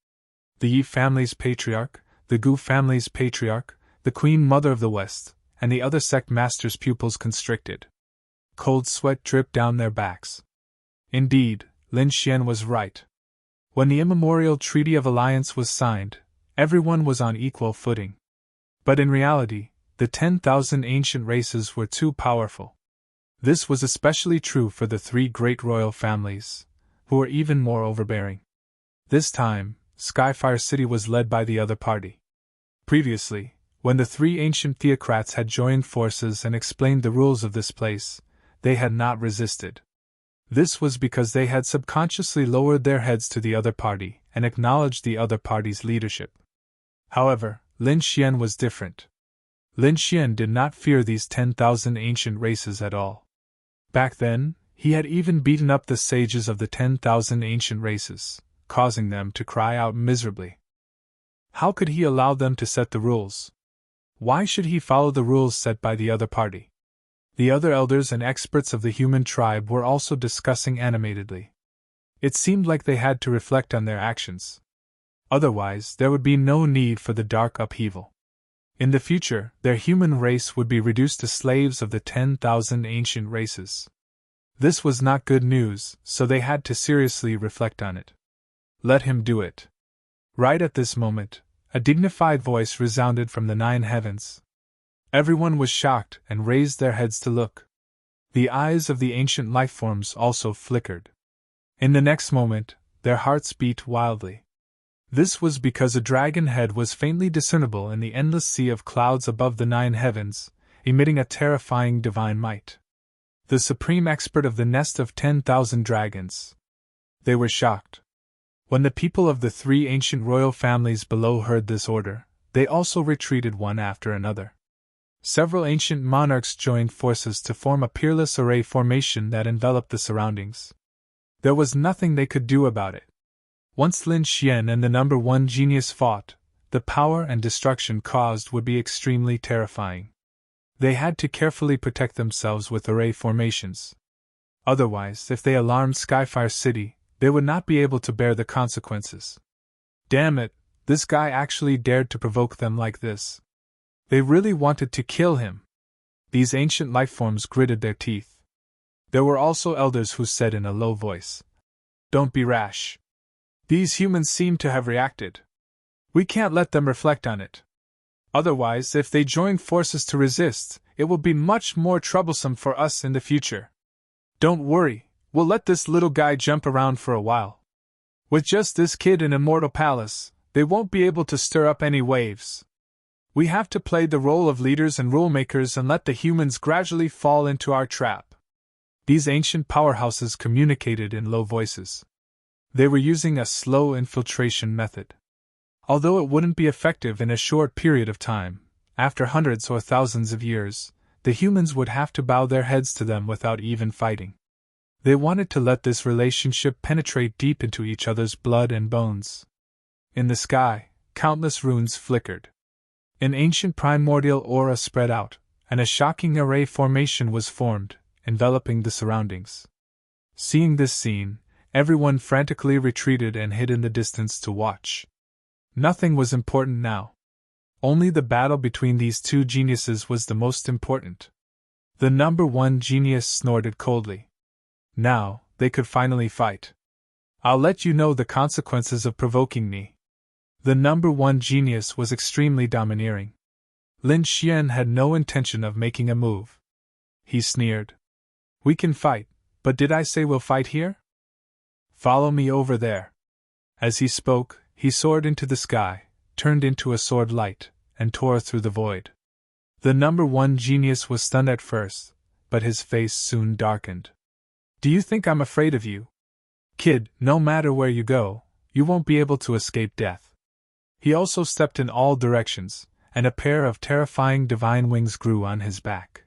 The Yi family's patriarch, the Gu family's patriarch, the Queen Mother of the West, and the other sect masters' pupils constricted. Cold sweat dripped down their backs. Indeed, Lin Xian was right. When the immemorial Treaty of Alliance was signed, everyone was on equal footing. But in reality, the 10,000 ancient races were too powerful. This was especially true for the three great royal families, who were even more overbearing. This time, Skyfire City was led by the other party. Previously, when the three ancient theocrats had joined forces and explained the rules of this place, they had not resisted. This was because they had subconsciously lowered their heads to the other party and acknowledged the other party's leadership. However, Lin Xian was different. Lin Xian did not fear these 10,000 ancient races at all. Back then, he had even beaten up the sages of the 10,000 ancient races, causing them to cry out miserably. How could he allow them to set the rules? Why should he follow the rules set by the other party? The other elders and experts of the human tribe were also discussing animatedly. It seemed like they had to reflect on their actions. Otherwise, there would be no need for the dark upheaval. In the future, their human race would be reduced to slaves of the 10,000 ancient races. This was not good news, so they had to seriously reflect on it. Let him do it. Right at this moment, a dignified voice resounded from the 9 heavens. Everyone was shocked and raised their heads to look. The eyes of the ancient lifeforms also flickered. In the next moment, their hearts beat wildly. This was because a dragon head was faintly discernible in the endless sea of clouds above the 9 heavens, emitting a terrifying divine might. The supreme expert of the nest of 10,000 dragons. They were shocked. When the people of the 3 ancient royal families below heard this order, they also retreated one after another. Several ancient monarchs joined forces to form a peerless array formation that enveloped the surroundings. There was nothing they could do about it. Once Lin Xian and the number 1 genius fought, the power and destruction caused would be extremely terrifying. They had to carefully protect themselves with array formations. Otherwise, if they alarmed Skyfire City, they would not be able to bear the consequences. Damn it, this guy actually dared to provoke them like this. They really wanted to kill him. These ancient lifeforms gritted their teeth. There were also elders who said in a low voice, "Don't be rash. These humans seem to have reacted. We can't let them reflect on it. Otherwise, if they join forces to resist, it will be much more troublesome for us in the future. Don't worry, we'll let this little guy jump around for a while. With just this kid in Immortal Palace, they won't be able to stir up any waves. We have to play the role of leaders and rulemakers and let the humans gradually fall into our trap." These ancient powerhouses communicated in low voices. They were using a slow infiltration method. Although it wouldn't be effective in a short period of time, after hundreds or thousands of years, the humans would have to bow their heads to them without even fighting. They wanted to let this relationship penetrate deep into each other's blood and bones. In the sky, countless runes flickered. An ancient primordial aura spread out, and a shocking array formation was formed, enveloping the surroundings. Seeing this scene, everyone frantically retreated and hid in the distance to watch. Nothing was important now. Only the battle between these 2 geniuses was the most important. The number 1 genius snorted coldly. Now, they could finally fight. "I'll let you know the consequences of provoking me." The number 1 genius was extremely domineering. Lin Xian had no intention of making a move. He sneered. "We can fight, but did I say we'll fight here? Follow me over there." As he spoke, he soared into the sky, turned into a sword light, and tore through the void. The number 1 genius was stunned at first, but his face soon darkened. "Do you think I'm afraid of you? Kid, no matter where you go, you won't be able to escape death. He also stepped in all directions, and a pair of terrifying divine wings grew on his back.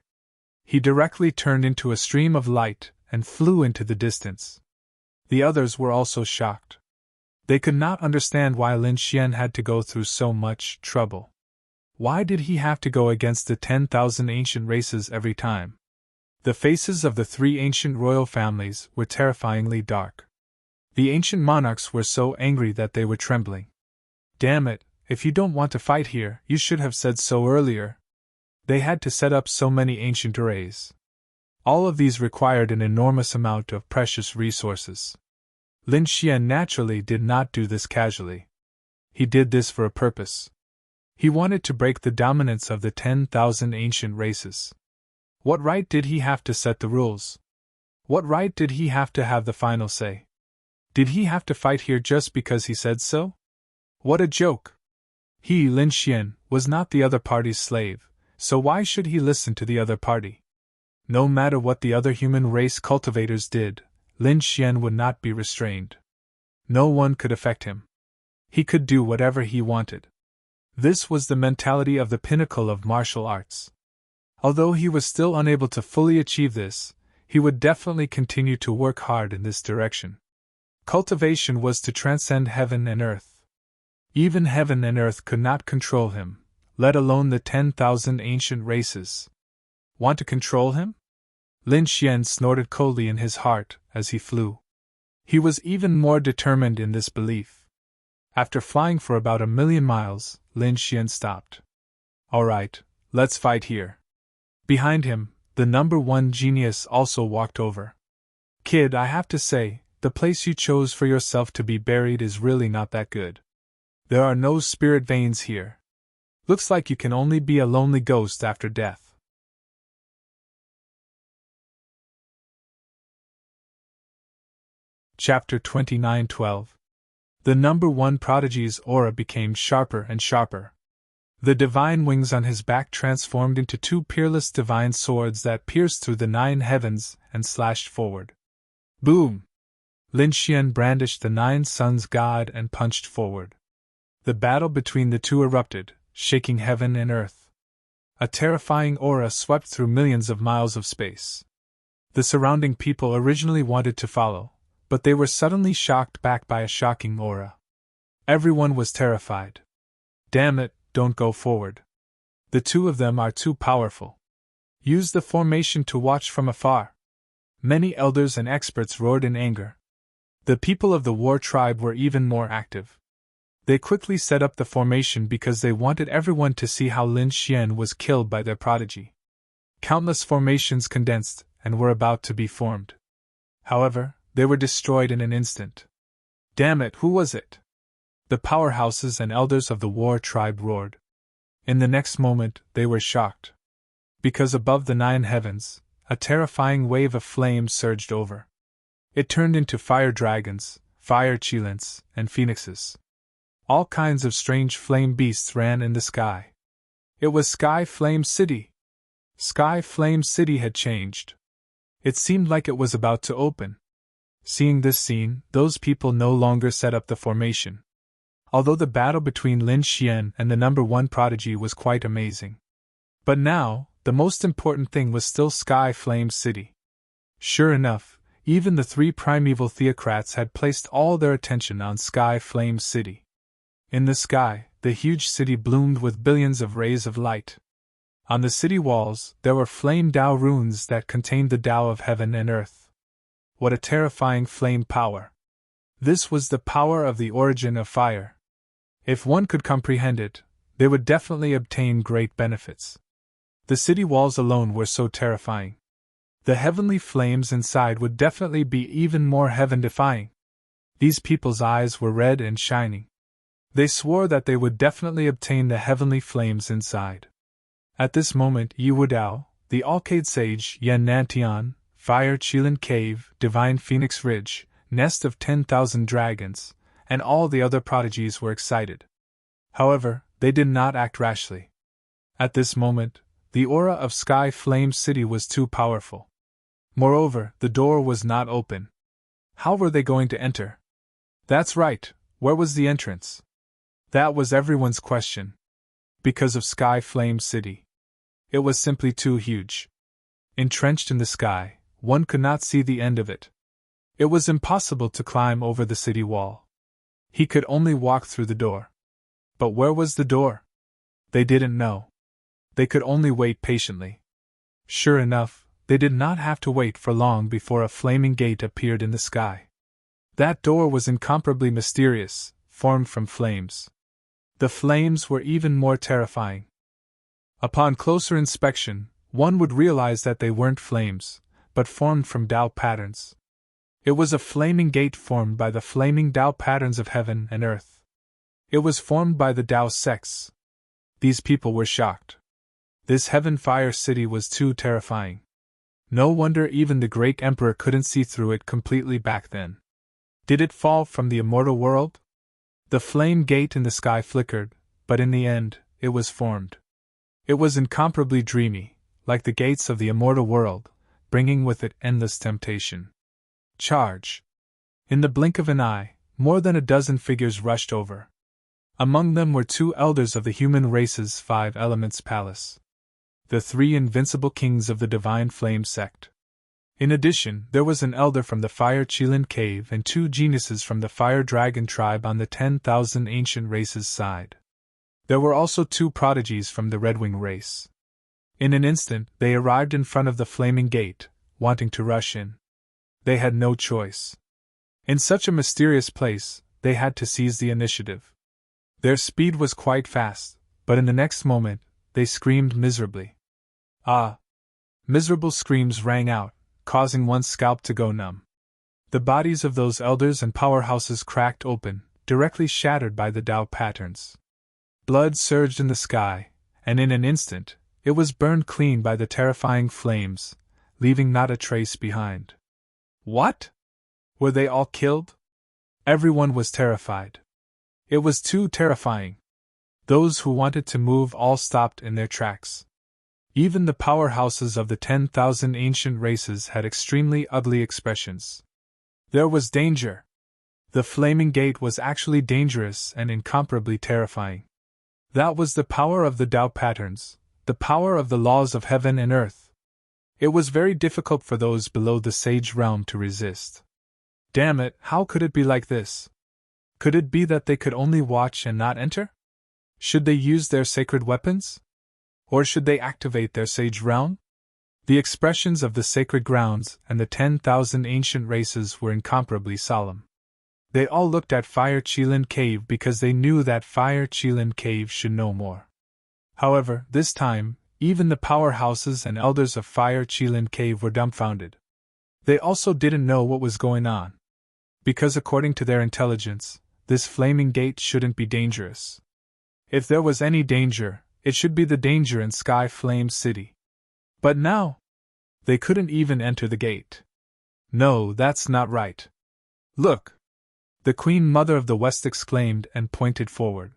He directly turned into a stream of light and flew into the distance. The others were also shocked. They could not understand why Lin Xian had to go through so much trouble. Why did he have to go against the 10,000 ancient races every time? The faces of the three ancient royal families were terrifyingly dark. The ancient monarchs were so angry that they were trembling. Damn it, if you don't want to fight here, you should have said so earlier. They had to set up so many ancient arrays. All of these required an enormous amount of precious resources. Lin Xian naturally did not do this casually. He did this for a purpose. He wanted to break the dominance of the 10,000 ancient races. What right did he have to set the rules? What right did he have to have the final say? Did he have to fight here just because he said so? What a joke! He, Lin Xian, was not the other party's slave, so why should he listen to the other party? No matter what the other human race cultivators did, Lin Xian would not be restrained. No one could affect him. He could do whatever he wanted. This was the mentality of the pinnacle of martial arts. Although he was still unable to fully achieve this, he would definitely continue to work hard in this direction. Cultivation was to transcend heaven and earth. Even heaven and earth could not control him, let alone the 10,000 ancient races. Want to control him? Lin Xian snorted coldly in his heart as he flew. He was even more determined in this belief. After flying for about 1,000,000 miles, Lin Xian stopped. All right, let's fight here. Behind him, the number one genius also walked over. Kid, I have to say, the place you chose for yourself to be buried is really not that good. There are no spirit veins here. Looks like you can only be a lonely ghost after death. Chapter 29:12. The number one prodigy's aura became sharper and sharper. The divine wings on his back transformed into two peerless divine swords that pierced through the 9 heavens and slashed forward. Boom! Lin Xian brandished the 9 suns god and punched forward. The battle between the two erupted, shaking heaven and earth. A terrifying aura swept through millions of miles of space. The surrounding people originally wanted to follow, but they were suddenly shocked back by a shocking aura. Everyone was terrified. Damn it, don't go forward. The two of them are too powerful. Use the formation to watch from afar. Many elders and experts roared in anger. The people of the war tribe were even more active. They quickly set up the formation because they wanted everyone to see how Lin Xian was killed by their prodigy. Countless formations condensed and were about to be formed. However, they were destroyed in an instant. Damn it, who was it? The powerhouses and elders of the war tribe roared. In the next moment, they were shocked. Because above the 9 heavens, a terrifying wave of flame surged over. It turned into fire dragons, fire qilins, and phoenixes. All kinds of strange flame beasts ran in the sky. It was Sky Flame City. Sky Flame City had changed. It seemed like it was about to open. Seeing this scene, those people no longer set up the formation. Although the battle between Lin Xian and the number one prodigy was quite amazing. But now, the most important thing was still Sky Flame City. Sure enough, even the 3 primeval theocrats had placed all their attention on Sky Flame City. In the sky, the huge city bloomed with billions of rays of light. On the city walls, there were flame Tao runes that contained the Tao of heaven and earth. What a terrifying flame power! This was the power of the origin of fire. If one could comprehend it, they would definitely obtain great benefits. The city walls alone were so terrifying. The heavenly flames inside would definitely be even more heaven-defying. These people's eyes were red and shining. They swore that they would definitely obtain the heavenly flames inside. At this moment, Yi Wudao, the Alcade Sage, Yan Nantian, Fire Qilin Cave, Divine Phoenix Ridge, Nest of 10,000 Dragons, and all the other prodigies were excited. However, they did not act rashly. At this moment, the aura of Sky Flame City was too powerful. Moreover, the door was not open. How were they going to enter? That's right, where was the entrance? That was everyone's question. Because of Sky Flame City. It was simply too huge. Entrenched in the sky, one could not see the end of it. It was impossible to climb over the city wall. He could only walk through the door. But where was the door? They didn't know. They could only wait patiently. Sure enough, they did not have to wait for long before a flaming gate appeared in the sky. That door was incomparably mysterious, formed from flames. The flames were even more terrifying. Upon closer inspection, one would realize that they weren't flames, but formed from Tao patterns. It was a flaming gate formed by the flaming Tao patterns of heaven and earth. It was formed by the Tao sects. These people were shocked. This heaven fire city was too terrifying. No wonder even the great emperor couldn't see through it completely back then. Did it fall from the immortal world? The flame gate in the sky flickered, but in the end, it was formed. It was incomparably dreamy, like the gates of the immortal world, bringing with it endless temptation. Charge! In the blink of an eye, more than a dozen figures rushed over. Among them were 2 elders of the human race's 5 elements palace. The 3 invincible kings of the divine flame sect. In addition, there was an elder from the Fire Qilin cave and 2 geniuses from the Fire Dragon tribe on the 10,000 ancient races side. There were also 2 prodigies from the Redwing race. In an instant, they arrived in front of the flaming gate, wanting to rush in. They had no choice. In such a mysterious place, they had to seize the initiative. Their speed was quite fast, but in the next moment, they screamed miserably. Ah! Miserable screams rang out, causing one's scalp to go numb. The bodies of those elders and powerhouses cracked open, directly shattered by the Tao patterns. Blood surged in the sky, and in an instant, it was burned clean by the terrifying flames, leaving not a trace behind. What? Were they all killed? Everyone was terrified. It was too terrifying. Those who wanted to move all stopped in their tracks. Even the powerhouses of the 10,000 ancient races had extremely ugly expressions. There was danger. The flaming gate was actually dangerous and incomparably terrifying. That was the power of the Tao patterns, the power of the laws of heaven and earth. It was very difficult for those below the sage realm to resist. Damn it, how could it be like this? Could it be that they could only watch and not enter? Should they use their sacred weapons? Or should they activate their sage realm? The expressions of the sacred grounds and the 10,000 ancient races were incomparably solemn. They all looked at Fire Qilin Cave because they knew that Fire Qilin Cave should know more. However, this time, even the powerhouses and elders of Fire Qilin Cave were dumbfounded. They also didn't know what was going on. Because according to their intelligence, this flaming gate shouldn't be dangerous. If there was any danger, it should be the danger in Sky Flame City. But now, they couldn't even enter the gate. No, that's not right. Look! The Queen Mother of the West exclaimed and pointed forward.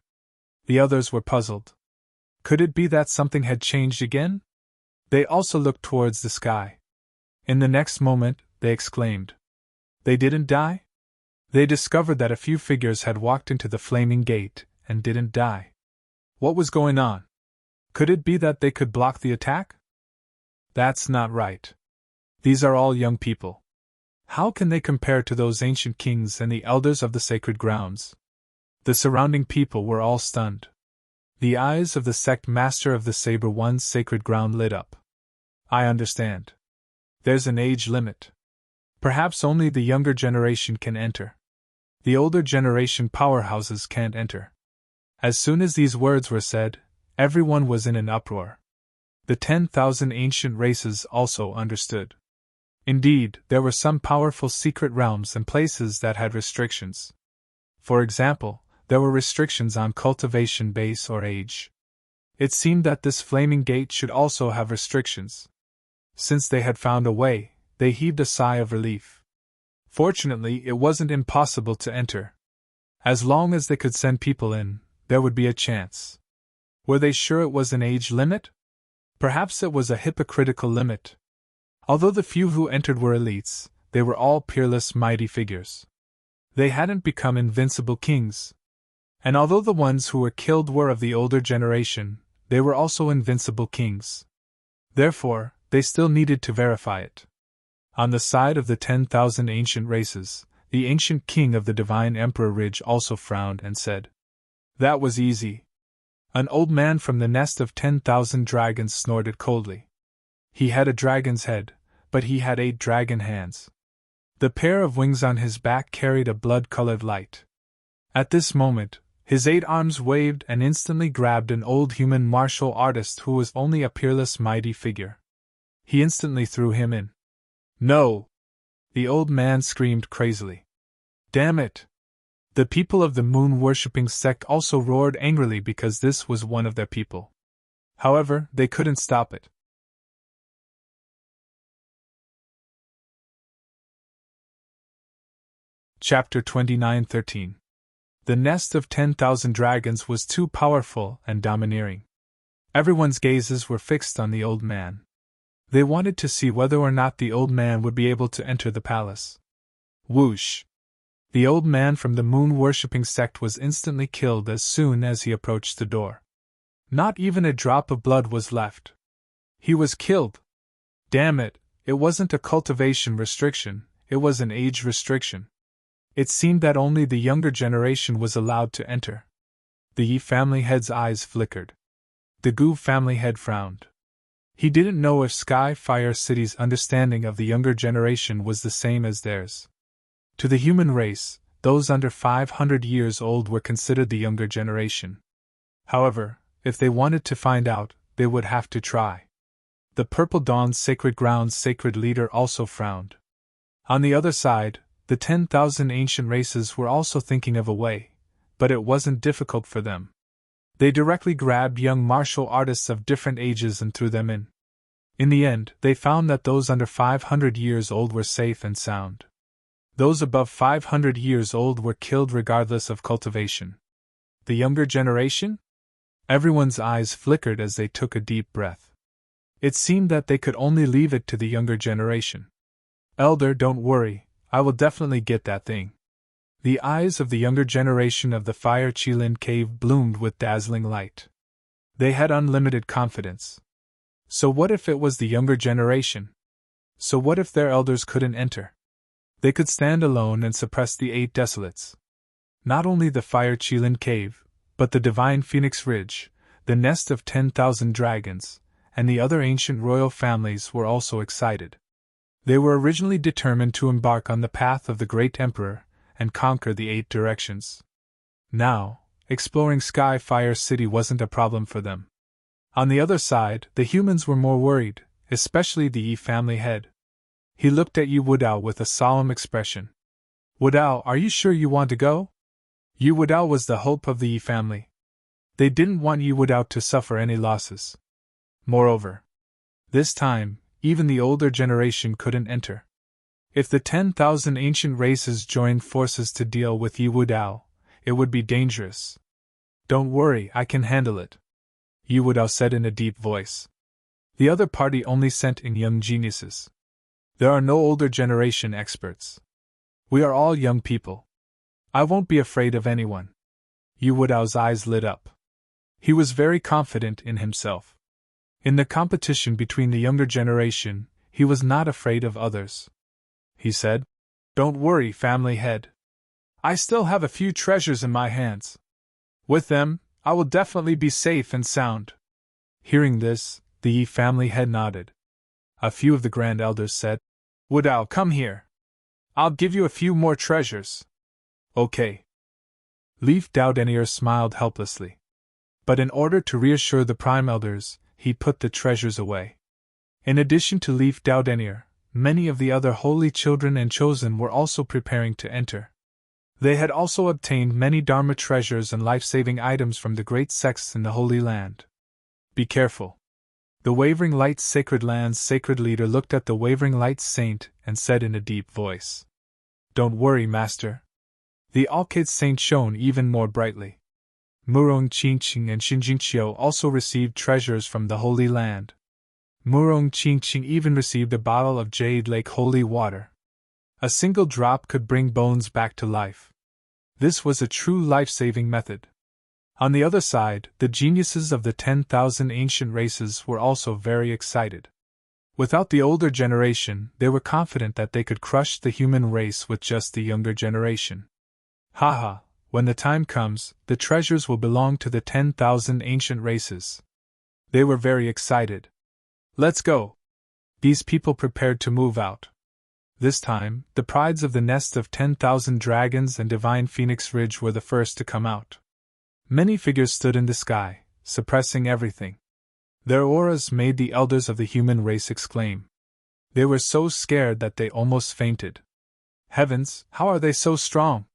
The others were puzzled. Could it be that something had changed again? They also looked towards the sky. In the next moment, they exclaimed. They didn't die? They discovered that a few figures had walked into the flaming gate and didn't die. What was going on? Could it be that they could block the attack? That's not right. These are all young people. How can they compare to those ancient kings and the elders of the sacred grounds? The surrounding people were all stunned. The eyes of the sect master of the Saber One's sacred ground lit up. I understand. There's an age limit. Perhaps only the younger generation can enter. The older generation powerhouses can't enter. As soon as these words were said, everyone was in an uproar. The 10,000 ancient races also understood. Indeed, there were some powerful secret realms and places that had restrictions. For example, there were restrictions on cultivation base or age. It seemed that this flaming gate should also have restrictions. Since they had found a way, they heaved a sigh of relief. Fortunately, it wasn't impossible to enter. As long as they could send people in, there would be a chance. Were they sure it was an age limit? Perhaps it was a hypocritical limit. Although the few who entered were elites, they were all peerless mighty figures. They hadn't become invincible kings. And although the ones who were killed were of the older generation, they were also invincible kings. Therefore, they still needed to verify it. On the side of the 10,000 ancient races, the ancient king of the divine Emperor Ridge also frowned and said, "That was easy." An old man from the nest of 10,000 dragons snorted coldly. He had a dragon's head, but he had 8 dragon hands. The pair of wings on his back carried a blood-colored light. At this moment, his 8 arms waved and instantly grabbed an old human martial artist who was only a peerless mighty figure. He instantly threw him in. "No!" the old man screamed crazily. "Damn it!" The people of the moon-worshipping sect also roared angrily because this was one of their people. However, they couldn't stop it. Chapter 29:13. The nest of 10,000 dragons was too powerful and domineering. Everyone's gazes were fixed on the old man. They wanted to see whether or not the old man would be able to enter the palace. Whoosh! The old man from the moon-worshipping sect was instantly killed as soon as he approached the door. Not even a drop of blood was left. He was killed. Damn it, it wasn't a cultivation restriction, it was an age restriction. It seemed that only the younger generation was allowed to enter. The Yi family head's eyes flickered. The Gu family head frowned. He didn't know if Sky Fire City's understanding of the younger generation was the same as theirs. To the human race, those under 500 years old were considered the younger generation. However, if they wanted to find out, they would have to try. The Purple Dawn's Sacred Ground's sacred leader also frowned. On the other side, the 10,000 ancient races were also thinking of a way, but it wasn't difficult for them. They directly grabbed young martial artists of different ages and threw them in. In the end, they found that those under 500 years old were safe and sound. Those above 500 years old were killed regardless of cultivation. The younger generation? Everyone's eyes flickered as they took a deep breath. It seemed that they could only leave it to the younger generation. "Elder, don't worry, I will definitely get that thing." The eyes of the younger generation of the Fire Qilin cave bloomed with dazzling light. They had unlimited confidence. So what if it was the younger generation? So what if their elders couldn't enter? They could stand alone and suppress the 8 desolates. Not only the Fire Qilin cave, but the Divine Phoenix Ridge, the nest of 10,000 dragons, and the other ancient royal families were also excited. They were originally determined to embark on the path of the Great Emperor and conquer the 8 directions. Now, exploring Sky Fire City wasn't a problem for them. On the other side, the humans were more worried, especially the Yi family head. He looked at Yi Wudao with a solemn expression. "Wudao, are you sure you want to go?" Yi Wudao was the hope of the Yi family. They didn't want Yi Wudao to suffer any losses. Moreover, this time, even the older generation couldn't enter. If the 10,000 ancient races joined forces to deal with Yi Wudao, it would be dangerous. "Don't worry, I can handle it," Yi Wudao said in a deep voice. The other party only sent in young geniuses. There are no older generation experts. We are all young people. I won't be afraid of anyone. Yi Wudao's eyes lit up. He was very confident in himself. In the competition between the younger generation, he was not afraid of others. He said, "Don't worry, family head. I still have a few treasures in my hands. With them, I will definitely be safe and sound." Hearing this, the Yi family head nodded. A few of the grand elders said, "Wudao, come here. I'll give you a few more treasures." "Okay." Leaf Doudenier smiled helplessly. But in order to reassure the prime elders, he put the treasures away. In addition to Leaf Doudenier, many of the other holy children and chosen were also preparing to enter. They had also obtained many Dharma treasures and life-saving items from the great sects in the Holy Land. "Be careful." The Wavering Light's Sacred Land's sacred leader looked at the Wavering Light's saint and said in a deep voice, "Don't worry, Master." The Alkaid saint shone even more brightly. Murong Qingqing and Xinjingqiu also received treasures from the Holy Land. Murong Qingqing even received a bottle of Jade Lake holy water. A single drop could bring bones back to life. This was a true life-saving method. On the other side, the geniuses of the 10,000 ancient races were also very excited. Without the older generation, they were confident that they could crush the human race with just the younger generation. Haha, when the time comes, the treasures will belong to the 10,000 ancient races. They were very excited. Let's go! These people prepared to move out. This time, the prides of the nest of 10,000 dragons and divine Phoenix Ridge were the first to come out. Many figures stood in the sky, suppressing everything. Their auras made the elders of the human race exclaim. They were so scared that they almost fainted. Heavens, how are they so strong?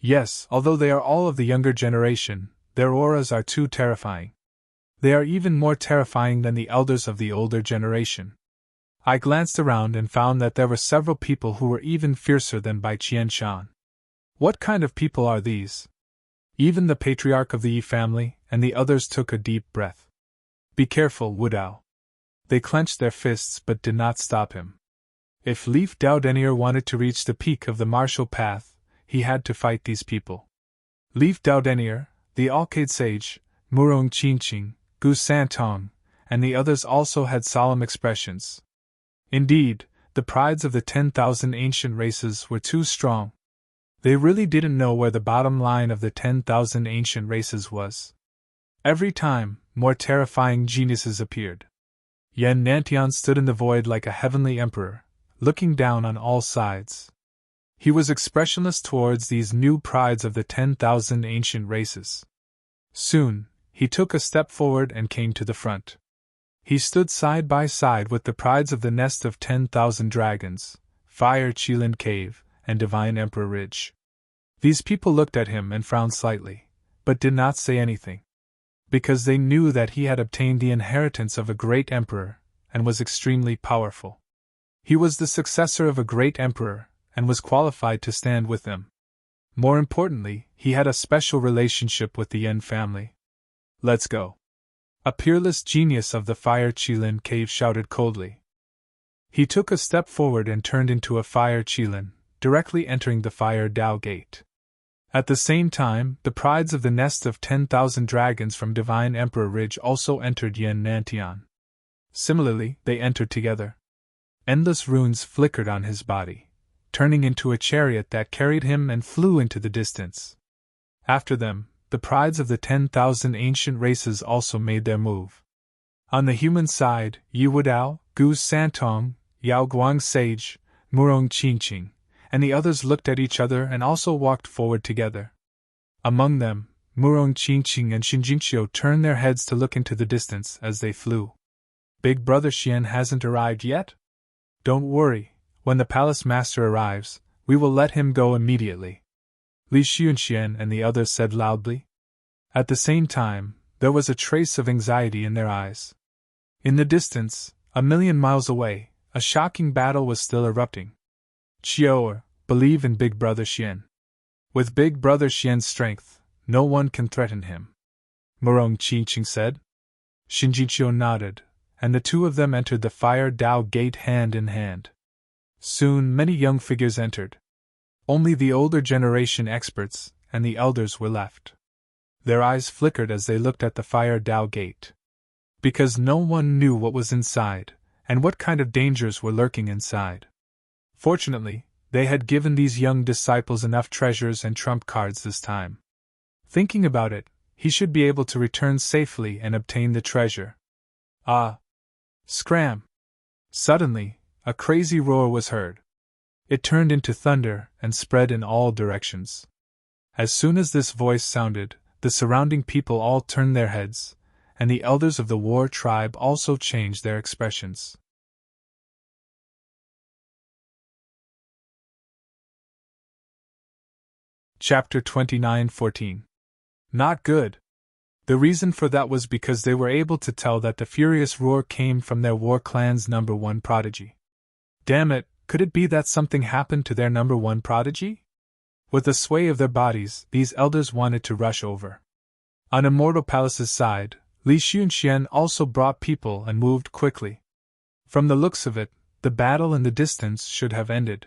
Yes, although they are all of the younger generation, their auras are too terrifying. They are even more terrifying than the elders of the older generation. I glanced around and found that there were several people who were even fiercer than Bai Qianshan. What kind of people are these? Even the patriarch of the Yi family and the others took a deep breath. Be careful, Wu Dao. They clenched their fists but did not stop him. If Leaf Dao Denier wanted to reach the peak of the martial path, he had to fight these people. Leaf Dao Denier, the Alcade Sage, Murong Qingqing, Gu Santong, and the others also had solemn expressions. Indeed, the prides of the 10,000 ancient races were too strong. They really didn't know where the bottom line of the 10,000 ancient races was. Every time, more terrifying geniuses appeared. Yan Nantian stood in the void like a heavenly emperor, looking down on all sides. He was expressionless towards these new prides of the 10,000 ancient races. Soon, he took a step forward and came to the front. He stood side by side with the prides of the nest of 10,000 dragons, Fire Qilin Cave, and Divine Emperor Ridge. These people looked at him and frowned slightly, but did not say anything. Because they knew that he had obtained the inheritance of a great emperor, and was extremely powerful. He was the successor of a great emperor, and was qualified to stand with them. More importantly, he had a special relationship with the Yan family. Let's go. A peerless genius of the Fire Qilin Cave shouted coldly. He took a step forward and turned into a Fire Qilin, directly entering the Fire Dao Gate. At the same time, the prides of the nest of 10,000 dragons from Divine Emperor Ridge also entered Yan Nantian. Similarly, they entered together. Endless runes flickered on his body, turning into a chariot that carried him and flew into the distance. After them, the prides of the 10,000 ancient races also made their move. On the human side, Yi Wudao, Gu Santong, Yao Guang Sage, Murong Qingqing, and the others looked at each other and also walked forward together. Among them, Murong Qingqing and Xinjingqiu turned their heads to look into the distance as they flew. Big Brother Xian hasn't arrived yet? Don't worry, when the palace master arrives, we will let him go immediately. Li Xianxian and the others said loudly. At the same time, there was a trace of anxiety in their eyes. In the distance, 1,000,000 miles away, a shocking battle was still erupting. Chior, believe in Big Brother Xian. With Big Brother Xian's strength, no one can threaten him. Murong Qingqing said. Xinjingqiu nodded, and the two of them entered the Fire Dao Gate hand in hand. Soon many young figures entered. Only the older generation experts and the elders were left. Their eyes flickered as they looked at the Fire Dao Gate. Because no one knew what was inside, and what kind of dangers were lurking inside. Fortunately, they had given these young disciples enough treasures and trump cards this time. Thinking about it, he should be able to return safely and obtain the treasure. Ah! Scram! Suddenly, a crazy roar was heard. It turned into thunder and spread in all directions. As soon as this voice sounded, the surrounding people all turned their heads, and the elders of the war tribe also changed their expressions. Chapter 29:14. Not good. The reason for that was because they were able to tell that the furious roar came from their war clan's number one prodigy. Damn it, could it be that something happened to their number one prodigy? With the sway of their bodies, these elders wanted to rush over. On Immortal Palace's side, Li Xunxian also brought people and moved quickly. From the looks of it, the battle in the distance should have ended.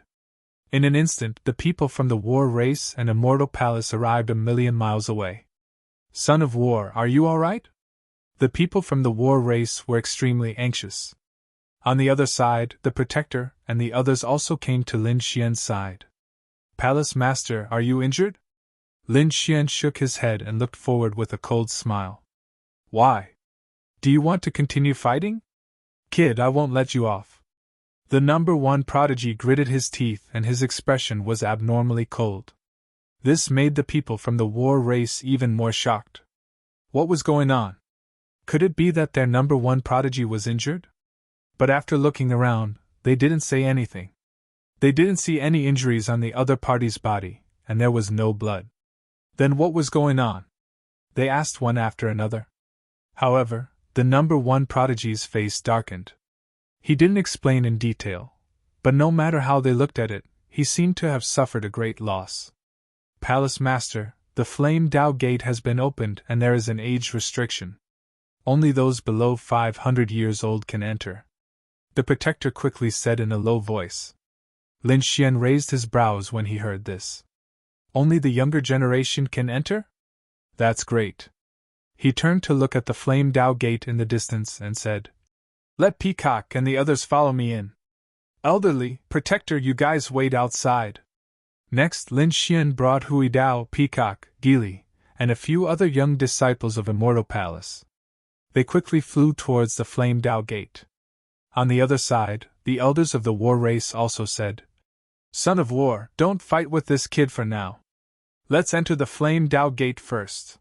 In an instant, the people from the war race and Immortal Palace arrived 1,000,000 miles away. Son of War, are you all right? The people from the war race were extremely anxious. On the other side, the Protector and the others also came to Lin Xian's side. Palace Master, are you injured? Lin Xian shook his head and looked forward with a cold smile. Why? Do you want to continue fighting? Kid, I won't let you off. The number 1 prodigy gritted his teeth and his expression was abnormally cold. This made the people from the war race even more shocked. What was going on? Could it be that their number 1 prodigy was injured? But after looking around, they didn't say anything. They didn't see any injuries on the other party's body, and there was no blood. Then what was going on? They asked one after another. However, the number 1 prodigy's face darkened. He didn't explain in detail, but no matter how they looked at it, he seemed to have suffered a great loss. Palace Master, the Flame Dao Gate has been opened and there is an age restriction. Only those below 500 years old can enter. The Protector quickly said in a low voice. Lin Xian raised his brows when he heard this. Only the younger generation can enter? That's great. He turned to look at the Flame Dao Gate in the distance and said, Let Peacock and the others follow me in. Elderly, Protector, you guys wait outside. Next, Lin Xian brought Hui Dao, Peacock, Gili, and a few other young disciples of Immortal Palace. They quickly flew towards the Flame Dao Gate. On the other side, the elders of the war race also said, Son of War, don't fight with this kid for now. Let's enter the Flame Dao Gate first.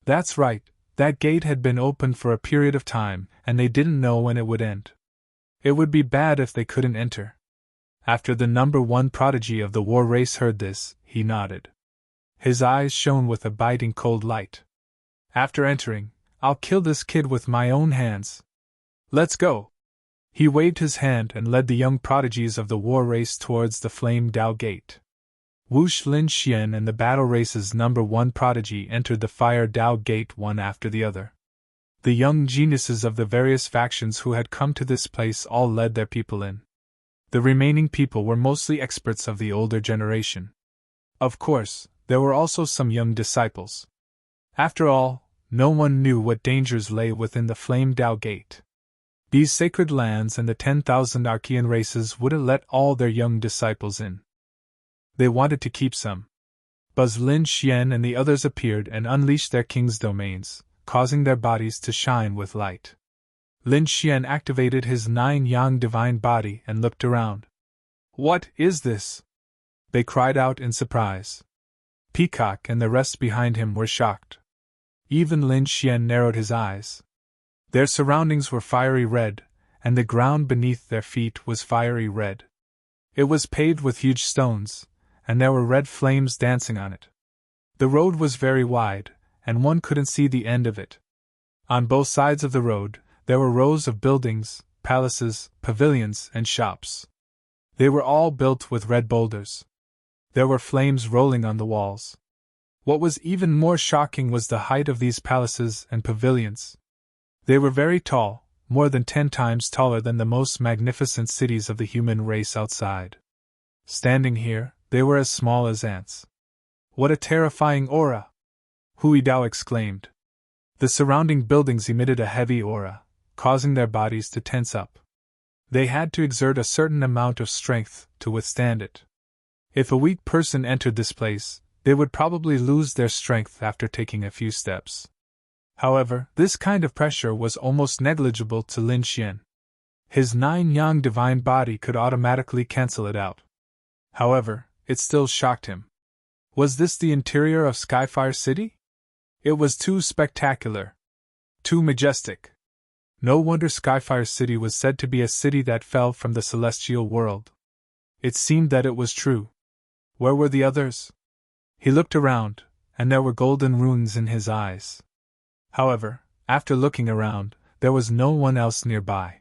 That's right, that gate had been opened for a period of time, and they didn't know when it would end. It would be bad if they couldn't enter. After the number 1 prodigy of the war race heard this, he nodded. His eyes shone with a biting cold light. After entering, I'll kill this kid with my own hands. Let's go. He waved his hand and led the young prodigies of the war race towards the Flame Dao Gate. Wush Lin Xian and the battle race's number 1 prodigy entered the Fire Dao Gate one after the other. The young geniuses of the various factions who had come to this place all led their people in. The remaining people were mostly experts of the older generation. Of course, there were also some young disciples. After all, no one knew what dangers lay within the Flame Dao Gate. These sacred lands and the 10,000 Archean races wouldn't let all their young disciples in. They wanted to keep some. Buzz Lin Xian and the others appeared and unleashed their king's domains, causing their bodies to shine with light. Lin Xian activated his 9-yang divine body and looked around. What is this? They cried out in surprise. Peacock and the rest behind him were shocked. Even Lin Xian narrowed his eyes. Their surroundings were fiery red, and the ground beneath their feet was fiery red. It was paved with huge stones, and there were red flames dancing on it. The road was very wide, and one couldn't see the end of it. On both sides of the road, there were rows of buildings, palaces, pavilions, and shops. They were all built with red boulders. There were flames rolling on the walls. What was even more shocking was the height of these palaces and pavilions. They were very tall, more than 10 times taller than the most magnificent cities of the human race outside. Standing here, they were as small as ants. What a terrifying aura! Hui Dao exclaimed. The surrounding buildings emitted a heavy aura, causing their bodies to tense up. They had to exert a certain amount of strength to withstand it. If a weak person entered this place, they would probably lose their strength after taking a few steps. However, this kind of pressure was almost negligible to Lin Xian. His 9-yang divine body could automatically cancel it out. However, it still shocked him. Was this the interior of Skyfire City? It was too spectacular. Too majestic. No wonder Skyfire City was said to be a city that fell from the celestial world. It seemed that it was true. Where were the others? He looked around, and there were golden runes in his eyes. However, after looking around, there was no one else nearby.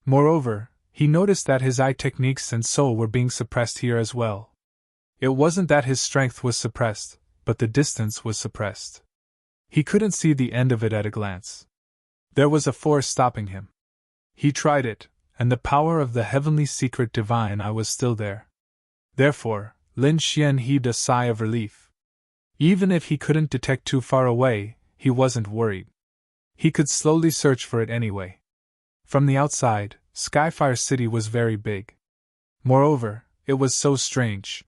Moreover, he noticed that his eye techniques and soul were being suppressed here as well. It wasn't that his strength was suppressed, but the distance was suppressed. He couldn't see the end of it at a glance. There was a force stopping him. He tried it, and the power of the heavenly secret divine eye was still there. Therefore, Lin Xian heaved a sigh of relief. Even if he couldn't detect too far away, he wasn't worried. He could slowly search for it anyway. From the outside, Skyfire City was very big. Moreover, it was so strange.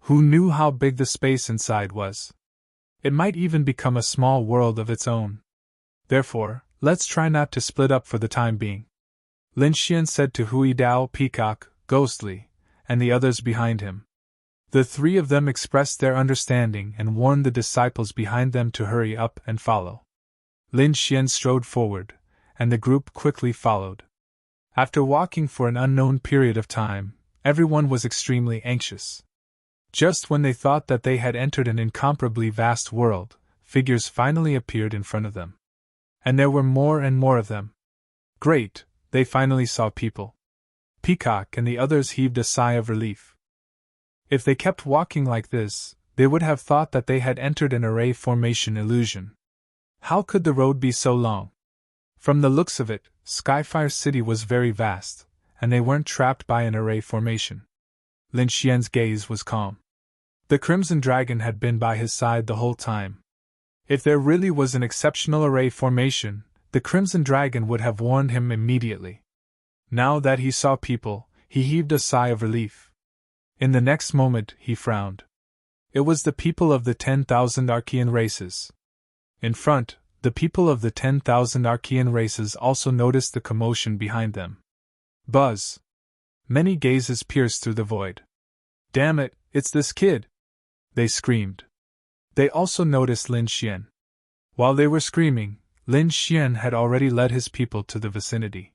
Who knew how big the space inside was? It might even become a small world of its own. Therefore, let's try not to split up for the time being, Lin Xian said to Hui Dao, Peacock, Ghostly, and the others behind him. The three of them expressed their understanding and warned the disciples behind them to hurry up and follow. Lin Xian strode forward, and the group quickly followed. After walking for an unknown period of time, everyone was extremely anxious. Just when they thought that they had entered an incomparably vast world, figures finally appeared in front of them. And there were more and more of them. Great, they finally saw people. Peacock and the others heaved a sigh of relief. If they kept walking like this, they would have thought that they had entered an array formation illusion. How could the road be so long? From the looks of it, Skyfire City was very vast, and they weren't trapped by an array formation. Lin Xian's gaze was calm. The Crimson Dragon had been by his side the whole time. If there really was an exceptional array formation, the Crimson Dragon would have warned him immediately. Now that he saw people, he heaved a sigh of relief. In the next moment, he frowned. It was the people of the 10,000 Archean races. In front, the people of the 10,000 Archean races also noticed the commotion behind them. Buzz! Many gazes pierced through the void. Damn it, it's this kid! They screamed. They also noticed Lin Xian. While they were screaming, Lin Xian had already led his people to the vicinity.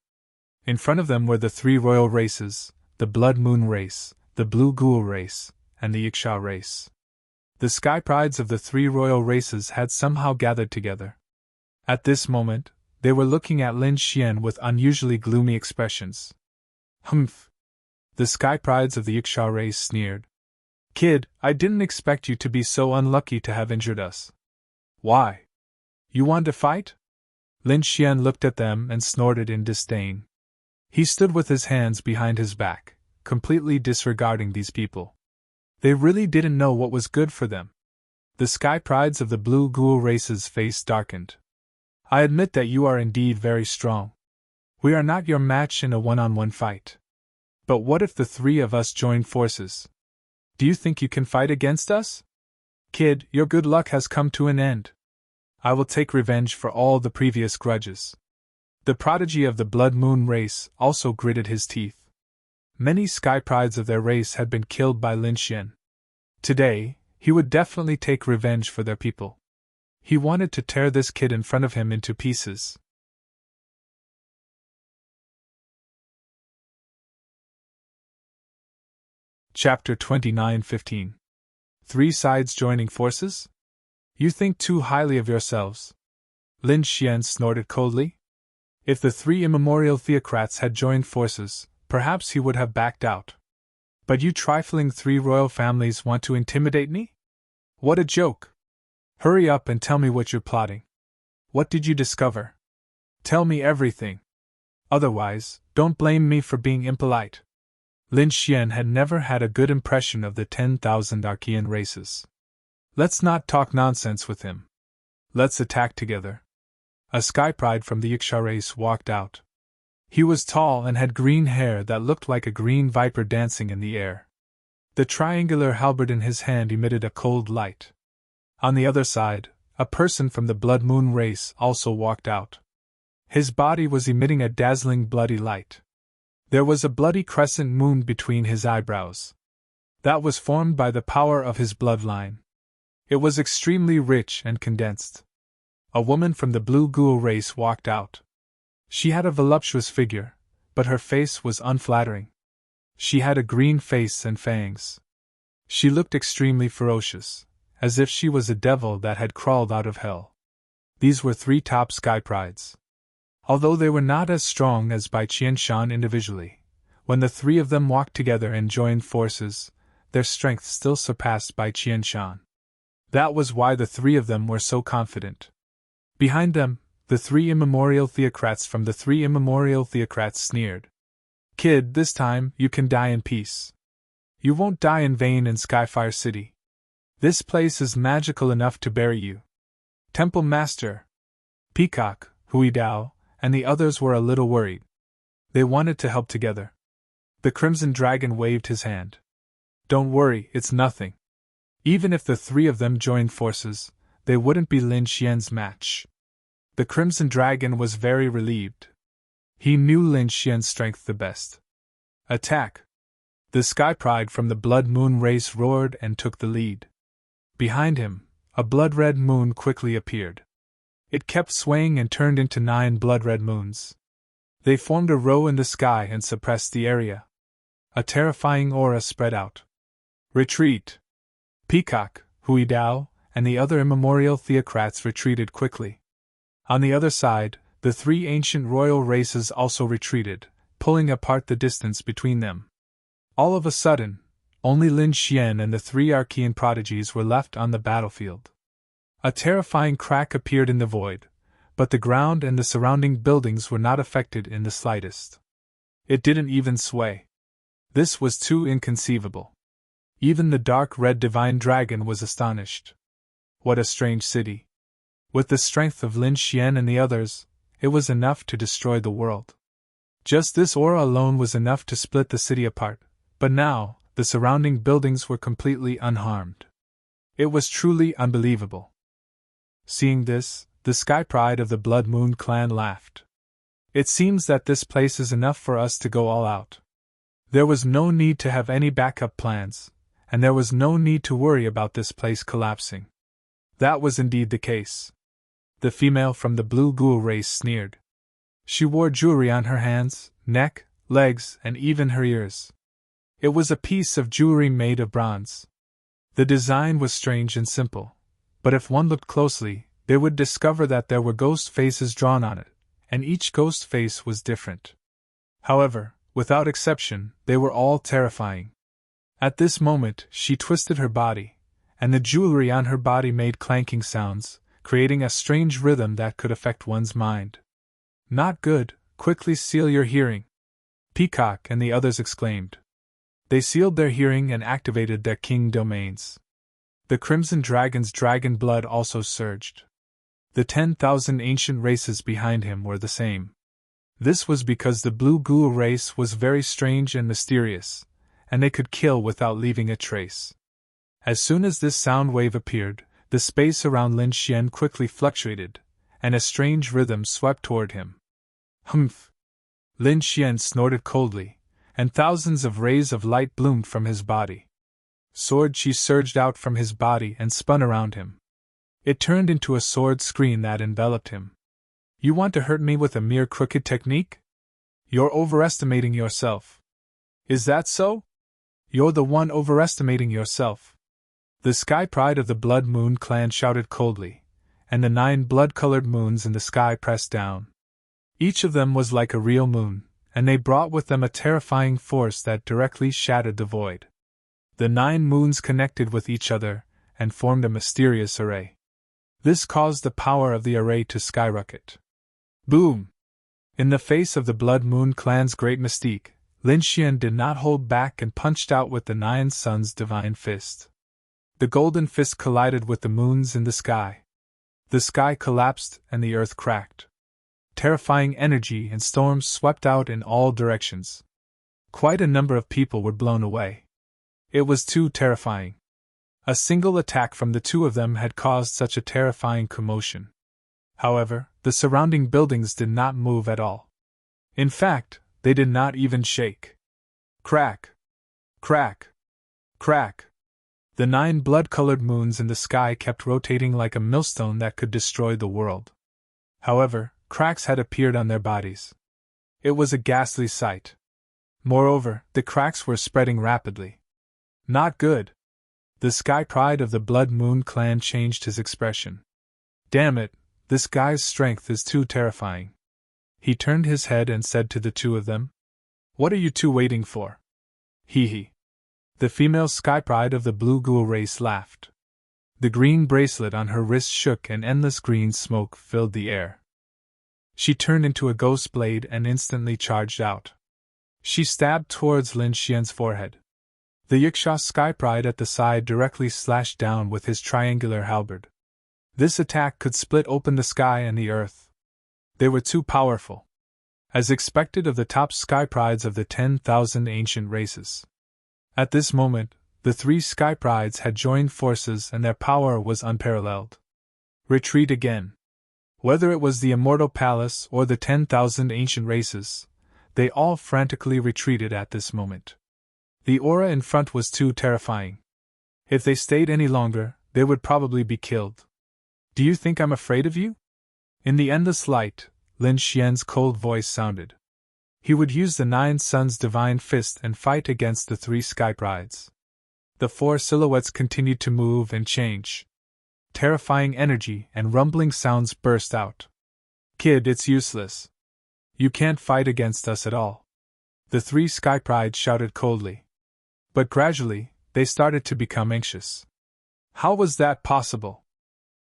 In front of them were the three royal races, the Blood Moon race, the Blue Ghoul race, and the Yiksha race. The sky prides of the three royal races had somehow gathered together. At this moment, they were looking at Lin Xian with unusually gloomy expressions. Humph! The sky prides of the Yiksha race sneered. Kid, I didn't expect you to be so unlucky to have injured us. Why? You want to fight? Lin Xian looked at them and snorted in disdain. He stood with his hands behind his back, completely disregarding these people. They really didn't know what was good for them. The sky prides of the Blue Ghoul race's face darkened. I admit that you are indeed very strong. We are not your match in a one-on-one fight. But what if the three of us join forces? Do you think you can fight against us? Kid, your good luck has come to an end. I will take revenge for all the previous grudges. The prodigy of the Blood Moon race also gritted his teeth. Many sky prides of their race had been killed by Lin Xian. Today, he would definitely take revenge for their people. He wanted to tear this kid in front of him into pieces. Chapter 29:15. Three sides joining forces? You think too highly of yourselves. Lin Xian snorted coldly. If the three immemorial theocrats had joined forces, perhaps he would have backed out. But you trifling three royal families want to intimidate me? What a joke! Hurry up and tell me what you're plotting. What did you discover? Tell me everything. Otherwise, don't blame me for being impolite. Lin Xian had never had a good impression of the 10,000 Archean races. Let's not talk nonsense with him. Let's attack together. A sky pride from the Yiksha race walked out. He was tall and had green hair that looked like a green viper dancing in the air. The triangular halberd in his hand emitted a cold light. On the other side, a person from the Blood Moon race also walked out. His body was emitting a dazzling bloody light. There was a bloody crescent moon between his eyebrows. That was formed by the power of his bloodline. It was extremely rich and condensed. A woman from the Blue Ghoul race walked out. She had a voluptuous figure, but her face was unflattering. She had a green face and fangs. She looked extremely ferocious, as if she was a devil that had crawled out of hell. These were three top sky prides. Although they were not as strong as Bai Qianshan individually, when the three of them walked together and joined forces, their strength still surpassed Bai Qianshan. That was why the three of them were so confident. Behind them, the three immemorial theocrats from the three immemorial theocrats sneered. Kid, this time, you can die in peace. You won't die in vain in Skyfire City. This place is magical enough to bury you. Temple Master Peacock, Hui Dao, and the others were a little worried. They wanted to help together. The Crimson Dragon waved his hand. Don't worry, it's nothing. Even if the three of them joined forces, they wouldn't be Lin Xian's match. The Crimson Dragon was very relieved. He knew Lin Xian's strength the best. Attack! The Sky Pride from the Blood Moon race roared and took the lead. Behind him, a blood-red moon quickly appeared. It kept swaying and turned into 9 blood-red moons. They formed a row in the sky and suppressed the area. A terrifying aura spread out. Retreat! Peacock, Hui Dao, and the other immemorial theocrats retreated quickly. On the other side, the 3 ancient royal races also retreated, pulling apart the distance between them. All of a sudden, only Lin Xian and the 3 Archean prodigies were left on the battlefield. A terrifying crack appeared in the void, but the ground and the surrounding buildings were not affected in the slightest. It didn't even sway. This was too inconceivable. Even the dark red divine dragon was astonished. What a strange city. With the strength of Lin Xian and the others, it was enough to destroy the world. Just this aura alone was enough to split the city apart, but now, the surrounding buildings were completely unharmed. It was truly unbelievable. Seeing this, the Sky Pride of the Blood Moon clan laughed. It seems that this place is enough for us to go all out. There was no need to have any backup plans, and there was no need to worry about this place collapsing. That was indeed the case. The female from the Blue Ghoul race sneered. She wore jewelry on her hands, neck, legs, and even her ears. It was a piece of jewelry made of bronze. The design was strange and simple, but if one looked closely, they would discover that there were ghost faces drawn on it, and each ghost face was different. However, without exception, they were all terrifying. At this moment, she twisted her body, and the jewelry on her body made clanking sounds, creating a strange rhythm that could affect one's mind. Not good, quickly seal your hearing! Peacock and the others exclaimed. They sealed their hearing and activated their king domains. The Crimson Dragon's dragon blood also surged. The 10,000 ancient races behind him were the same. This was because the Blue Ghoul race was very strange and mysterious, and they could kill without leaving a trace. As soon as this sound wave appeared, the space around Lin Xian quickly fluctuated, and a strange rhythm swept toward him. Humph! Lin Xian snorted coldly, and thousands of rays of light bloomed from his body. Sword Chi surged out from his body and spun around him. It turned into a sword screen that enveloped him. You want to hurt me with a mere crooked technique? You're overestimating yourself. Is that so? You're the one overestimating yourself. The Sky Pride of the Blood Moon clan shouted coldly, and the 9 blood-colored moons in the sky pressed down. Each of them was like a real moon, and they brought with them a terrifying force that directly shattered the void. The 9 moons connected with each other and formed a mysterious array. This caused the power of the array to skyrocket. Boom! In the face of the Blood Moon clan's great mystique, Lin Xian did not hold back and punched out with the 9 suns' divine fist. The golden fist collided with the moons in the sky. The sky collapsed and the earth cracked. Terrifying energy and storms swept out in all directions. Quite a number of people were blown away. It was too terrifying. A single attack from the 2 of them had caused such a terrifying commotion. However, the surrounding buildings did not move at all. In fact, they did not even shake. Crack! Crack! Crack! The 9 blood-colored moons in the sky kept rotating like a millstone that could destroy the world. However, cracks had appeared on their bodies. It was a ghastly sight. Moreover, the cracks were spreading rapidly. Not good. The Sky Pride of the Blood Moon clan changed his expression. Damn it, this guy's strength is too terrifying. He turned his head and said to the 2 of them, What are you 2 waiting for? Hee hee. The female Sky Pride of the Blue Ghoul race laughed. The green bracelet on her wrist shook and endless green smoke filled the air. She turned into a ghost blade and instantly charged out. She stabbed towards Lin Xian's forehead. The Yiksha Sky Pride at the side directly slashed down with his triangular halberd. This attack could split open the sky and the earth. They were too powerful. As expected of the top sky prides of the 10,000 ancient races. At this moment, the 3 sky prides had joined forces and their power was unparalleled. Retreat again. Whether it was the Immortal Palace or the 10,000 ancient races, they all frantically retreated at this moment. The aura in front was too terrifying. If they stayed any longer, they would probably be killed. Do you think I'm afraid of you? In the endless light, Lin Xian's cold voice sounded. He would use the 9 suns' divine fist and fight against the 3 sky prides. The 4 silhouettes continued to move and change. Terrifying energy and rumbling sounds burst out. Kid, it's useless. You can't fight against us at all. The 3 sky prides shouted coldly. But gradually, they started to become anxious. How was that possible?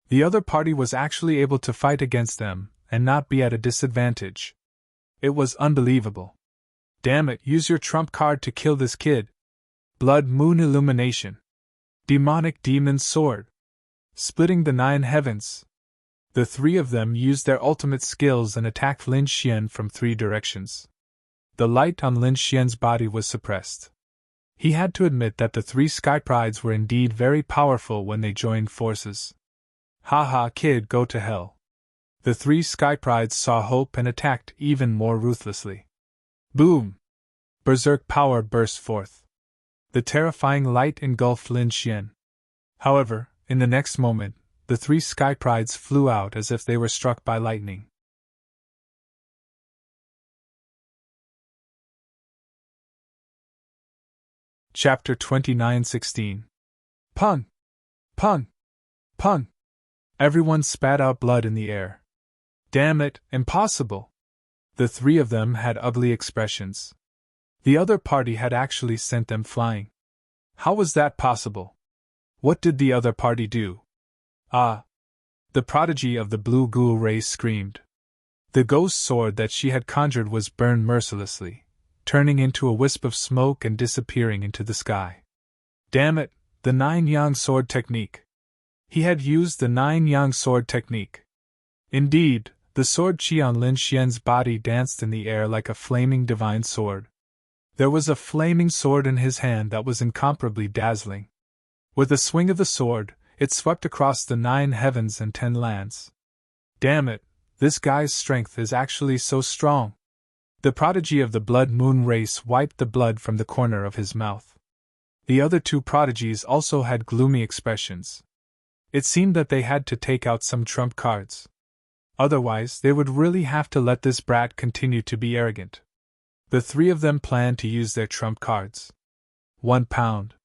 The other party was actually able to fight against them and not be at a disadvantage. It was unbelievable. Damn it, use your trump card to kill this kid. Blood Moon Illumination. Demonic Demon Sword. Splitting the 9 heavens. The 3 of them used their ultimate skills and attacked Lin Xian from 3 directions. The light on Lin Xian's body was suppressed. He had to admit that the 3 sky prides were indeed very powerful when they joined forces. Haha, kid, go to hell. The 3 sky prides saw hope and attacked even more ruthlessly. Boom! Berserk power burst forth. The terrifying light engulfed Lin Xian. However, in the next moment, the 3 sky prides flew out as if they were struck by lightning. Chapter 29:16. Pun! Pun! Pun! Everyone spat out blood in the air. Damn it, impossible! The 3 of them had ugly expressions. The other party had actually sent them flying. How was that possible? What did the other party do? Ah! The prodigy of the blue ghoul race screamed. The ghost sword that she had conjured was burned mercilessly, turning into a wisp of smoke and disappearing into the sky. Damn it, the 9-yang sword technique. He had used the 9-yang sword technique. Indeed, the sword chi on Lin Xian's body danced in the air like a flaming divine sword. There was a flaming sword in his hand that was incomparably dazzling. With a swing of the sword, it swept across the 9 heavens and 10 lands. Damn it, this guy's strength is actually so strong. The prodigy of the Blood Moon race wiped the blood from the corner of his mouth. The other 2 prodigies also had gloomy expressions. It seemed that they had to take out some trump cards. Otherwise, they would really have to let this brat continue to be arrogant. The 3 of them planned to use their trump cards. 1 pound.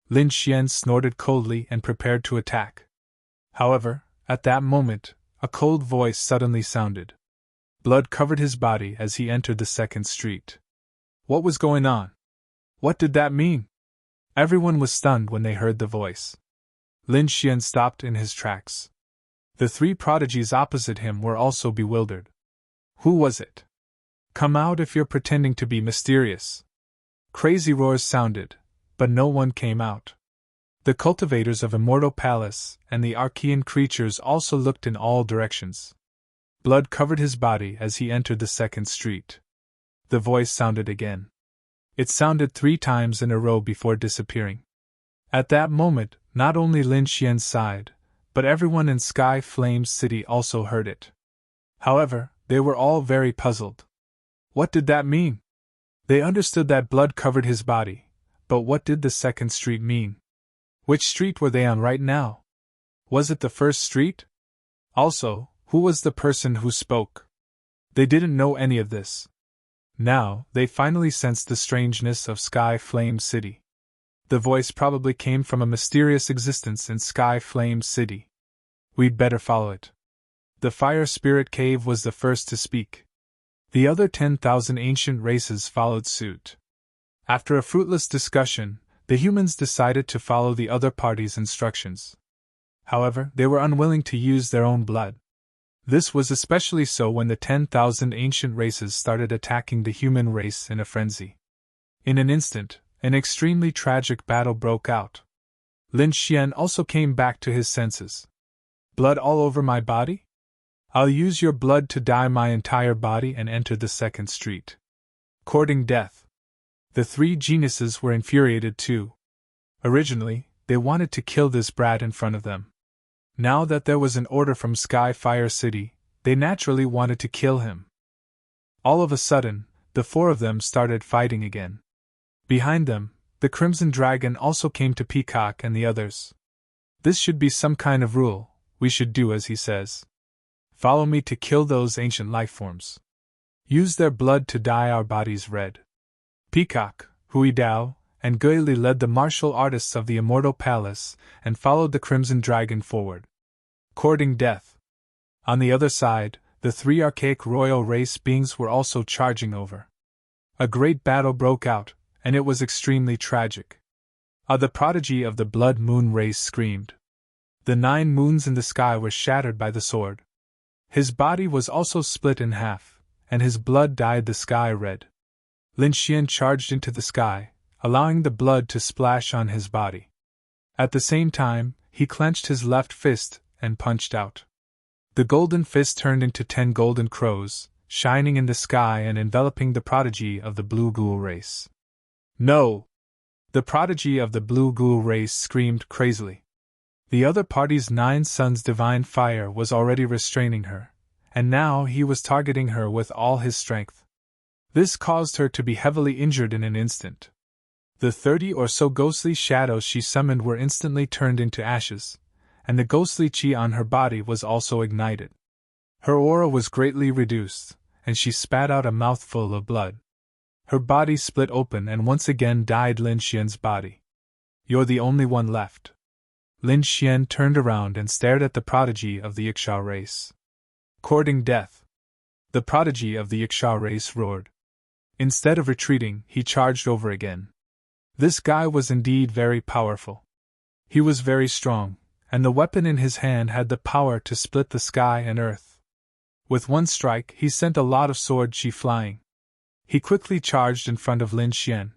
Lin Xian snorted coldly and prepared to attack. However, at that moment, a cold voice suddenly sounded. Blood covered his body as he entered the 2nd street. What was going on? What did that mean? Everyone was stunned when they heard the voice. Lin Xian stopped in his tracks. The 3 prodigies opposite him were also bewildered. Who was it? Come out if you're pretending to be mysterious. Crazy roars sounded, but no one came out. The cultivators of Immortal Palace and the Archean creatures also looked in all directions. Blood covered his body as he entered the 2nd street. The voice sounded again. It sounded 3 times in a row before disappearing. At that moment, not only Lin Xian sighed, but everyone in Sky Flames City also heard it. However, they were all very puzzled. What did that mean? They understood that blood covered his body, but what did the 2nd street mean? Which street were they on right now? Was it the 1st street? Also, who was the person who spoke? They didn't know any of this. Now, they finally sensed the strangeness of Sky Flame City. The voice probably came from a mysterious existence in Sky Flame City. We'd better follow it. The Fire Spirit Cave was the first to speak. The other 10,000 ancient races followed suit. After a fruitless discussion, the humans decided to follow the other party's instructions. However, they were unwilling to use their own blood. This was especially so when the 10,000 ancient races started attacking the human race in a frenzy. In an instant, an extremely tragic battle broke out. Lin Xian also came back to his senses. Blood all over my body? I'll use your blood to dye my entire body and enter the second street. Courting death. The three geniuses were infuriated too. Originally, they wanted to kill this brat in front of them. Now that there was an order from Skyfire City, they naturally wanted to kill him. All of a sudden, the four of them started fighting again. Behind them, the Crimson Dragon also came to Peacock and the others. This should be some kind of rule, we should do as he says. Follow me to kill those ancient lifeforms. Use their blood to dye our bodies red. Peacock, Hui Dao, and Gui Li led the martial artists of the Immortal Palace and followed the Crimson Dragon forward. Courting death. On the other side, the three archaic royal race beings were also charging over. A great battle broke out, and it was extremely tragic. The prodigy of the Blood Moon race screamed. The 9 moons in the sky were shattered by the sword. His body was also split in half, and his blood dyed the sky red. Lin Xian charged into the sky, allowing the blood to splash on his body. At the same time, he clenched his left fist and punched out. The golden fist turned into 10 golden crows, shining in the sky and enveloping the prodigy of the Blue Ghoul race. No! The prodigy of the Blue Ghoul race screamed crazily. The other party's 9 sons' divine fire was already restraining her, and now he was targeting her with all his strength. This caused her to be heavily injured in an instant. The 30 or so ghostly shadows she summoned were instantly turned into ashes, and the ghostly chi on her body was also ignited. Her aura was greatly reduced, and she spat out a mouthful of blood. Her body split open and once again dyed Lin Xian's body. You're the only one left. Lin Xian turned around and stared at the prodigy of the Ixia race. Courting death. The prodigy of the Ixia race roared. Instead of retreating, he charged over again. This guy was indeed very powerful. He was very strong, and the weapon in his hand had the power to split the sky and earth. With one strike, he sent a lot of sword chi flying. He quickly charged in front of Lin Xian.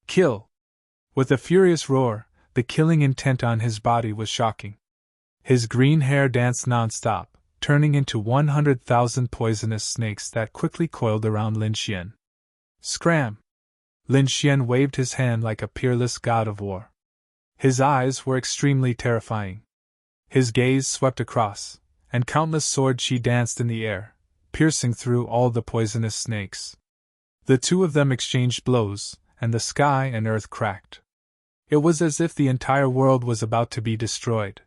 Kill! With a furious roar, the killing intent on his body was shocking. His green hair danced non-stop, turning into 100,000 poisonous snakes that quickly coiled around Lin Xian. Scram! Lin Xian waved his hand like a peerless god of war. His eyes were extremely terrifying. His gaze swept across, and countless sword chi danced in the air, piercing through all the poisonous snakes. The two of them exchanged blows, and the sky and earth cracked. It was as if the entire world was about to be destroyed.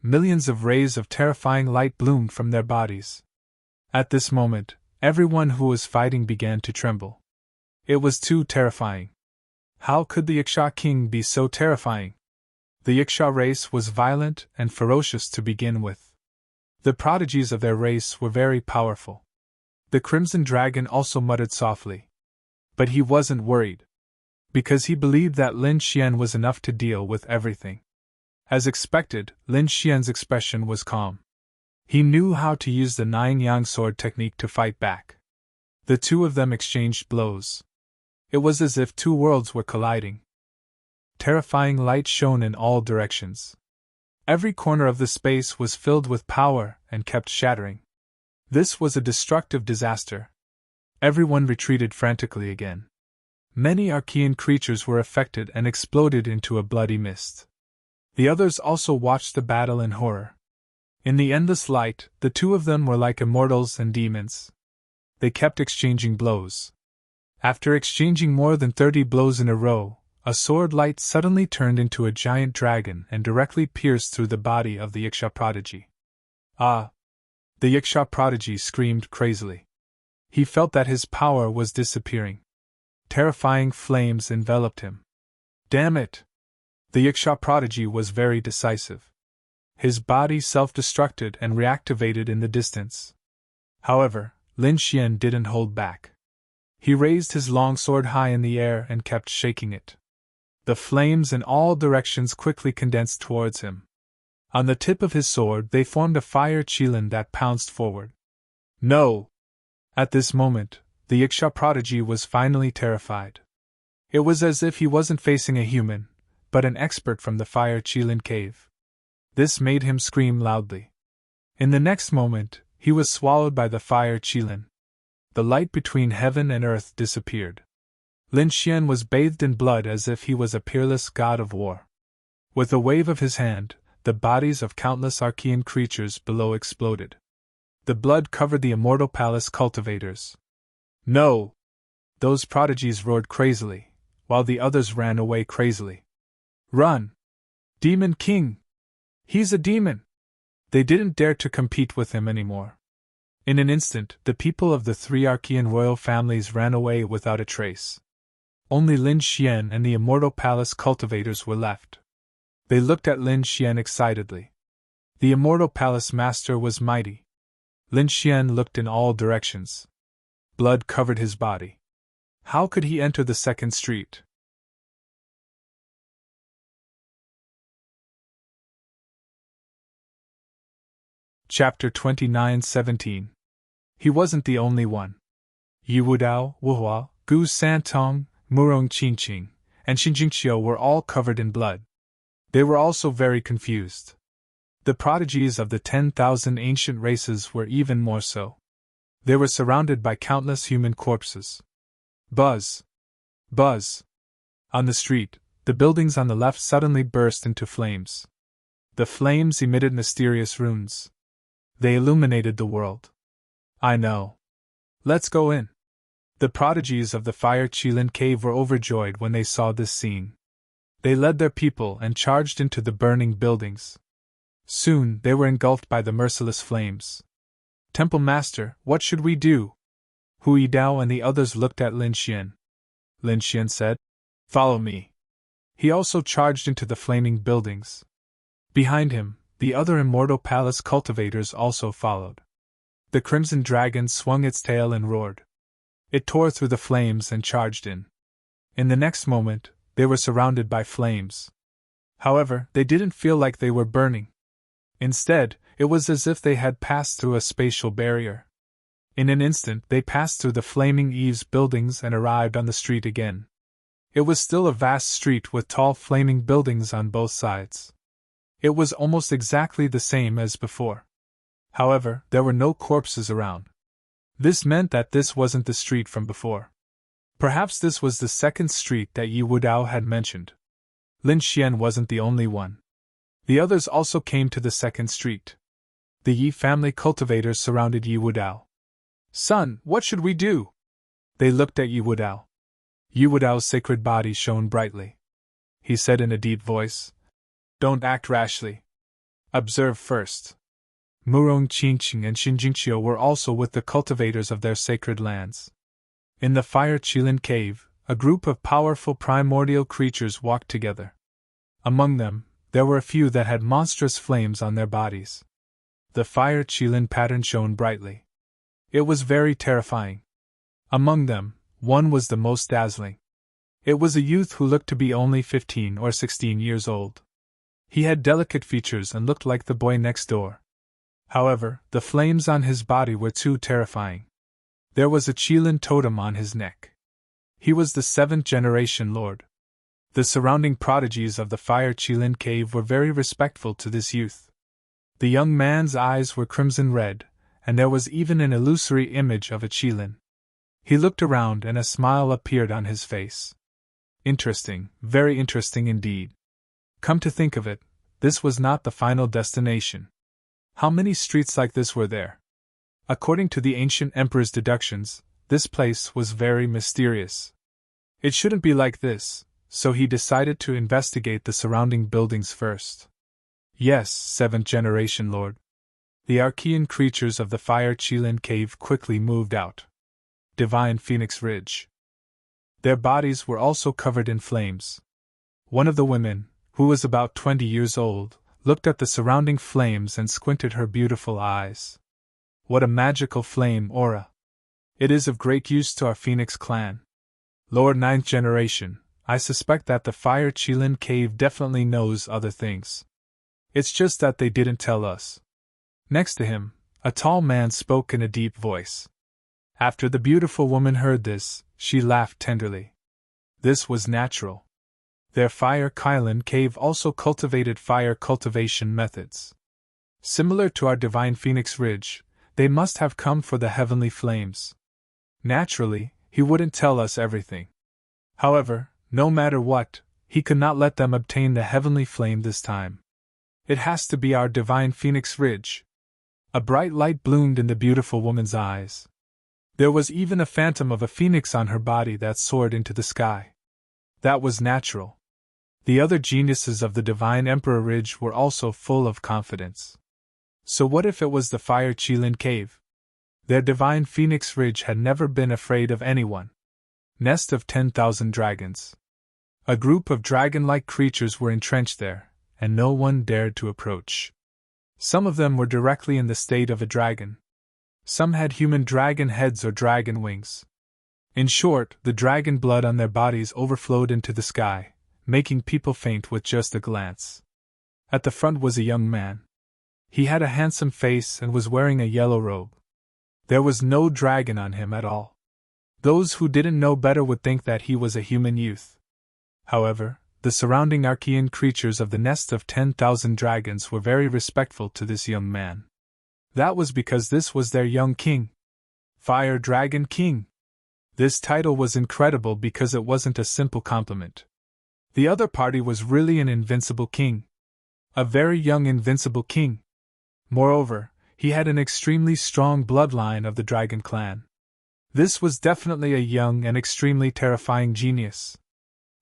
Millions of rays of terrifying light bloomed from their bodies. At this moment, everyone who was fighting began to tremble. It was too terrifying. How could the Ixia king be so terrifying? The Ixia race was violent and ferocious to begin with. The prodigies of their race were very powerful. The Crimson Dragon also muttered softly. But he wasn't worried. Because he believed that Lin Xian was enough to deal with everything. As expected, Lin Xian's expression was calm. He knew how to use the 9-yang sword technique to fight back. The two of them exchanged blows. It was as if 2 worlds were colliding. Terrifying light shone in all directions. Every corner of the space was filled with power and kept shattering. This was a destructive disaster. Everyone retreated frantically again. Many Archean creatures were affected and exploded into a bloody mist. The others also watched the battle in horror. In the endless light, the two of them were like immortals and demons. They kept exchanging blows. After exchanging more than 30 blows in a row, a sword light suddenly turned into a giant dragon and directly pierced through the body of the Ixia prodigy. Ah! The Ixia prodigy screamed crazily. He felt that his power was disappearing. Terrifying flames enveloped him. Damn it! The Ixia prodigy was very decisive. His body self-destructed and reactivated in the distance. However, Lin Xian didn't hold back. He raised his long sword high in the air and kept shaking it. The flames in all directions quickly condensed towards him. On the tip of his sword they formed a fire qilin that pounced forward. No! At this moment, the Ixia prodigy was finally terrified. It was as if he wasn't facing a human, but an expert from the fire qilin cave. This made him scream loudly. In the next moment, he was swallowed by the fire Qilin. The light between heaven and earth disappeared. Lin Xian was bathed in blood as if he was a peerless god of war. With a wave of his hand, the bodies of countless Archean creatures below exploded. The blood covered the immortal palace cultivators. No! Those prodigies roared crazily, while the others ran away crazily. Run! Demon King! He's a demon! They didn't dare to compete with him anymore. In an instant, the people of the three Archean royal families ran away without a trace. Only Lin Xian and the immortal palace cultivators were left. They looked at Lin Xian excitedly. The immortal palace master was mighty. Lin Xian looked in all directions. Blood covered his body. How could he enter the second street? Chapter 29:17. He wasn't the only one. Yu Wudao, Wuhua, Gu Santong, Murong Qingqing, and Xinjingqiu were all covered in blood. They were also very confused. The prodigies of the 10,000 ancient races were even more so. They were surrounded by countless human corpses. Buzz! Buzz! On the street, the buildings on the left suddenly burst into flames. The flames emitted mysterious runes. They illuminated the world. I know. Let's go in. The prodigies of the Fire Qilin cave were overjoyed when they saw this scene. They led their people and charged into the burning buildings. Soon they were engulfed by the merciless flames. Temple Master, what should we do? Hu Yidao and the others looked at Lin Xian. Lin Xian said, "Follow me." He also charged into the flaming buildings. Behind him, the other immortal palace cultivators also followed. The crimson dragon swung its tail and roared. It tore through the flames and charged in. In the next moment, they were surrounded by flames. However, they didn't feel like they were burning. Instead, it was as if they had passed through a spatial barrier. In an instant, they passed through the flaming eaves buildings and arrived on the street again. It was still a vast street with tall flaming buildings on both sides. It was almost exactly the same as before. However, there were no corpses around. This meant that this wasn't the street from before. Perhaps this was the second street that Yi Wudao had mentioned. Lin Xian wasn't the only one. The others also came to the second street. The Yi family cultivators surrounded Yi Wudao. "Son, what should we do?" They looked at Yi Wudao. Yi Wudao's sacred body shone brightly. He said in a deep voice, "Don't act rashly. Observe first." Murong Qingqing and Xinjingqiu were also with the cultivators of their sacred lands. In the Fire Qilin cave, a group of powerful primordial creatures walked together. Among them, there were a few that had monstrous flames on their bodies. The Fire Qilin pattern shone brightly. It was very terrifying. Among them, one was the most dazzling. It was a youth who looked to be only 15 or 16 years old. He had delicate features and looked like the boy next door. However, the flames on his body were too terrifying. There was a Qilin totem on his neck. He was the 7th-generation lord. The surrounding prodigies of the Fire Qilin cave were very respectful to this youth. The young man's eyes were crimson red, and there was even an illusory image of a Qilin. He looked around and a smile appeared on his face. Interesting, very interesting indeed. Come to think of it, this was not the final destination. How many streets like this were there? According to the ancient emperor's deductions, this place was very mysterious. It shouldn't be like this, so he decided to investigate the surrounding buildings first. Yes, 7th-generation lord. The Archean creatures of the Fire Qilin cave quickly moved out. Divine Phoenix Ridge. Their bodies were also covered in flames. One of the women, who was about 20 years old, looked at the surrounding flames and squinted her beautiful eyes. What a magical flame aura! It is of great use to our Phoenix clan. Lord 9th generation, I suspect that the Fire Qilin cave definitely knows other things. It's just that they didn't tell us. Next to him, a tall man spoke in a deep voice. After the beautiful woman heard this, she laughed tenderly. This was natural. Their Fire Qilin cave also cultivated fire cultivation methods. Similar to our divine Phoenix Ridge, they must have come for the heavenly flames. Naturally, he wouldn't tell us everything. However, no matter what, he could not let them obtain the heavenly flame this time. It has to be our divine Phoenix Ridge. A bright light bloomed in the beautiful woman's eyes. There was even a phantom of a phoenix on her body that soared into the sky. That was natural. The other geniuses of the divine Emperor Ridge were also full of confidence. So what if it was the Fire Qilin Cave? Their divine Phoenix Ridge had never been afraid of anyone. Nest of 10,000 dragons. A group of dragon-like creatures were entrenched there, and no one dared to approach. Some of them were directly in the state of a dragon. Some had human dragon heads or dragon wings. In short, the dragon blood on their bodies overflowed into the sky, making people faint with just a glance. At the front was a young man. He had a handsome face and was wearing a yellow robe. There was no dragon on him at all. Those who didn't know better would think that he was a human youth. However, the surrounding Archean creatures of the nest of 10,000 dragons were very respectful to this young man. That was because this was their young king. Fire Dragon King. This title was incredible because it wasn't a simple compliment. The other party was really an invincible king. A very young invincible king. Moreover, he had an extremely strong bloodline of the dragon clan. This was definitely a young and extremely terrifying genius.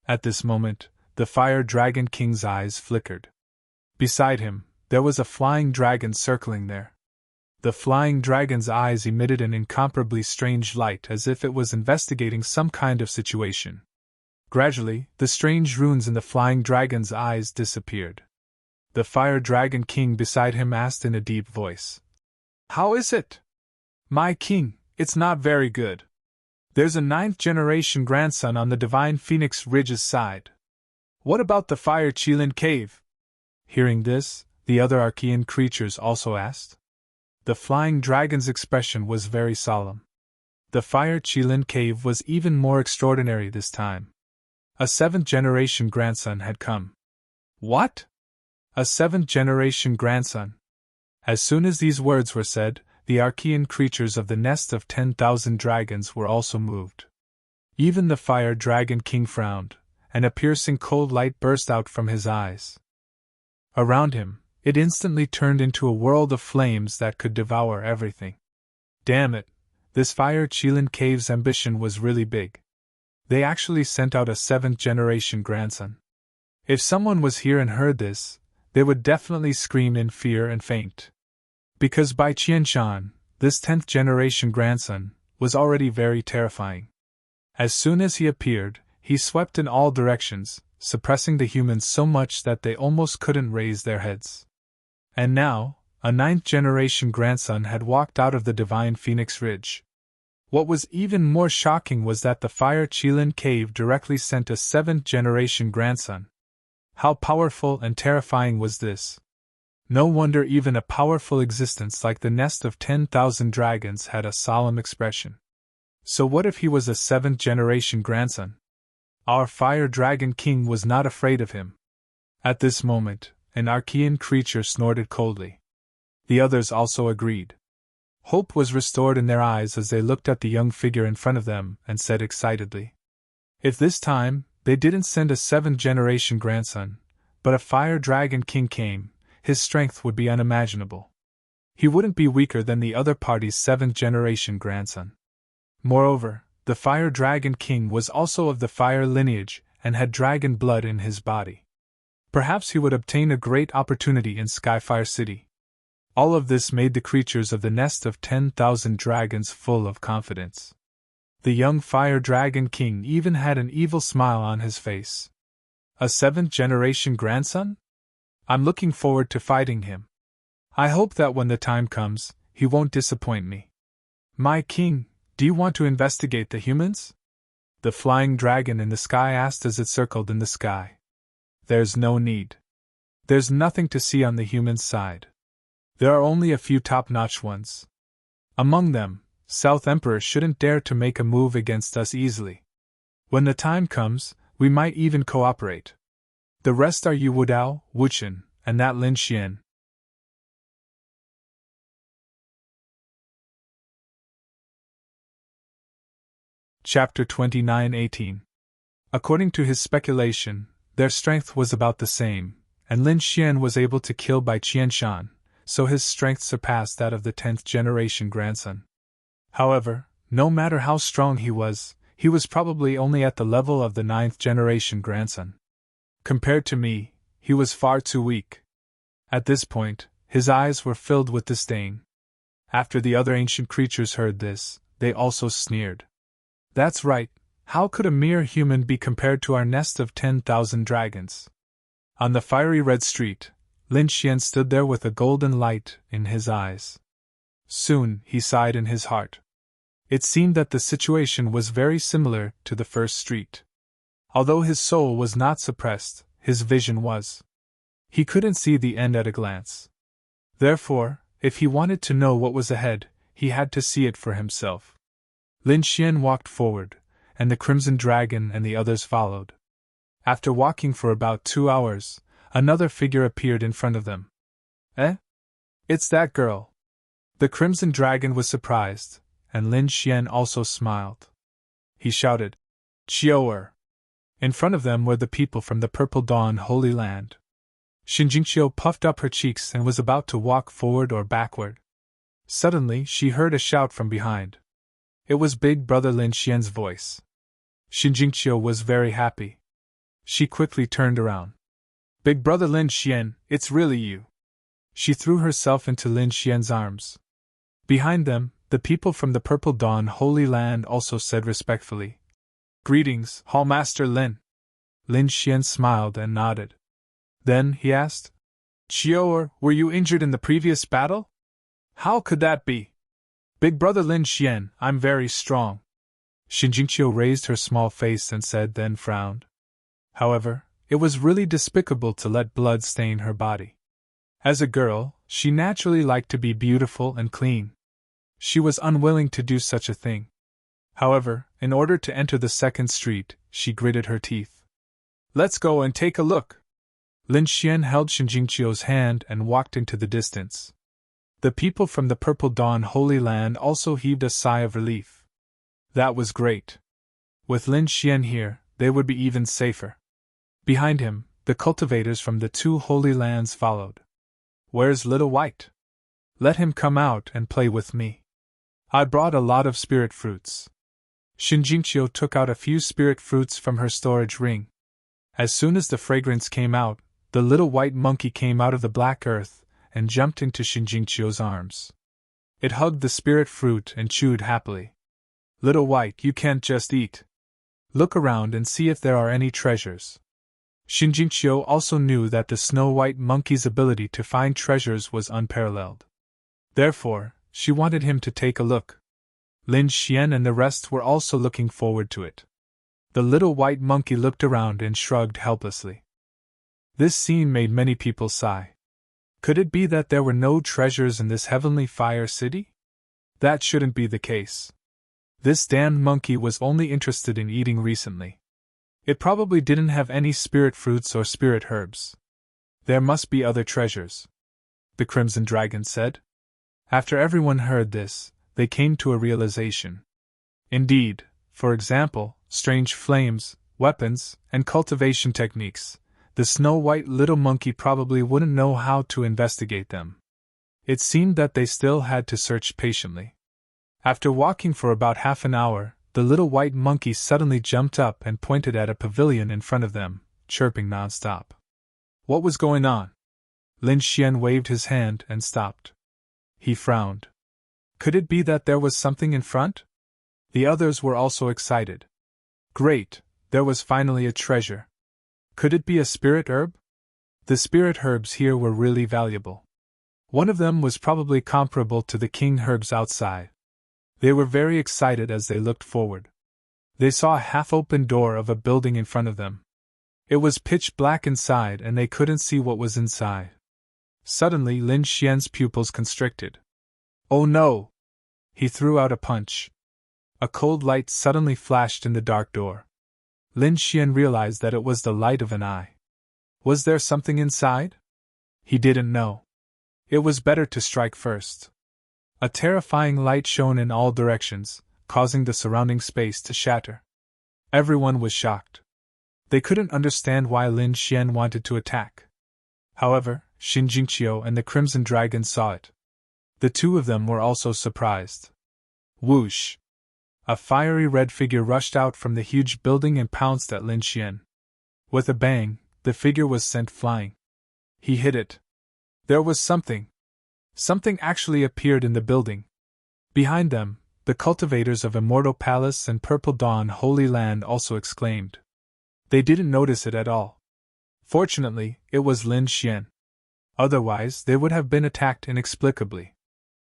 At this moment, the Fire Dragon King's eyes flickered. Beside him, there was a flying dragon circling there. The flying dragon's eyes emitted an incomparably strange light as if it was investigating some kind of situation. Gradually, the strange runes in the flying dragon's eyes disappeared. The Fire Dragon King beside him asked in a deep voice, "How is it?" "My king, it's not very good. There's a 9th-generation grandson on the divine Phoenix Ridge's side." "What about the Fire Qilin Cave?" Hearing this, the other Archean creatures also asked. The flying dragon's expression was very solemn. The Fire Qilin Cave was even more extraordinary this time. A 7th-generation grandson had come. What? A 7th-generation grandson? As soon as these words were said, the Archean creatures of the nest of 10,000 dragons were also moved. Even the Fire Dragon King frowned, and a piercing cold light burst out from his eyes. Around him, it instantly turned into a world of flames that could devour everything. Damn it, this Fire Qilin Cave's ambition was really big. They actually sent out a 7th-generation grandson. If someone was here and heard this, they would definitely scream in fear and faint. Because by Qianshan, this 10th-generation grandson was already very terrifying. As soon as he appeared, he swept in all directions, suppressing the humans so much that they almost couldn't raise their heads. And now, a 9th-generation grandson had walked out of the divine Phoenix Ridge. What was even more shocking was that the Fire Qilin Cave directly sent a 7th-generation grandson. How powerful and terrifying was this? No wonder even a powerful existence like the nest of 10,000 dragons had a solemn expression. So what if he was a 7th-generation grandson? Our Fire Dragon King was not afraid of him. At this moment, an Archean creature snorted coldly. The others also agreed. Hope was restored in their eyes as they looked at the young figure in front of them and said excitedly, "If this time they didn't send a 7th-generation grandson, but a Fire Dragon King came, his strength would be unimaginable. He wouldn't be weaker than the other party's 7th-generation grandson. Moreover, the Fire Dragon King was also of the fire lineage and had dragon blood in his body. Perhaps he would obtain a great opportunity in Skyfire City." All of this made the creatures of the nest of 10,000 dragons full of confidence. The young Fire Dragon King even had an evil smile on his face. A 7th-generation grandson? I'm looking forward to fighting him. I hope that when the time comes, he won't disappoint me. My king, do you want to investigate the humans? The flying dragon in the sky asked as it circled in the sky. There's no need. There's nothing to see on the humans' side. There are only a few top-notch ones. Among them, South Emperor shouldn't dare to make a move against us easily. When the time comes, we might even cooperate. The rest are Yu Wudao, Wuchen, and that Lin Xian. Chapter 29:18. According to his speculation, their strength was about the same, and Lin Xian was able to kill by Qianshan, so his strength surpassed that of the 10th generation grandson. However, no matter how strong he was probably only at the level of the 9th generation grandson. Compared to me, he was far too weak. At this point, his eyes were filled with disdain. After the other ancient creatures heard this, they also sneered. That's right, how could a mere human be compared to our nest of 10,000 dragons? On the fiery red street, Lin Xian stood there with a golden light in his eyes. Soon, he sighed in his heart. It seemed that the situation was very similar to the first street. Although his soul was not suppressed, his vision was. He couldn't see the end at a glance. Therefore, if he wanted to know what was ahead, he had to see it for himself. Lin Xian walked forward, and the Crimson Dragon and the others followed. After walking for about 2 hours, another figure appeared in front of them. Eh? It's that girl. The Crimson Dragon was surprised, and Lin Xian also smiled. He shouted, "Qiu'er!" In front of them were the people from the Purple Dawn Holy Land. Xinjingqiu puffed up her cheeks and was about to walk forward or backward. Suddenly, she heard a shout from behind. It was Big Brother Lin Xian's voice. Xinjingqiu was very happy. She quickly turned around. "Big Brother Lin Xian, it's really you." She threw herself into Lin Xian's arms. Behind them, the people from the Purple Dawn Holy Land also said respectfully, "Greetings, Hallmaster Lin." Lin Xian smiled and nodded. Then he asked, "Qiu'er, were you injured in the previous battle?" "How could that be?" "Big Brother Lin Xian, I'm very strong." Xinjingqiu raised her small face and said, then frowned. However, it was really despicable to let blood stain her body. As a girl, she naturally liked to be beautiful and clean. She was unwilling to do such a thing. However, in order to enter the second street, she gritted her teeth. "Let's go and take a look." Lin Xian held Xinjingqiu's hand and walked into the distance. The people from the Purple Dawn Holy Land also heaved a sigh of relief. That was great. With Lin Xian here, they would be even safer. Behind him, the cultivators from the 2 Holy Lands followed. "Where's Little White? Let him come out and play with me. I brought a lot of spirit fruits." Xinjingqiu took out a few spirit fruits from her storage ring. As soon as the fragrance came out, the little white monkey came out of the black earth and jumped into Xinjingqiu's arms. It hugged the spirit fruit and chewed happily. "Little White, you can't just eat. Look around and see if there are any treasures." Xinjingqiu also knew that the snow-white monkey's ability to find treasures was unparalleled. Therefore, she wanted him to take a look. Lin Xian and the rest were also looking forward to it. The little white monkey looked around and shrugged helplessly. This scene made many people sigh. Could it be that there were no treasures in this heavenly fire city? That shouldn't be the case. This damned monkey was only interested in eating recently. It probably didn't have any spirit fruits or spirit herbs. There must be other treasures, the Crimson Dragon said. After everyone heard this, they came to a realization. Indeed, for example, strange flames, weapons, and cultivation techniques, the snow-white little monkey probably wouldn't know how to investigate them. It seemed that they still had to search patiently. After walking for about half an hour, the little white monkey suddenly jumped up and pointed at a pavilion in front of them, chirping non-stop. What was going on? Lin Xian waved his hand and stopped. He frowned. Could it be that there was something in front? The others were also excited. Great, there was finally a treasure. Could it be a spirit herb? The spirit herbs here were really valuable. One of them was probably comparable to the king herbs outside. They were very excited as they looked forward. They saw a half-open door of a building in front of them. It was pitch black inside and they couldn't see what was inside. Suddenly Lin Xian's pupils constricted. Oh no! He threw out a punch. A cold light suddenly flashed in the dark door. Lin Xian realized that it was the light of an eye. Was there something inside? He didn't know. It was better to strike first. A terrifying light shone in all directions, causing the surrounding space to shatter. Everyone was shocked. They couldn't understand why Lin Xian wanted to attack. However, Xin Jingqiu and the Crimson Dragon saw it. The two of them were also surprised. Whoosh! A fiery red figure rushed out from the huge building and pounced at Lin Xian. With a bang, the figure was sent flying. He hit it. There was something. Something actually appeared in the building. Behind them, the cultivators of Immortal Palace and Purple Dawn Holy Land also exclaimed. They didn't notice it at all. Fortunately, it was Lin Xian. Otherwise, they would have been attacked inexplicably.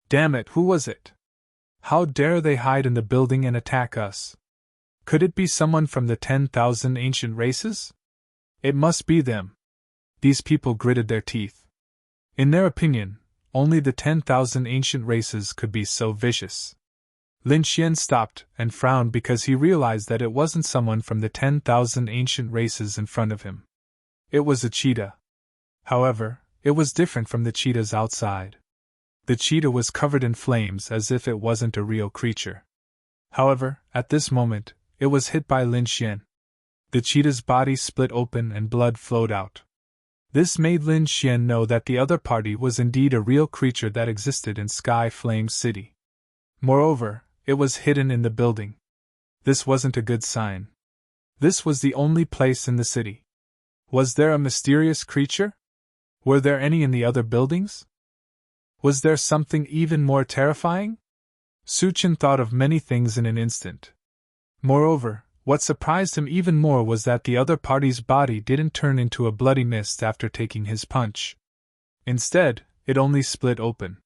Damn it, who was it? How dare they hide in the building and attack us? Could it be someone from the 10,000 ancient races? It must be them. These people gritted their teeth. In their opinion, only the 10,000 ancient races could be so vicious. Lin Xian stopped and frowned because he realized that it wasn't someone from the 10,000 ancient races in front of him. It was a cheetah. However, it was different from the cheetahs outside. The cheetah was covered in flames as if it wasn't a real creature. However, at this moment, it was hit by Lin Xian. The cheetah's body split open and blood flowed out. This made Lin Xian know that the other party was indeed a real creature that existed in Sky Flame City. Moreover, it was hidden in the building. This wasn't a good sign. This was the only place in the city. Was there a mysterious creature? Were there any in the other buildings? Was there something even more terrifying? Su Chen thought of many things in an instant. Moreover, what surprised him even more was that the other party's body didn't turn into a bloody mist after taking his punch. Instead, it only split open.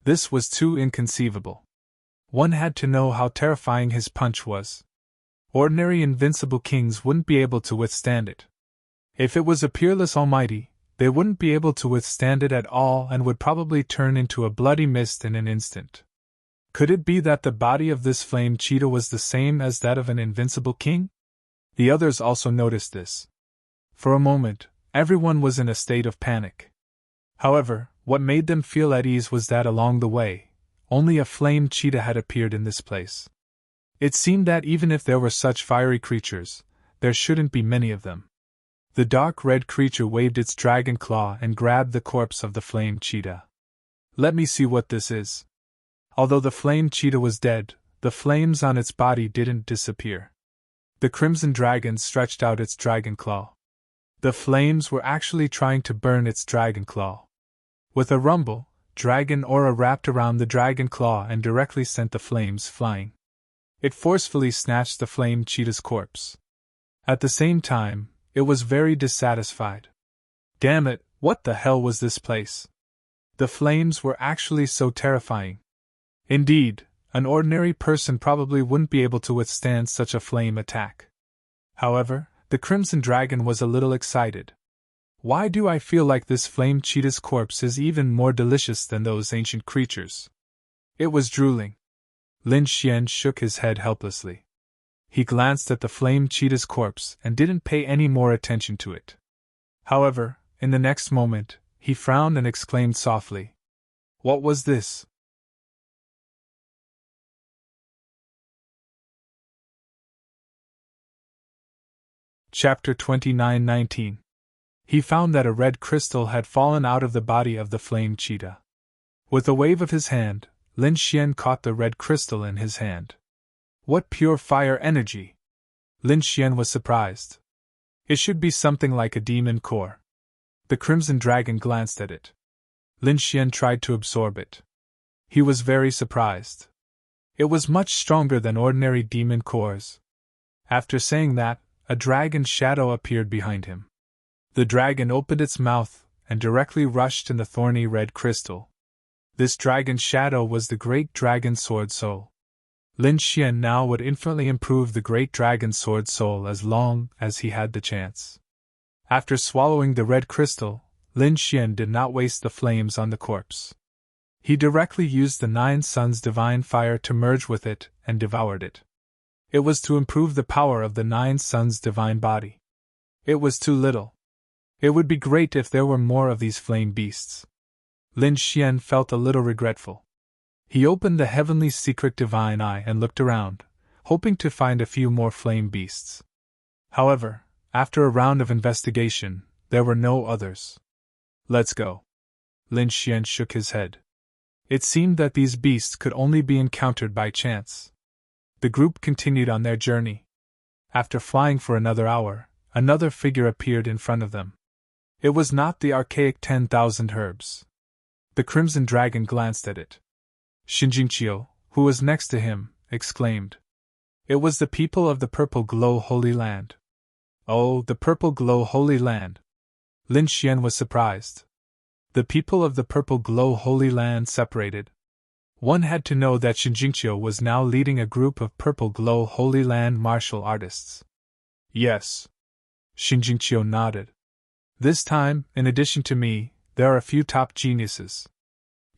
This was too inconceivable. One had to know how terrifying his punch was. Ordinary invincible kings wouldn't be able to withstand it. If it was a peerless almighty, they wouldn't be able to withstand it at all and would probably turn into a bloody mist in an instant. Could it be that the body of this flame cheetah was the same as that of an invincible king? The others also noticed this. For a moment, everyone was in a state of panic. However, what made them feel at ease was that along the way, only a flame cheetah had appeared in this place. It seemed that even if there were such fiery creatures, there shouldn't be many of them. The dark red creature waved its dragon claw and grabbed the corpse of the flame cheetah. Let me see what this is. Although the flame cheetah was dead, the flames on its body didn't disappear. The crimson dragon stretched out its dragon claw. The flames were actually trying to burn its dragon claw. With a rumble, dragon aura wrapped around the dragon claw and directly sent the flames flying. It forcefully snatched the flame cheetah's corpse. At the same time, it was very dissatisfied. Damn it, what the hell was this place? The flames were actually so terrifying. Indeed, an ordinary person probably wouldn't be able to withstand such a flame attack. However, the Crimson Dragon was a little excited. Why do I feel like this flame cheetah's corpse is even more delicious than those ancient creatures? It was drooling. Lin Xian shook his head helplessly. He glanced at the flame cheetah's corpse and didn't pay any more attention to it. However, in the next moment, he frowned and exclaimed softly, "What was this?" Chapter 29:19. He found that a red crystal had fallen out of the body of the flame cheetah. With a wave of his hand, Lin Xian caught the red crystal in his hand. What pure fire energy! Lin Xian was surprised. It should be something like a demon core. The Crimson Dragon glanced at it. Lin Xian tried to absorb it. He was very surprised. It was much stronger than ordinary demon cores. After saying that, a dragon shadow appeared behind him. The dragon opened its mouth and directly rushed in the thorny red crystal. This dragon shadow was the Great Dragon Sword Soul. Lin Xian now would infinitely improve the Great Dragon Sword Soul as long as he had the chance. After swallowing the red crystal, Lin Xian did not waste the flames on the corpse. He directly used the Nine Suns' divine fire to merge with it and devoured it. It was to improve the power of the Nine Suns' divine body. It was too little. It would be great if there were more of these flame beasts. Lin Xian felt a little regretful. He opened the heavenly secret divine eye and looked around, hoping to find a few more flame beasts. However, after a round of investigation, there were no others. Let's go. Lin Xian shook his head. It seemed that these beasts could only be encountered by chance. The group continued on their journey. After flying for another hour, another figure appeared in front of them. It was not the archaic 10,000 herbs. The Crimson Dragon glanced at it. Shinjingqiu, who was next to him, exclaimed. It was the people of the Purple Glow Holy Land. Oh, the Purple Glow Holy Land! Lin Xian was surprised. The people of the Purple Glow Holy Land separated. One had to know that Shinjingqiu was now leading a group of Purple Glow Holy Land martial artists. Yes. Shinjingqiu nodded. This time, in addition to me, there are a few top geniuses.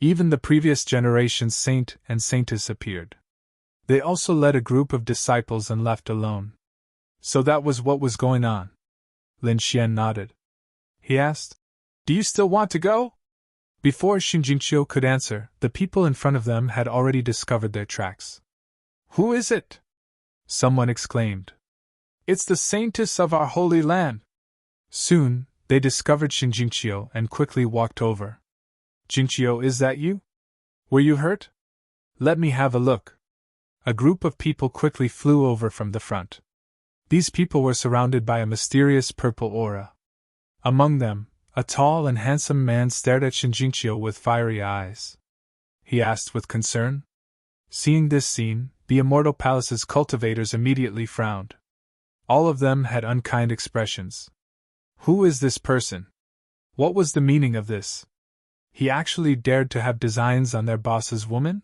Even the previous generation's saint and saintess appeared. They also led a group of disciples and left alone. So that was what was going on. Lin Xian nodded. He asked, Do you still want to go? Before Shinjingqiu could answer, the people in front of them had already discovered their tracks. Who is it? Someone exclaimed. It's the saintess of our holy land. Soon, they discovered Shinjingqiu and quickly walked over. Jingqiu, is that you? Were you hurt? Let me have a look. A group of people quickly flew over from the front. These people were surrounded by a mysterious purple aura. Among them, a tall and handsome man stared at Shinjingqiu with fiery eyes. He asked with concern. Seeing this scene, the Immortal Palace's cultivators immediately frowned. All of them had unkind expressions. Who is this person? What was the meaning of this? He actually dared to have designs on their boss's woman?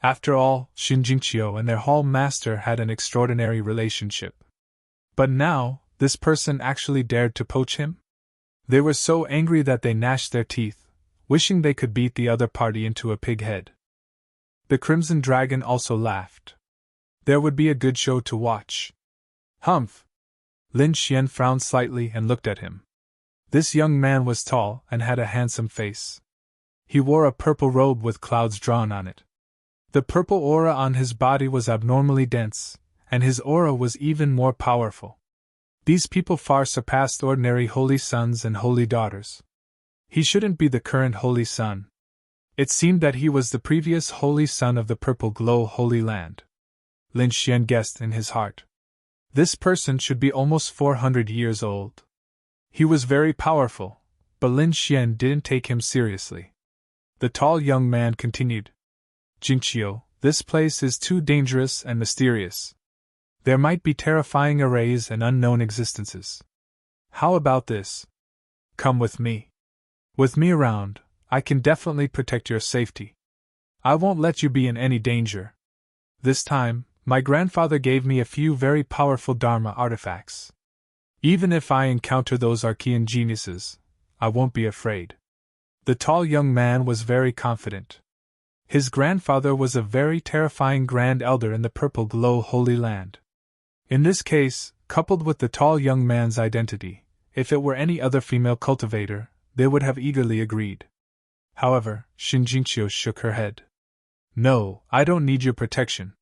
After all, Shinjingqiu and their hall master had an extraordinary relationship. But now, this person actually dared to poach him? They were so angry that they gnashed their teeth, wishing they could beat the other party into a pig head. The Crimson Dragon also laughed. There would be a good show to watch. Humph! Lin Xian frowned slightly and looked at him. This young man was tall and had a handsome face. He wore a purple robe with clouds drawn on it. The purple aura on his body was abnormally dense, and his aura was even more powerful. These people far surpassed ordinary holy sons and holy daughters. He shouldn't be the current holy son. It seemed that he was the previous holy son of the Purple Glow Holy Land. Lin Xian guessed in his heart. This person should be almost 400 years old. He was very powerful, but Lin Xian didn't take him seriously. The tall young man continued. Jingqiu, this place is too dangerous and mysterious. There might be terrifying arrays and unknown existences. How about this? Come with me. With me around, I can definitely protect your safety. I won't let you be in any danger. This time, my grandfather gave me a few very powerful Dharma artifacts. Even if I encounter those Archean geniuses, I won't be afraid. The tall young man was very confident. His grandfather was a very terrifying Grand Elder in the Purple Glow Holy Land. In this case, coupled with the tall young man's identity, if it were any other female cultivator, they would have eagerly agreed. However, Shinjingqiu shook her head. No, I don't need your protection.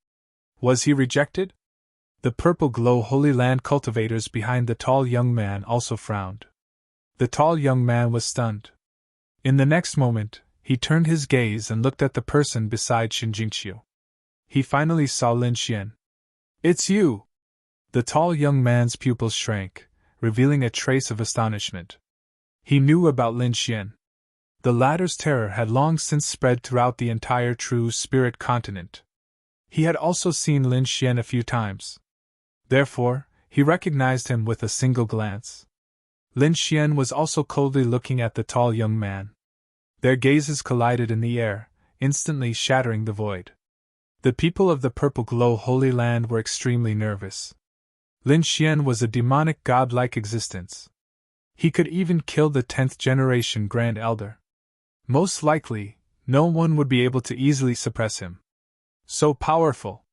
Was he rejected? The Purple Glow Holy Land cultivators behind the tall young man also frowned. The tall young man was stunned. In the next moment, he turned his gaze and looked at the person beside Shinjingqiu. He finally saw Lin Xian. It's you! The tall young man's pupils shrank, revealing a trace of astonishment. He knew about Lin Xian. The latter's terror had long since spread throughout the entire True Spirit continent. He had also seen Lin Xian a few times. Therefore, he recognized him with a single glance. Lin Xian was also coldly looking at the tall young man. Their gazes collided in the air, instantly shattering the void. The people of the Purple Glow Holy Land were extremely nervous. Lin Xian was a demonic godlike existence. He could even kill the 10th generation Grand Elder. Most likely, no one would be able to easily suppress him. So powerful!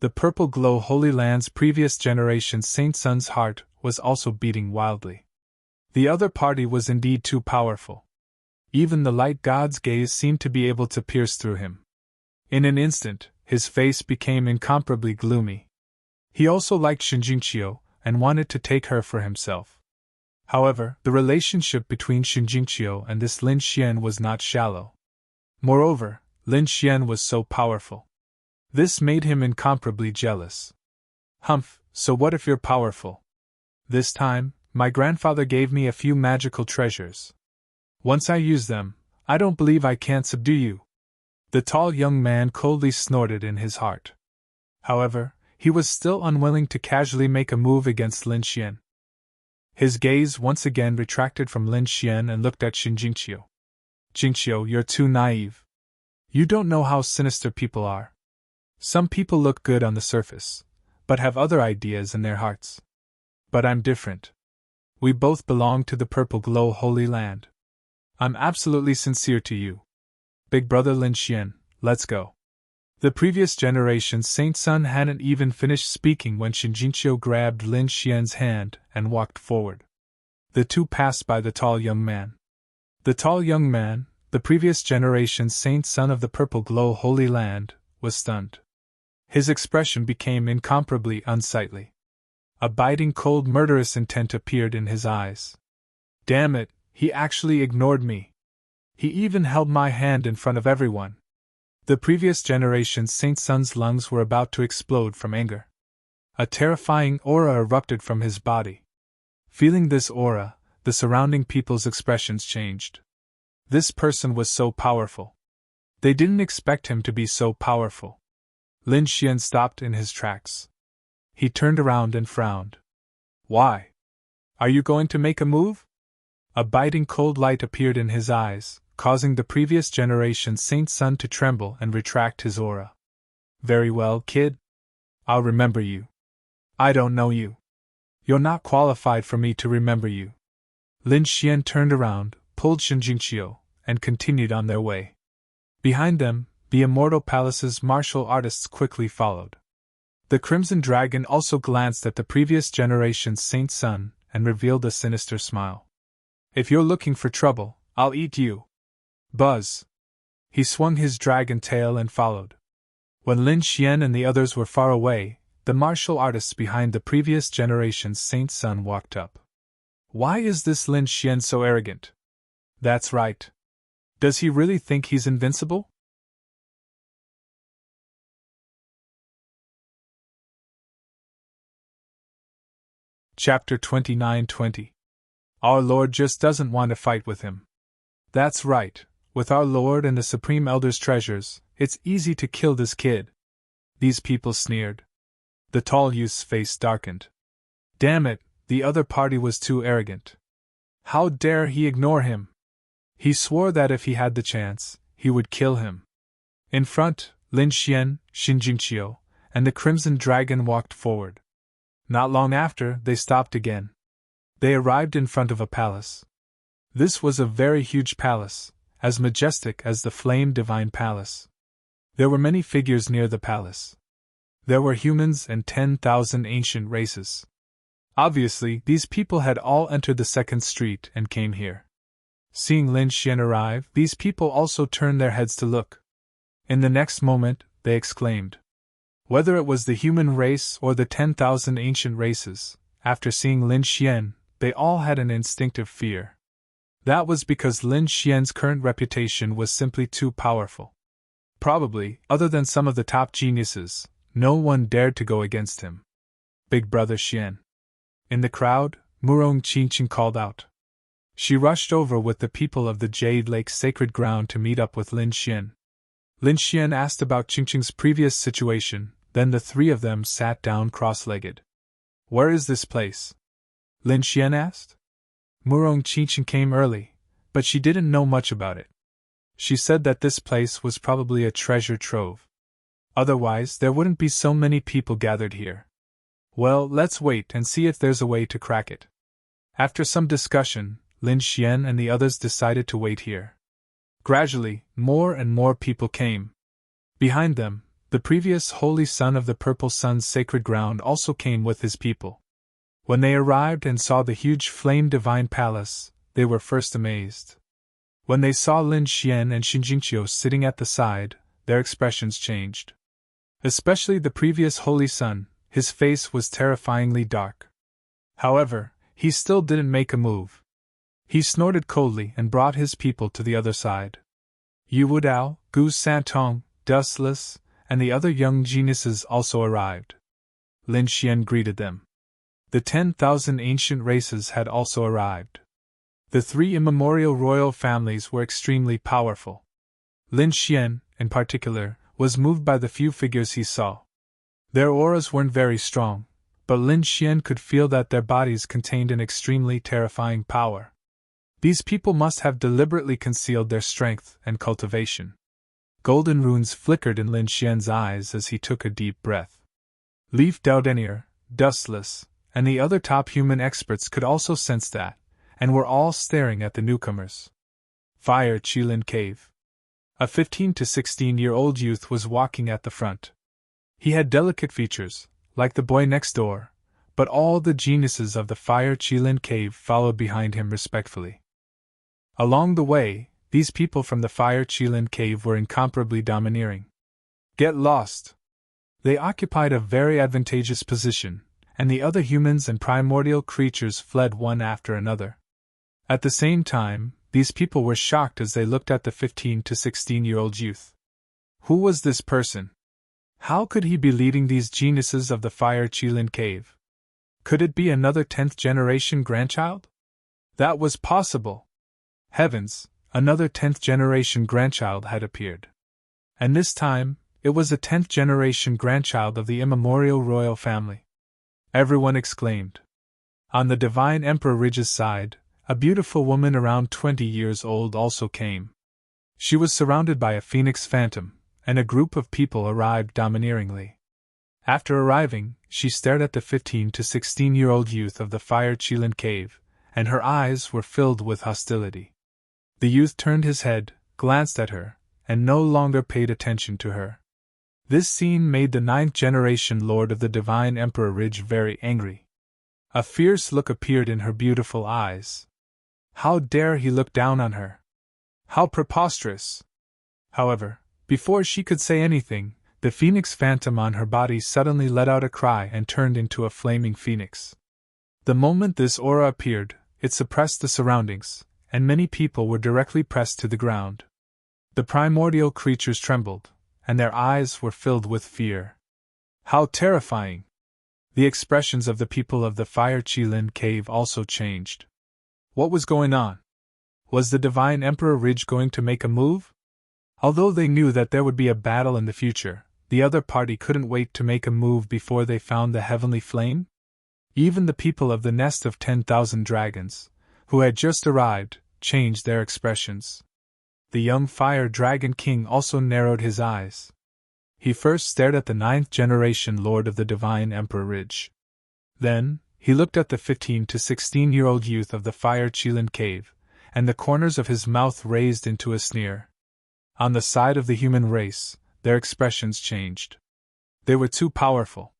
The Purple Glow Holy Land's previous generation's Saint Son's heart was also beating wildly. The other party was indeed too powerful. Even the light god's gaze seemed to be able to pierce through him. In an instant, his face became incomparably gloomy. He also liked Shinjingqiu and wanted to take her for himself. However, the relationship between Shinjingqiu and this Lin Xian was not shallow. Moreover, Lin Xian was so powerful. This made him incomparably jealous. Humph, so what if you're powerful? This time, my grandfather gave me a few magical treasures. Once I use them, I don't believe I can't subdue you. The tall young man coldly snorted in his heart. However, he was still unwilling to casually make a move against Lin Xian. His gaze once again retracted from Lin Xian and looked at Shinjingqiu. Jingqiu, you're too naive. You don't know how sinister people are. Some people look good on the surface, but have other ideas in their hearts. But I'm different. We both belong to the Purple Glow Holy Land. I'm absolutely sincere to you. Big brother Lin Xian, let's go. The previous generation's Saint Sun hadn't even finished speaking when Shinjingqiu grabbed Lin Xian's hand and walked forward. The two passed by the tall young man. The tall young man, the previous generation's Saint Sun of the Purple Glow Holy Land, was stunned. His expression became incomparably unsightly. A biting cold murderous intent appeared in his eyes. Damn it, he actually ignored me. He even held my hand in front of everyone. The previous generation's Saint Sun's lungs were about to explode from anger. A terrifying aura erupted from his body. Feeling this aura, the surrounding people's expressions changed. This person was so powerful. They didn't expect him to be so powerful. Lin Xian stopped in his tracks. He turned around and frowned. Why? Are you going to make a move? A biting cold light appeared in his eyes, causing the previous generation's Saint Sun to tremble and retract his aura. Very well, kid. I'll remember you. I don't know you. You're not qualified for me to remember you. Lin Xian turned around, pulled Shinjingqiu, and continued on their way. Behind them, the Immortal Palace's martial artists quickly followed. The Crimson Dragon also glanced at the previous generation's Saint Sun and revealed a sinister smile. If you're looking for trouble, I'll eat you. Buzz. He swung his dragon tail and followed. When Lin Xian and the others were far away, the martial artists behind the previous generation's Saint Sun walked up. Why is this Lin Xian so arrogant? That's right. Does he really think he's invincible? Chapter 29:20. Our Lord just doesn't want to fight with him. That's right, with our Lord and the Supreme Elder's treasures, it's easy to kill this kid. These people sneered. The tall youth's face darkened. Damn it, the other party was too arrogant. How dare he ignore him? He swore that if he had the chance, he would kill him. In front, Lin Xian, Shinjingqiu, and the Crimson Dragon walked forward. Not long after, they stopped again. They arrived in front of a palace. This was a very huge palace, as majestic as the Flame Divine Palace. There were many figures near the palace. There were humans and 10,000 ancient races. Obviously, these people had all entered the second street and came here. Seeing Lin Xian arrive, these people also turned their heads to look. In the next moment, they exclaimed. Whether it was the human race or the 10,000 ancient races, after seeing Lin Xian, they all had an instinctive fear. That was because Lin Xian's current reputation was simply too powerful. Probably, other than some of the top geniuses, no one dared to go against him. Big Brother Xian. In the crowd, Murong Qingqing called out. She rushed over with the people of the Jade Lake Sacred Ground to meet up with Lin Xian. Lin Xian asked about Qingqing's previous situation, then the three of them sat down cross-legged. Where is this place? Lin Xian asked. Murong Qingqing came early, but she didn't know much about it. She said that this place was probably a treasure trove. Otherwise, there wouldn't be so many people gathered here. Well, let's wait and see if there's a way to crack it. After some discussion, Lin Xian and the others decided to wait here. Gradually, more and more people came. Behind them, the previous Holy Son of the Purple Sun's sacred ground also came with his people. When they arrived and saw the huge Flame Divine Palace, they were first amazed. When they saw Lin Xian and Shinjingqiu sitting at the side, their expressions changed. Especially the previous Holy Son, his face was terrifyingly dark. However, he still didn't make a move. He snorted coldly and brought his people to the other side. Yu Wudao, Gu Santong, Dustless, and the other young geniuses also arrived. Lin Xian greeted them. The 10,000 ancient races had also arrived. The three immemorial royal families were extremely powerful. Lin Xian, in particular, was moved by the few figures he saw. Their auras weren't very strong, but Lin Xian could feel that their bodies contained an extremely terrifying power. These people must have deliberately concealed their strength and cultivation. Golden runes flickered in Lin Xian's eyes as he took a deep breath. Leaf Daudenier, Dustless, and the other top human experts could also sense that, and were all staring at the newcomers. Fire Qilin Cave. A 15 to 16-year-old youth was walking at the front. He had delicate features, like the boy next door, but all the geniuses of the Fire Qilin Cave followed behind him respectfully. Along the way, these people from the Fire Qilin Cave were incomparably domineering. Get lost! They occupied a very advantageous position, and the other humans and primordial creatures fled one after another. At the same time, these people were shocked as they looked at the 15 to 16-year-old youth. Who was this person? How could he be leading these geniuses of the Fire Qilin Cave? Could it be another 10th-generation grandchild? That was possible. Heavens, another 10th-generation grandchild had appeared. And this time, it was a 10th-generation grandchild of the immemorial royal family. Everyone exclaimed. On the Divine Emperor Ridge's side, a beautiful woman around 20 years old also came. She was surrounded by a phoenix phantom, and a group of people arrived domineeringly. After arriving, she stared at the 15 to 16-year-old youth of the Fire Qilin Cave, and her eyes were filled with hostility. The youth turned his head, glanced at her, and no longer paid attention to her. This scene made the 9th-generation Lord of the Divine Emperor Ridge very angry. A fierce look appeared in her beautiful eyes. How dare he look down on her? How preposterous! However, before she could say anything, the phoenix phantom on her body suddenly let out a cry and turned into a flaming phoenix. The moment this aura appeared, it suppressed the surroundings, and many people were directly pressed to the ground. The primordial creatures trembled, and their eyes were filled with fear. How terrifying! The expressions of the people of the Fire Qilin Cave also changed. What was going on? Was the Divine Emperor Ridge going to make a move? Although they knew that there would be a battle in the future, the other party couldn't wait to make a move before they found the heavenly flame. Even the people of the Nest of 10,000 Dragons, who had just arrived, changed their expressions. The young Fire Dragon King also narrowed his eyes. He first stared at the 9th-generation Lord of the Divine Emperor Ridge. Then, he looked at the 15 to 16-year-old youth of the Fire Qilin Cave, and the corners of his mouth raised into a sneer. On the side of the human race, their expressions changed. They were too powerful.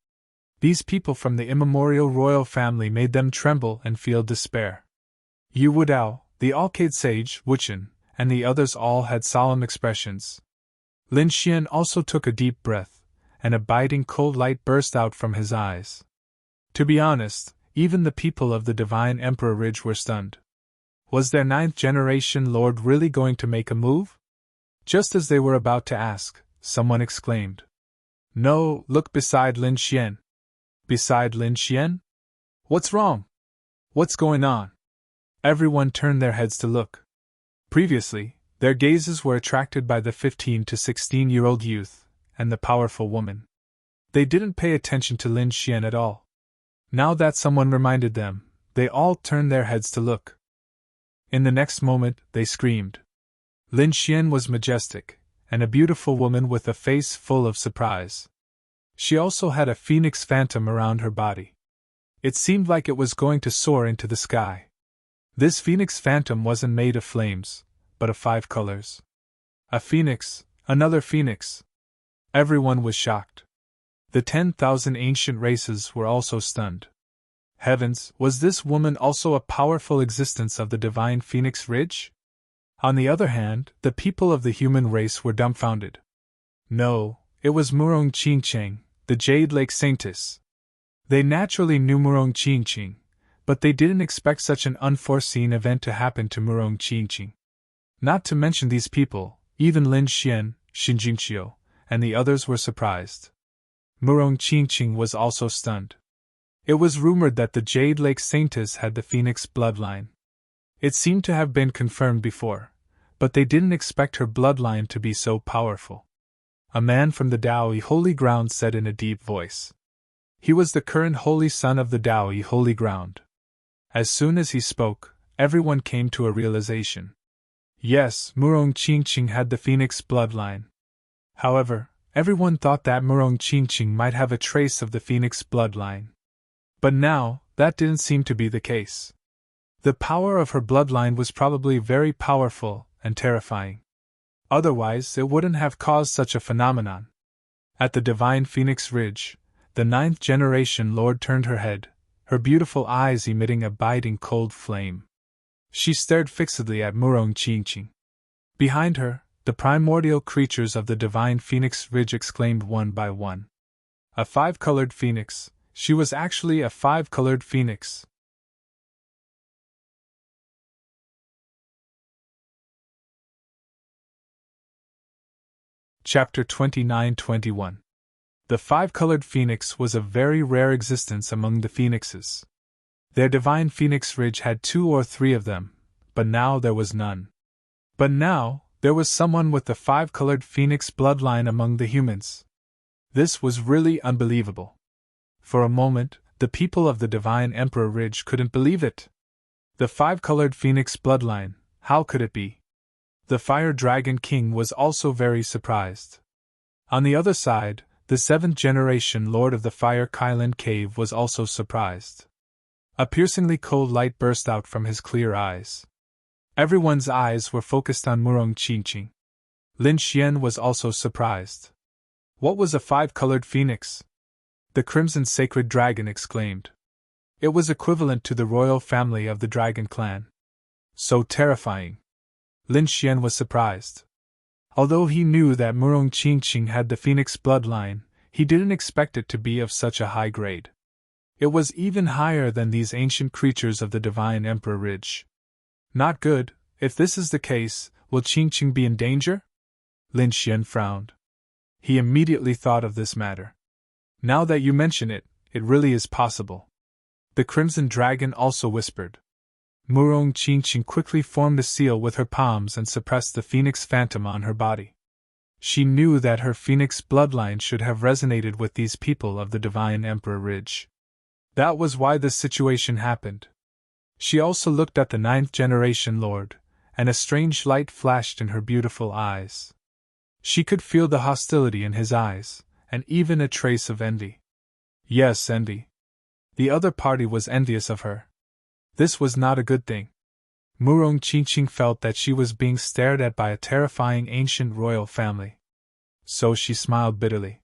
These people from the immemorial royal family made them tremble and feel despair. Yu Wudao, the Alcade Sage, Wuchen, and the others all had solemn expressions. Lin Xian also took a deep breath, and a biting cold light burst out from his eyes. To be honest, even the people of the Divine Emperor Ridge were stunned. Was their 9th-generation lord really going to make a move? Just as they were about to ask, someone exclaimed. No, look beside Lin Xian. Beside Lin Xian? What's wrong? What's going on? Everyone turned their heads to look. Previously, their gazes were attracted by the 15 to 16-year-old youth and the powerful woman. They didn't pay attention to Lin Xian at all. Now that someone reminded them, they all turned their heads to look. In the next moment, they screamed. Lin Xian was majestic, and a beautiful woman with a face full of surprise. She also had a phoenix phantom around her body. It seemed like it was going to soar into the sky. This phoenix phantom wasn't made of flames, but of 5 colors. A phoenix, another phoenix. Everyone was shocked. The 10,000 ancient races were also stunned. Heavens, was this woman also a powerful existence of the divine Phoenix Ridge? On the other hand, the people of the human race were dumbfounded. No, it was Murong Qingcheng, the Jade Lake Saintess. They naturally knew Murong Qingcheng, but they didn't expect such an unforeseen event to happen to Murong Qingcheng. Not to mention these people, even Lin Xian, Xin Jingqiu, and the others were surprised. Murong Qingcheng was also stunned. It was rumored that the Jade Lake Saintess had the Phoenix bloodline. It seemed to have been confirmed before, but they didn't expect her bloodline to be so powerful. A man from the Daoi Holy Ground said in a deep voice. He was the current holy son of the Daoi Holy Ground. As soon as he spoke, everyone came to a realization. Yes, Murong Qingcheng had the Phoenix bloodline. However, everyone thought that Murong Qingcheng might have a trace of the Phoenix bloodline. But now, that didn't seem to be the case. The power of her bloodline was probably very powerful and terrifying. Otherwise, it wouldn't have caused such a phenomenon. At the Divine Phoenix Ridge, the 9th generation Lord turned her head, her beautiful eyes emitting a biting cold flame. She stared fixedly at Murong Qingcheng. Behind her, the primordial creatures of the Divine Phoenix Ridge exclaimed one by one. A 5-colored phoenix. She was actually a 5-colored phoenix. Chapter 29-21. The 5-colored phoenix was a very rare existence among the phoenixes. Their Divine Phoenix Ridge had 2 or 3 of them, but now there was none. But now, there was someone with the 5-colored phoenix bloodline among the humans. This was really unbelievable. For a moment, the people of the Divine Emperor Ridge couldn't believe it. The 5-colored phoenix bloodline, how could it be? The Fire Dragon King was also very surprised. On the other side, the 7th generation Lord of the Fire Kylan Cave was also surprised. A piercingly cold light burst out from his clear eyes. Everyone's eyes were focused on Murong Qingcheng. Lin Xian was also surprised. What was a 5-colored phoenix? The Crimson Sacred Dragon exclaimed. It was equivalent to the royal family of the Dragon Clan. So terrifying. Lin Xian was surprised. Although he knew that Murong Qingcheng had the Phoenix bloodline, he didn't expect it to be of such a high grade. It was even higher than these ancient creatures of the Divine Emperor Ridge. Not good. If this is the case, will Qingcheng be in danger? Lin Xian frowned. He immediately thought of this matter. Now that you mention it, it really is possible. The Crimson Dragon also whispered. Murong Qingcheng quickly formed a seal with her palms and suppressed the Phoenix Phantom on her body. She knew that her Phoenix bloodline should have resonated with these people of the Divine Emperor Ridge. That was why this situation happened. She also looked at the 9th generation Lord, and a strange light flashed in her beautiful eyes. She could feel the hostility in his eyes, and even a trace of envy. Yes, envy. The other party was envious of her. This was not a good thing. Murong Qingcheng felt that she was being stared at by a terrifying ancient royal family. So she smiled bitterly.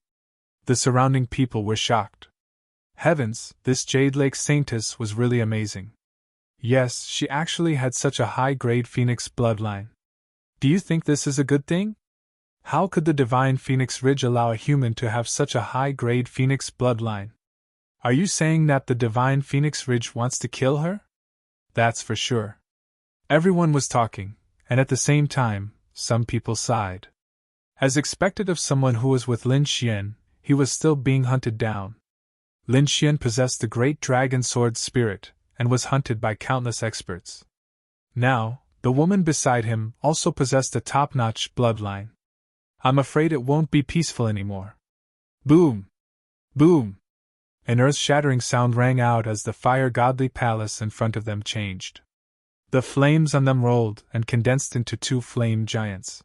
The surrounding people were shocked. Heavens, this Jade Lake Saintess was really amazing. Yes, she actually had such a high-grade Phoenix bloodline. Do you think this is a good thing? How could the Divine Phoenix Ridge allow a human to have such a high-grade Phoenix bloodline? Are you saying that the Divine Phoenix Ridge wants to kill her? That's for sure. Everyone was talking, and at the same time, some people sighed. As expected of someone who was with Lin Xian, he was still being hunted down. Lin Xian possessed the great dragon sword spirit, and was hunted by countless experts. Now, the woman beside him also possessed a top-notch bloodline. I'm afraid it won't be peaceful anymore. Boom! Boom! An earth-shattering sound rang out as the fire-godly palace in front of them changed. The flames on them rolled and condensed into 2 flame giants.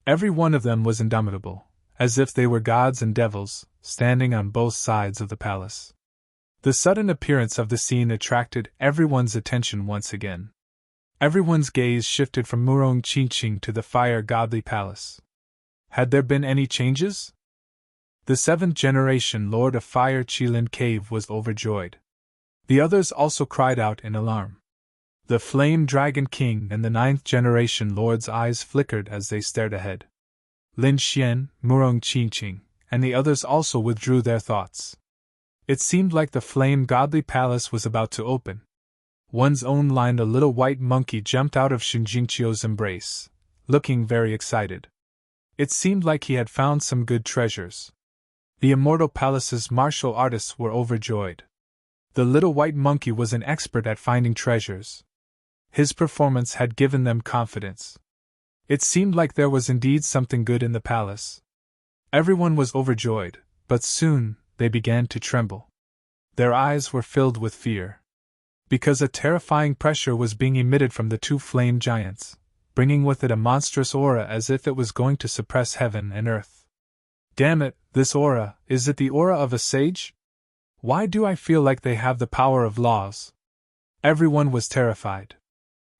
Every one of them was indomitable, as if they were gods and devils, standing on both sides of the palace. The sudden appearance of the scene attracted everyone's attention once again. Everyone's gaze shifted from Murong Qingcheng to the fire-godly palace. Had there been any changes? The 7th generation Lord of Fire Qilin Cave was overjoyed. The others also cried out in alarm. The Flame Dragon King and the 9th generation Lord's eyes flickered as they stared ahead. Lin Xian, Murong Qingqing, and the others also withdrew their thoughts. It seemed like the flame godly palace was about to open. One's own line, a little white monkey jumped out of Xinjingqiu's embrace, looking very excited. It seemed like he had found some good treasures. The Immortal Palace's martial artists were overjoyed. The little white monkey was an expert at finding treasures. His performance had given them confidence. It seemed like there was indeed something good in the palace. Everyone was overjoyed, but soon they began to tremble. Their eyes were filled with fear. Because a terrifying pressure was being emitted from the two flame giants, bringing with it a monstrous aura as if it was going to suppress heaven and earth. Damn it, this aura, is it the aura of a sage? Why do I feel like they have the power of laws? Everyone was terrified.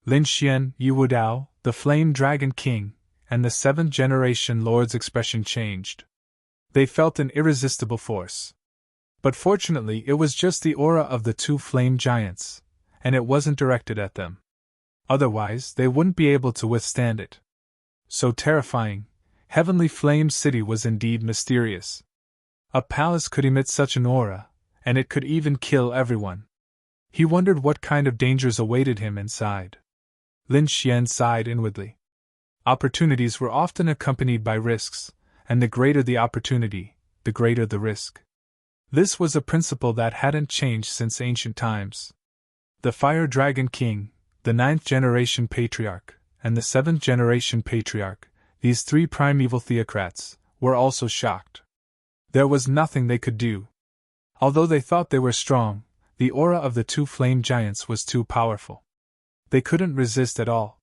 Lin Xian, Yu Wudao, the Flame Dragon King, and the seventh-generation Lord's expression changed. They felt an irresistible force. But fortunately it was just the aura of the two flame giants, and it wasn't directed at them. Otherwise they wouldn't be able to withstand it. So terrifying, Heavenly Flame City was indeed mysterious. A palace could emit such an aura, and it could even kill everyone. He wondered what kind of dangers awaited him inside. Lin Xian sighed inwardly. Opportunities were often accompanied by risks, and the greater the opportunity, the greater the risk. This was a principle that hadn't changed since ancient times. The Fire Dragon King, the ninth-generation Patriarch, and the seventh-generation Patriarch, these three primeval theocrats, were also shocked. There was nothing they could do. Although they thought they were strong, the aura of the two flame giants was too powerful. They couldn't resist at all.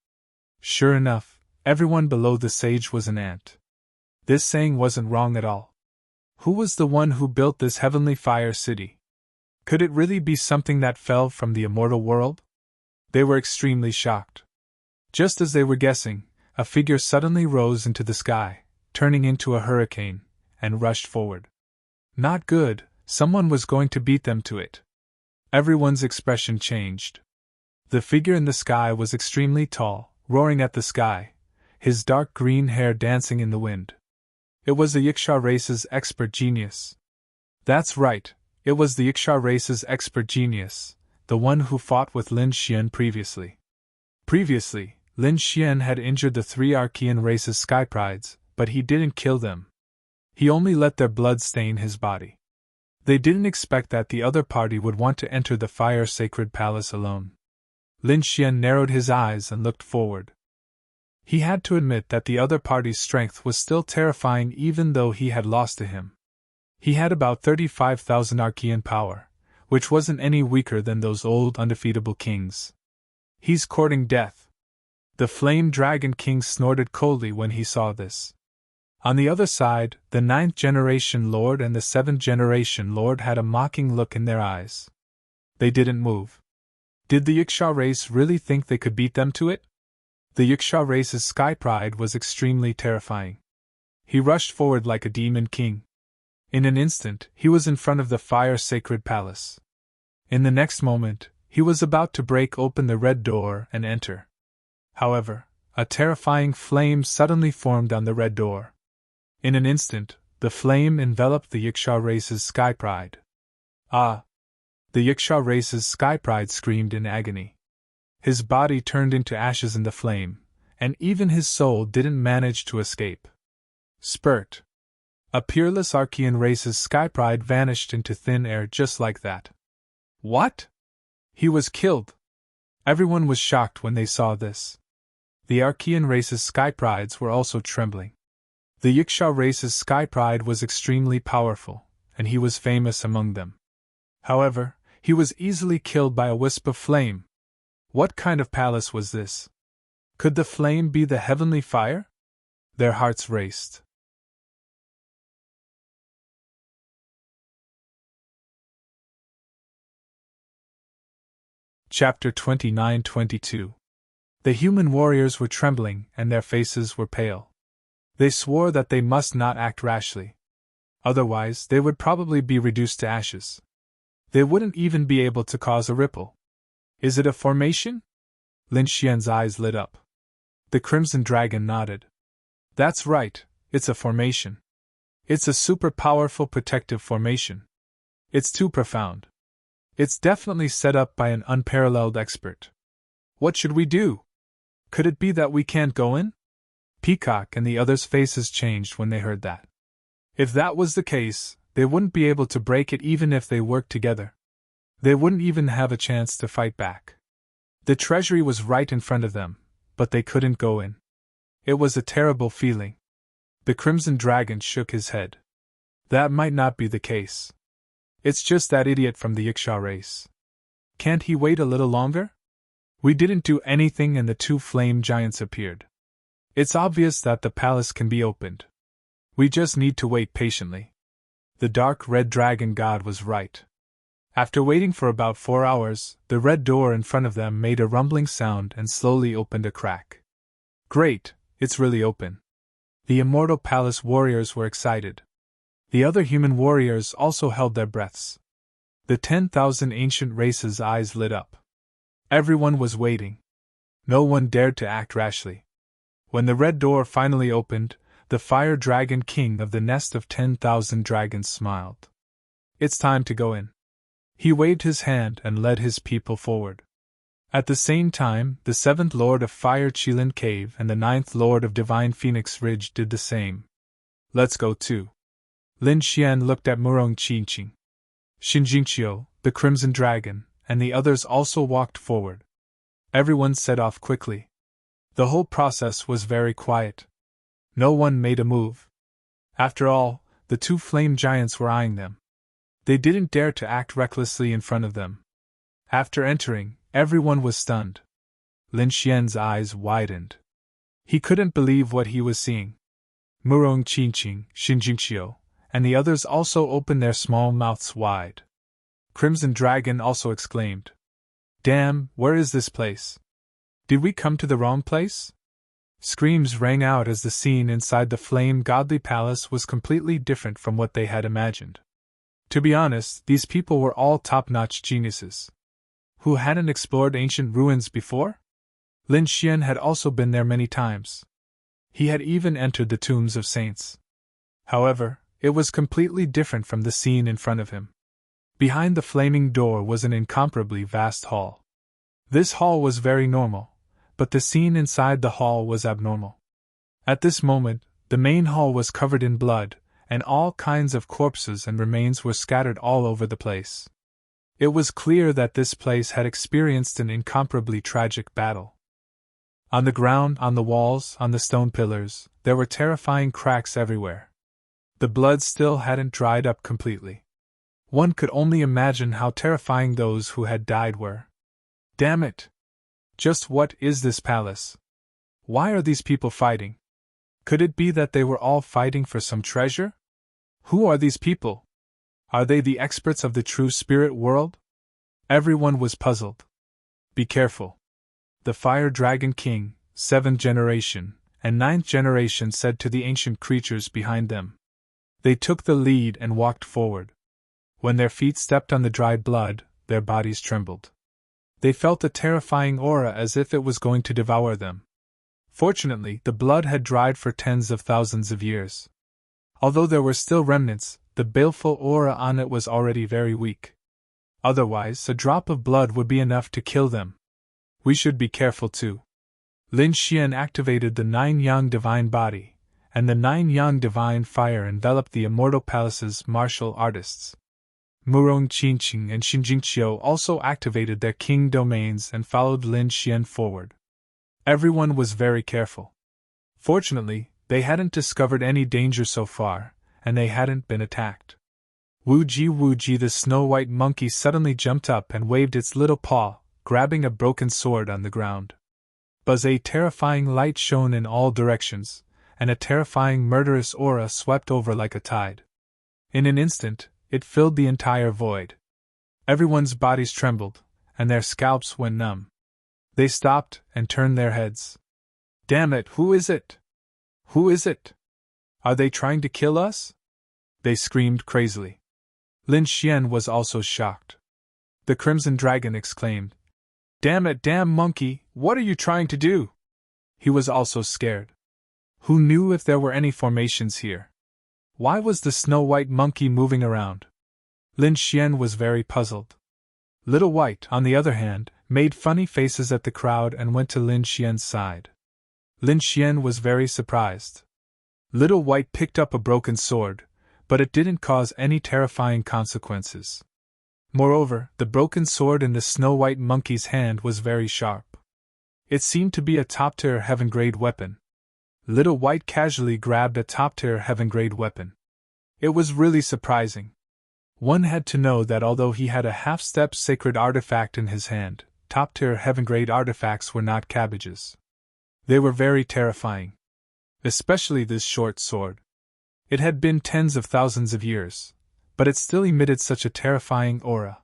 Sure enough, everyone below the sage was an ant. This saying wasn't wrong at all. Who was the one who built this heavenly fire city? Could it really be something that fell from the immortal world? They were extremely shocked. Just as they were guessing, a figure suddenly rose into the sky, turning into a hurricane, and rushed forward. Not good, someone was going to beat them to it. Everyone's expression changed. The figure in the sky was extremely tall, roaring at the sky, his dark green hair dancing in the wind. It was the Yiksha race's expert genius. That's right, it was the Yiksha race's expert genius, the one who fought with Lin Xian previously. Previously, Lin Xian had injured the three Archean race's sky prides, but he didn't kill them. He only let their blood stain his body. They didn't expect that the other party would want to enter the fire sacred palace alone. Lin Xian narrowed his eyes and looked forward. He had to admit that the other party's strength was still terrifying even though he had lost to him. He had about 35,000 Archean power, which wasn't any weaker than those old undefeatable kings. He's courting death. The Flame Dragon King snorted coldly when he saw this. On the other side, the ninth-generation Lord and the seventh-generation Lord had a mocking look in their eyes. They didn't move. Did the Yiksha race really think they could beat them to it? The Yiksha race's sky pride was extremely terrifying. He rushed forward like a demon king. In an instant, he was in front of the fire sacred palace. In the next moment, he was about to break open the red door and enter. However, a terrifying flame suddenly formed on the red door. In an instant, the flame enveloped the Yiksha race's sky pride. Ah! The Yiksha race's sky pride screamed in agony. His body turned into ashes in the flame, and even his soul didn't manage to escape. Spurt! A peerless Archean race's sky pride vanished into thin air just like that. What? He was killed! Everyone was shocked when they saw this. The Archean race's sky prides were also trembling. The Yiksha race's sky pride was extremely powerful, and he was famous among them. However, he was easily killed by a wisp of flame. What kind of palace was this? Could the flame be the heavenly fire? Their hearts raced. Chapter 29-22. The human warriors were trembling and their faces were pale. They swore that they must not act rashly. Otherwise, they would probably be reduced to ashes. They wouldn't even be able to cause a ripple. Is it a formation? Lin Xian's eyes lit up. The Crimson Dragon nodded. That's right, It's a formation. It's a super powerful protective formation. It's too profound. It's definitely set up by an unparalleled expert. What should we do? Could it be that we can't go in? Peacock and the others' faces changed when they heard that. If that was the case, they wouldn't be able to break it even if they worked together. They wouldn't even have a chance to fight back. The treasury was right in front of them, but they couldn't go in. It was a terrible feeling. The Crimson Dragon shook his head. That might not be the case. It's just that idiot from the Yiksha race. Can't he wait a little longer? We didn't do anything and the two flame giants appeared. It's obvious that the palace can be opened. We just need to wait patiently. The dark red dragon god was right. After waiting for about 4 hours, the red door in front of them made a rumbling sound and slowly opened a crack. Great, it's really open. The Immortal Palace warriors were excited. The other human warriors also held their breaths. The 10,000 ancient races' eyes lit up. Everyone was waiting. No one dared to act rashly. When the red door finally opened, the Fire Dragon King of the Nest of 10,000 Dragons smiled. It's time to go in. He waved his hand and led his people forward. At the same time, the 7th Lord of Fire Qilin Cave and the 9th Lord of Divine Phoenix Ridge did the same. Let's go too. Lin Xian looked at Murong Qingqing. Xinjingqiu, the Crimson Dragon, and the others also walked forward. Everyone set off quickly. The whole process was very quiet. No one made a move. After all, the two flame giants were eyeing them. They didn't dare to act recklessly in front of them. After entering, everyone was stunned. Lin Xian's eyes widened. He couldn't believe what he was seeing. Murong Qingqing, Xinjingqiu, and the others also opened their small mouths wide. Crimson Dragon also exclaimed, "Damn, where is this place? Did we come to the wrong place?" Screams rang out as the scene inside the flame godly palace was completely different from what they had imagined. To be honest, these people were all top-notch geniuses. Who hadn't explored ancient ruins before? Lin Xian had also been there many times. He had even entered the tombs of saints. However, it was completely different from the scene in front of him. Behind the flaming door was an incomparably vast hall. This hall was very normal, but the scene inside the hall was abnormal. At this moment, the main hall was covered in blood, and all kinds of corpses and remains were scattered all over the place. It was clear that this place had experienced an incomparably tragic battle. On the ground, on the walls, on the stone pillars, there were terrifying cracks everywhere. The blood still hadn't dried up completely. One could only imagine how terrifying those who had died were. Damn it! Just what is this palace? Why are these people fighting? Could it be that they were all fighting for some treasure? Who are these people? Are they the experts of the true spirit world? Everyone was puzzled. Be careful. The Fire Dragon King, 7th generation, and 9th generation said to the ancient creatures behind them. They took the lead and walked forward. When their feet stepped on the dried blood, their bodies trembled. They felt a terrifying aura as if it was going to devour them. Fortunately, the blood had dried for tens of thousands of years. Although there were still remnants, the baleful aura on it was already very weak. Otherwise, a drop of blood would be enough to kill them. We should be careful too. Lin Xian activated the 9 Yang Divine Body, and the 9 Yang Divine Fire enveloped the Immortal Palace's martial artists. Murong Qingqing and Xinjingqiu also activated their king domains and followed Lin Xian forward. Everyone was very careful. Fortunately, they hadn't discovered any danger so far, and they hadn't been attacked. Wuji, the snow-white monkey suddenly jumped up and waved its little paw, grabbing a broken sword on the ground. Buzz, a terrifying light shone in all directions, and a terrifying murderous aura swept over like a tide. In an instant, it filled the entire void. Everyone's bodies trembled, and their scalps went numb. They stopped and turned their heads. Damn it, who is it? Who is it? Are they trying to kill us? They screamed crazily. Lin Xian was also shocked. The Crimson Dragon exclaimed, Damn it, damn monkey, what are you trying to do? He was also scared. Who knew if there were any formations here? Why was the snow-white monkey moving around? Lin Xian was very puzzled. Little White, on the other hand, made funny faces at the crowd and went to Lin Xian's side. Lin Xian was very surprised. Little White picked up a broken sword, but it didn't cause any terrifying consequences. Moreover, the broken sword in the snow-white monkey's hand was very sharp. It seemed to be a top-tier heaven-grade weapon. Little White casually grabbed a top-tier heaven-grade weapon. It was really surprising. One had to know that although he had a half-step sacred artifact in his hand, top-tier heaven-grade artifacts were not cabbages. They were very terrifying. Especially this short sword. It had been tens of thousands of years, but it still emitted such a terrifying aura.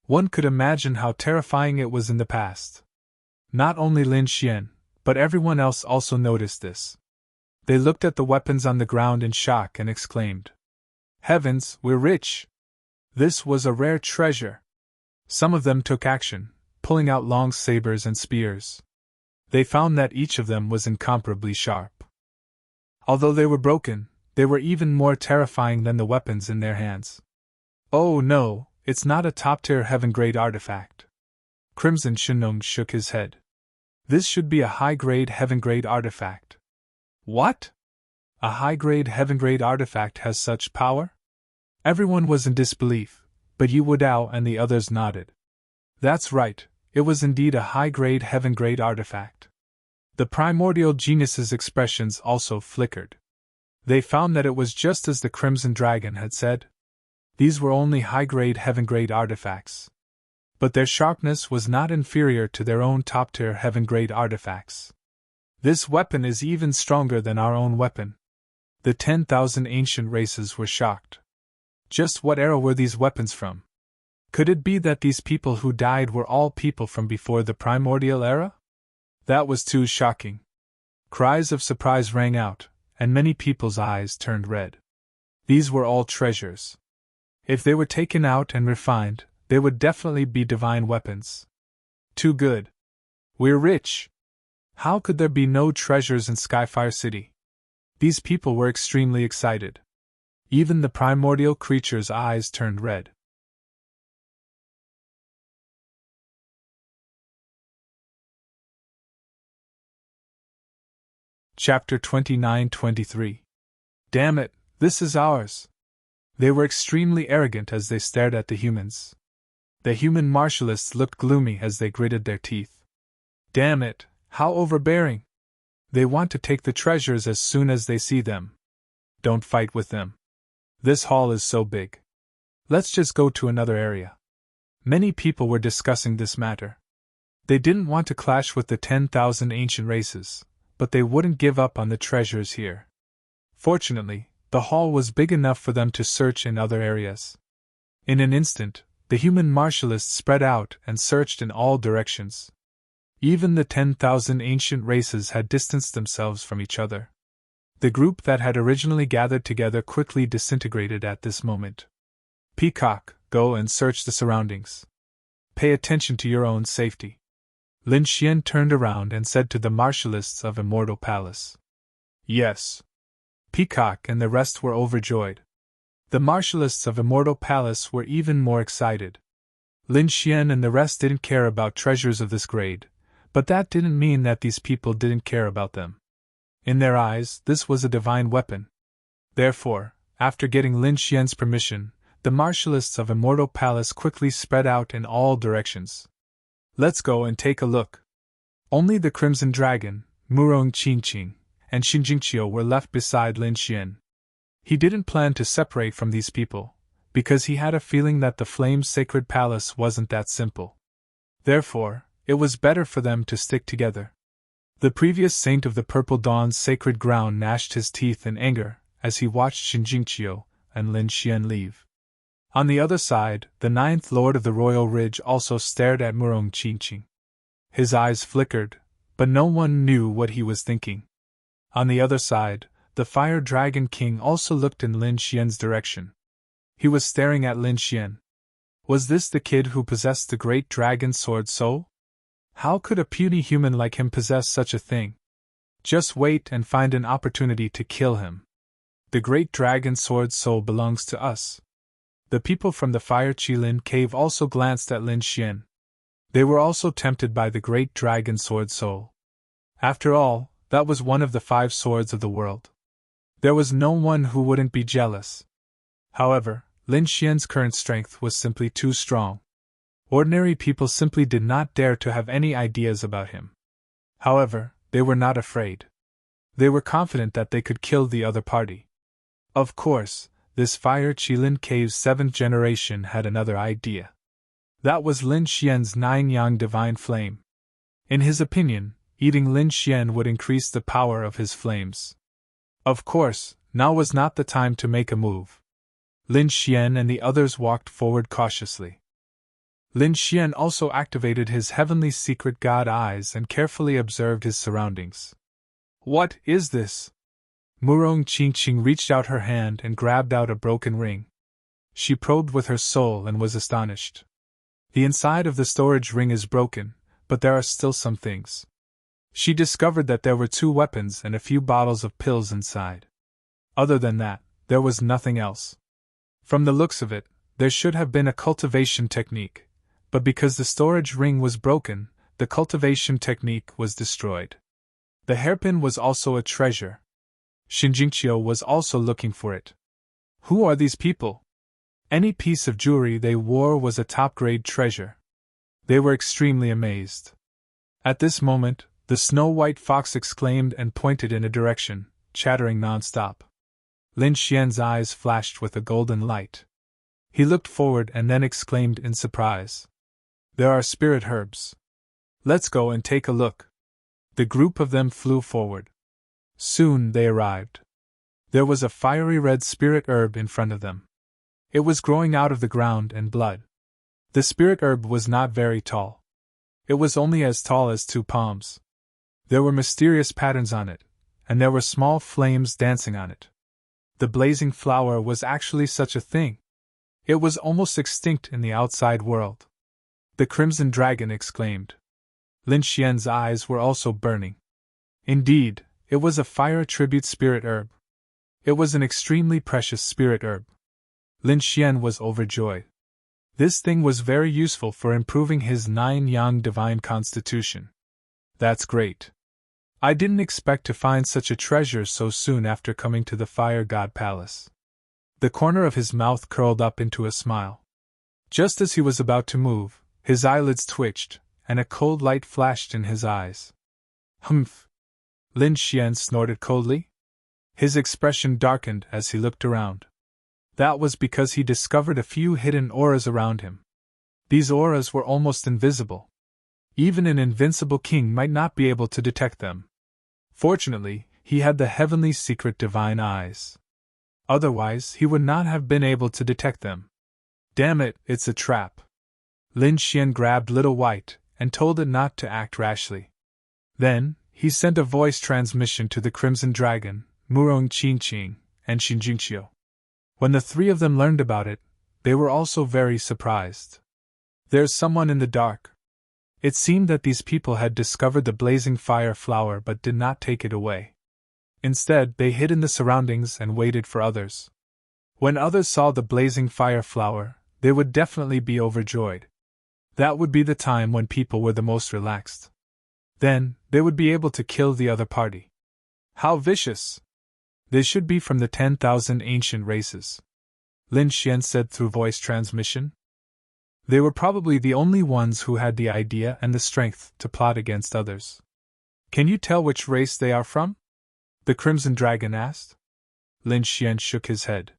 One could imagine how terrifying it was in the past. Not only Lin Xian, but everyone else also noticed this. They looked at the weapons on the ground in shock and exclaimed, "Heavens, we're rich! This was a rare treasure." Some of them took action, pulling out long sabers and spears. They found that each of them was incomparably sharp. Although they were broken, they were even more terrifying than the weapons in their hands. "Oh no, it's not a top-tier heaven-grade artifact." Crimson Shinong shook his head. "This should be a high-grade heaven-grade artifact." "What? A high-grade heaven-grade artifact has such power?" Everyone was in disbelief, but Yu Wudao and the others nodded. That's right, it was indeed a high-grade heaven-grade artifact. The primordial genius's expressions also flickered. They found that it was just as the Crimson Dragon had said. These were only high-grade heaven-grade artifacts. But their sharpness was not inferior to their own top-tier heaven-grade artifacts. "This weapon is even stronger than our own weapon." The 10,000 ancient races were shocked. Just what era were these weapons from? Could it be that these people who died were all people from before the primordial era? That was too shocking. Cries of surprise rang out, and many people's eyes turned red. These were all treasures. If they were taken out and refined, they would definitely be divine weapons. Too good. We're rich. How could there be no treasures in Skyfire City? These people were extremely excited. Even the primordial creature's eyes turned red. Chapter 29-23. Damn it, this is ours! They were extremely arrogant as they stared at the humans. The human martialists looked gloomy as they gritted their teeth. Damn it, how overbearing! They want to take the treasures as soon as they see them. Don't fight with them. This hall is so big. Let's just go to another area. Many people were discussing this matter. They didn't want to clash with the 10,000 ancient races, but they wouldn't give up on the treasures here. Fortunately, the hall was big enough for them to search in other areas. In an instant, the human martialists spread out and searched in all directions. Even the 10,000 ancient races had distanced themselves from each other. The group that had originally gathered together quickly disintegrated at this moment. Peacock, go and search the surroundings. Pay attention to your own safety. Lin Xian turned around and said to the martialists of Immortal Palace. Yes. Peacock and the rest were overjoyed. The martialists of Immortal Palace were even more excited. Lin Xian and the rest didn't care about treasures of this grade, but that didn't mean that these people didn't care about them. In their eyes, this was a divine weapon. Therefore, after getting Lin Xian's permission, the martialists of Immortal Palace quickly spread out in all directions. Let's go and take a look. Only the Crimson Dragon, Murong Qingqing, and Xinjingqiu were left beside Lin Xian. He didn't plan to separate from these people, because he had a feeling that the Flame's Sacred Palace wasn't that simple. Therefore, it was better for them to stick together. The previous Saint of the Purple Dawn's sacred ground gnashed his teeth in anger as he watched Xinjingqiu and Lin Xian leave. On the other side, the 9th Lord of the Royal Ridge also stared at Murong Qingqing. His eyes flickered, but no one knew what he was thinking. On the other side, the Fire Dragon King also looked in Lin Xian's direction. He was staring at Lin Xian. Was this the kid who possessed the great dragon sword soul? How could a puny human like him possess such a thing? Just wait and find an opportunity to kill him. The great dragon sword soul belongs to us. The people from the Fire Qilin cave also glanced at Lin Xian. They were also tempted by the great dragon sword soul. After all, that was one of the 5 swords of the world. There was no one who wouldn't be jealous. However, Lin Xian's current strength was simply too strong. Ordinary people simply did not dare to have any ideas about him. However, they were not afraid. They were confident that they could kill the other party. Of course, this Fire Qilin Cave's 7th generation had another idea. That was Lin Xian's 9-yang divine flame. In his opinion, eating Lin Xian would increase the power of his flames. Of course, now was not the time to make a move. Lin Xian and the others walked forward cautiously. Lin Xian also activated his heavenly secret god eyes and carefully observed his surroundings. What is this? Murong Qingqing reached out her hand and grabbed out a broken ring. She probed with her soul and was astonished. The inside of the storage ring is broken, but there are still some things. She discovered that there were 2 weapons and a few bottles of pills inside. Other than that, there was nothing else. From the looks of it, there should have been a cultivation technique, but because the storage ring was broken, the cultivation technique was destroyed. The hairpin was also a treasure. Xinjingqiu was also looking for it. Who are these people? Any piece of jewelry they wore was a top-grade treasure. They were extremely amazed. At this moment, the snow-white fox exclaimed and pointed in a direction, chattering non-stop. Lin Xian's eyes flashed with a golden light. He looked forward and then exclaimed in surprise. There are spirit herbs. Let's go and take a look. The group of them flew forward. Soon they arrived. There was a fiery red spirit herb in front of them. It was growing out of the ground and blood. The spirit herb was not very tall. It was only as tall as 2 palms. There were mysterious patterns on it, and there were small flames dancing on it. The blazing flower was actually such a thing. It was almost extinct in the outside world. The Crimson Dragon exclaimed. Lin Xian's eyes were also burning. Indeed, it was a fire tribute spirit herb. It was an extremely precious spirit herb. Lin Xian was overjoyed. This thing was very useful for improving his 9-yang divine constitution. That's great. I didn't expect to find such a treasure so soon after coming to the Fire God Palace. The corner of his mouth curled up into a smile. Just as he was about to move, his eyelids twitched, and a cold light flashed in his eyes. Humph! Lin Xian snorted coldly. His expression darkened as he looked around. That was because he discovered a few hidden auras around him. These auras were almost invisible. Even an invincible king might not be able to detect them. Fortunately, he had the heavenly secret divine eyes. Otherwise, he would not have been able to detect them. Damn it, it's a trap. Lin Xian grabbed Little White and told it not to act rashly. Then, he sent a voice transmission to the Crimson Dragon, Murong Qingqing, and Xinjingqiu. When the 3 of them learned about it, they were also very surprised. There's someone in the dark. It seemed that these people had discovered the blazing fire flower but did not take it away. Instead, they hid in the surroundings and waited for others. When others saw the blazing fire flower, they would definitely be overjoyed. That would be the time when people were the most relaxed. Then, they would be able to kill the other party. How vicious! They should be from the 10,000 ancient races. Lin Xian said through voice transmission. They were probably the only ones who had the idea and the strength to plot against others. Can you tell which race they are from? The Crimson Dragon asked. Lin Xian shook his head.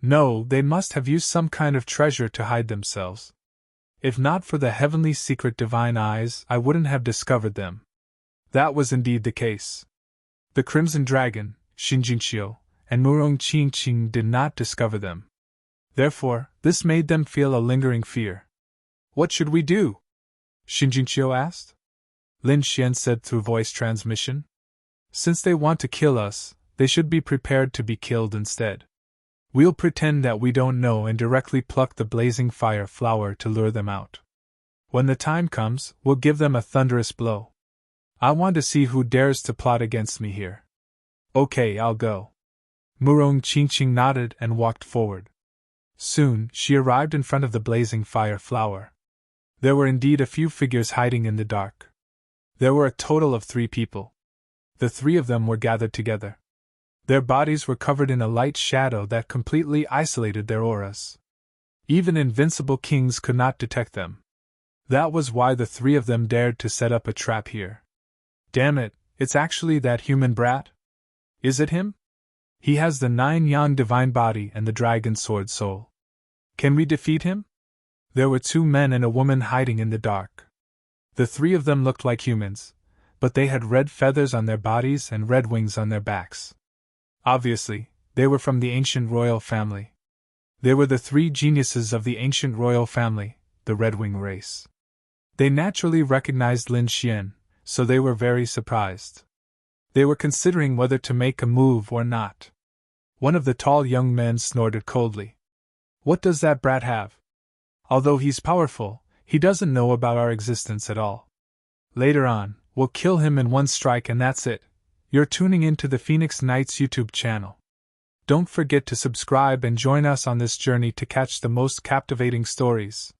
No, they must have used some kind of treasure to hide themselves. If not for the heavenly secret divine eyes, I wouldn't have discovered them. That was indeed the case. The Crimson Dragon, Xinjingqiu, and Murong Qingqing did not discover them. Therefore, this made them feel a lingering fear. What should we do? Xinjingqiu asked. Lin Xian said through voice transmission. Since they want to kill us, they should be prepared to be killed instead. We'll pretend that we don't know and directly pluck the blazing fire flower to lure them out. When the time comes, we'll give them a thunderous blow. I want to see who dares to plot against me here. Okay, I'll go. Murong Qingqing nodded and walked forward. Soon, she arrived in front of the blazing fire flower. There were indeed a few figures hiding in the dark. There were a total of 3 people. The 3 of them were gathered together. Their bodies were covered in a light shadow that completely isolated their auras. Even invincible kings could not detect them. That was why the 3 of them dared to set up a trap here. Damn it, it's actually that human brat? Is it him? He has the 9 Yan divine body and the dragon sword soul. Can we defeat him? There were 2 men and a woman hiding in the dark. The 3 of them looked like humans, but they had red feathers on their bodies and red wings on their backs. Obviously, they were from the ancient royal family. They were the 3 geniuses of the ancient royal family, the Redwing race. They naturally recognized Lin Xian, so they were very surprised. They were considering whether to make a move or not. One of the tall young men snorted coldly. What does that brat have? Although he's powerful, he doesn't know about our existence at all. Later on, we'll kill him in one strike and that's it. You're tuning into the Phoenix Knights YouTube channel. Don't forget to subscribe and join us on this journey to catch the most captivating stories.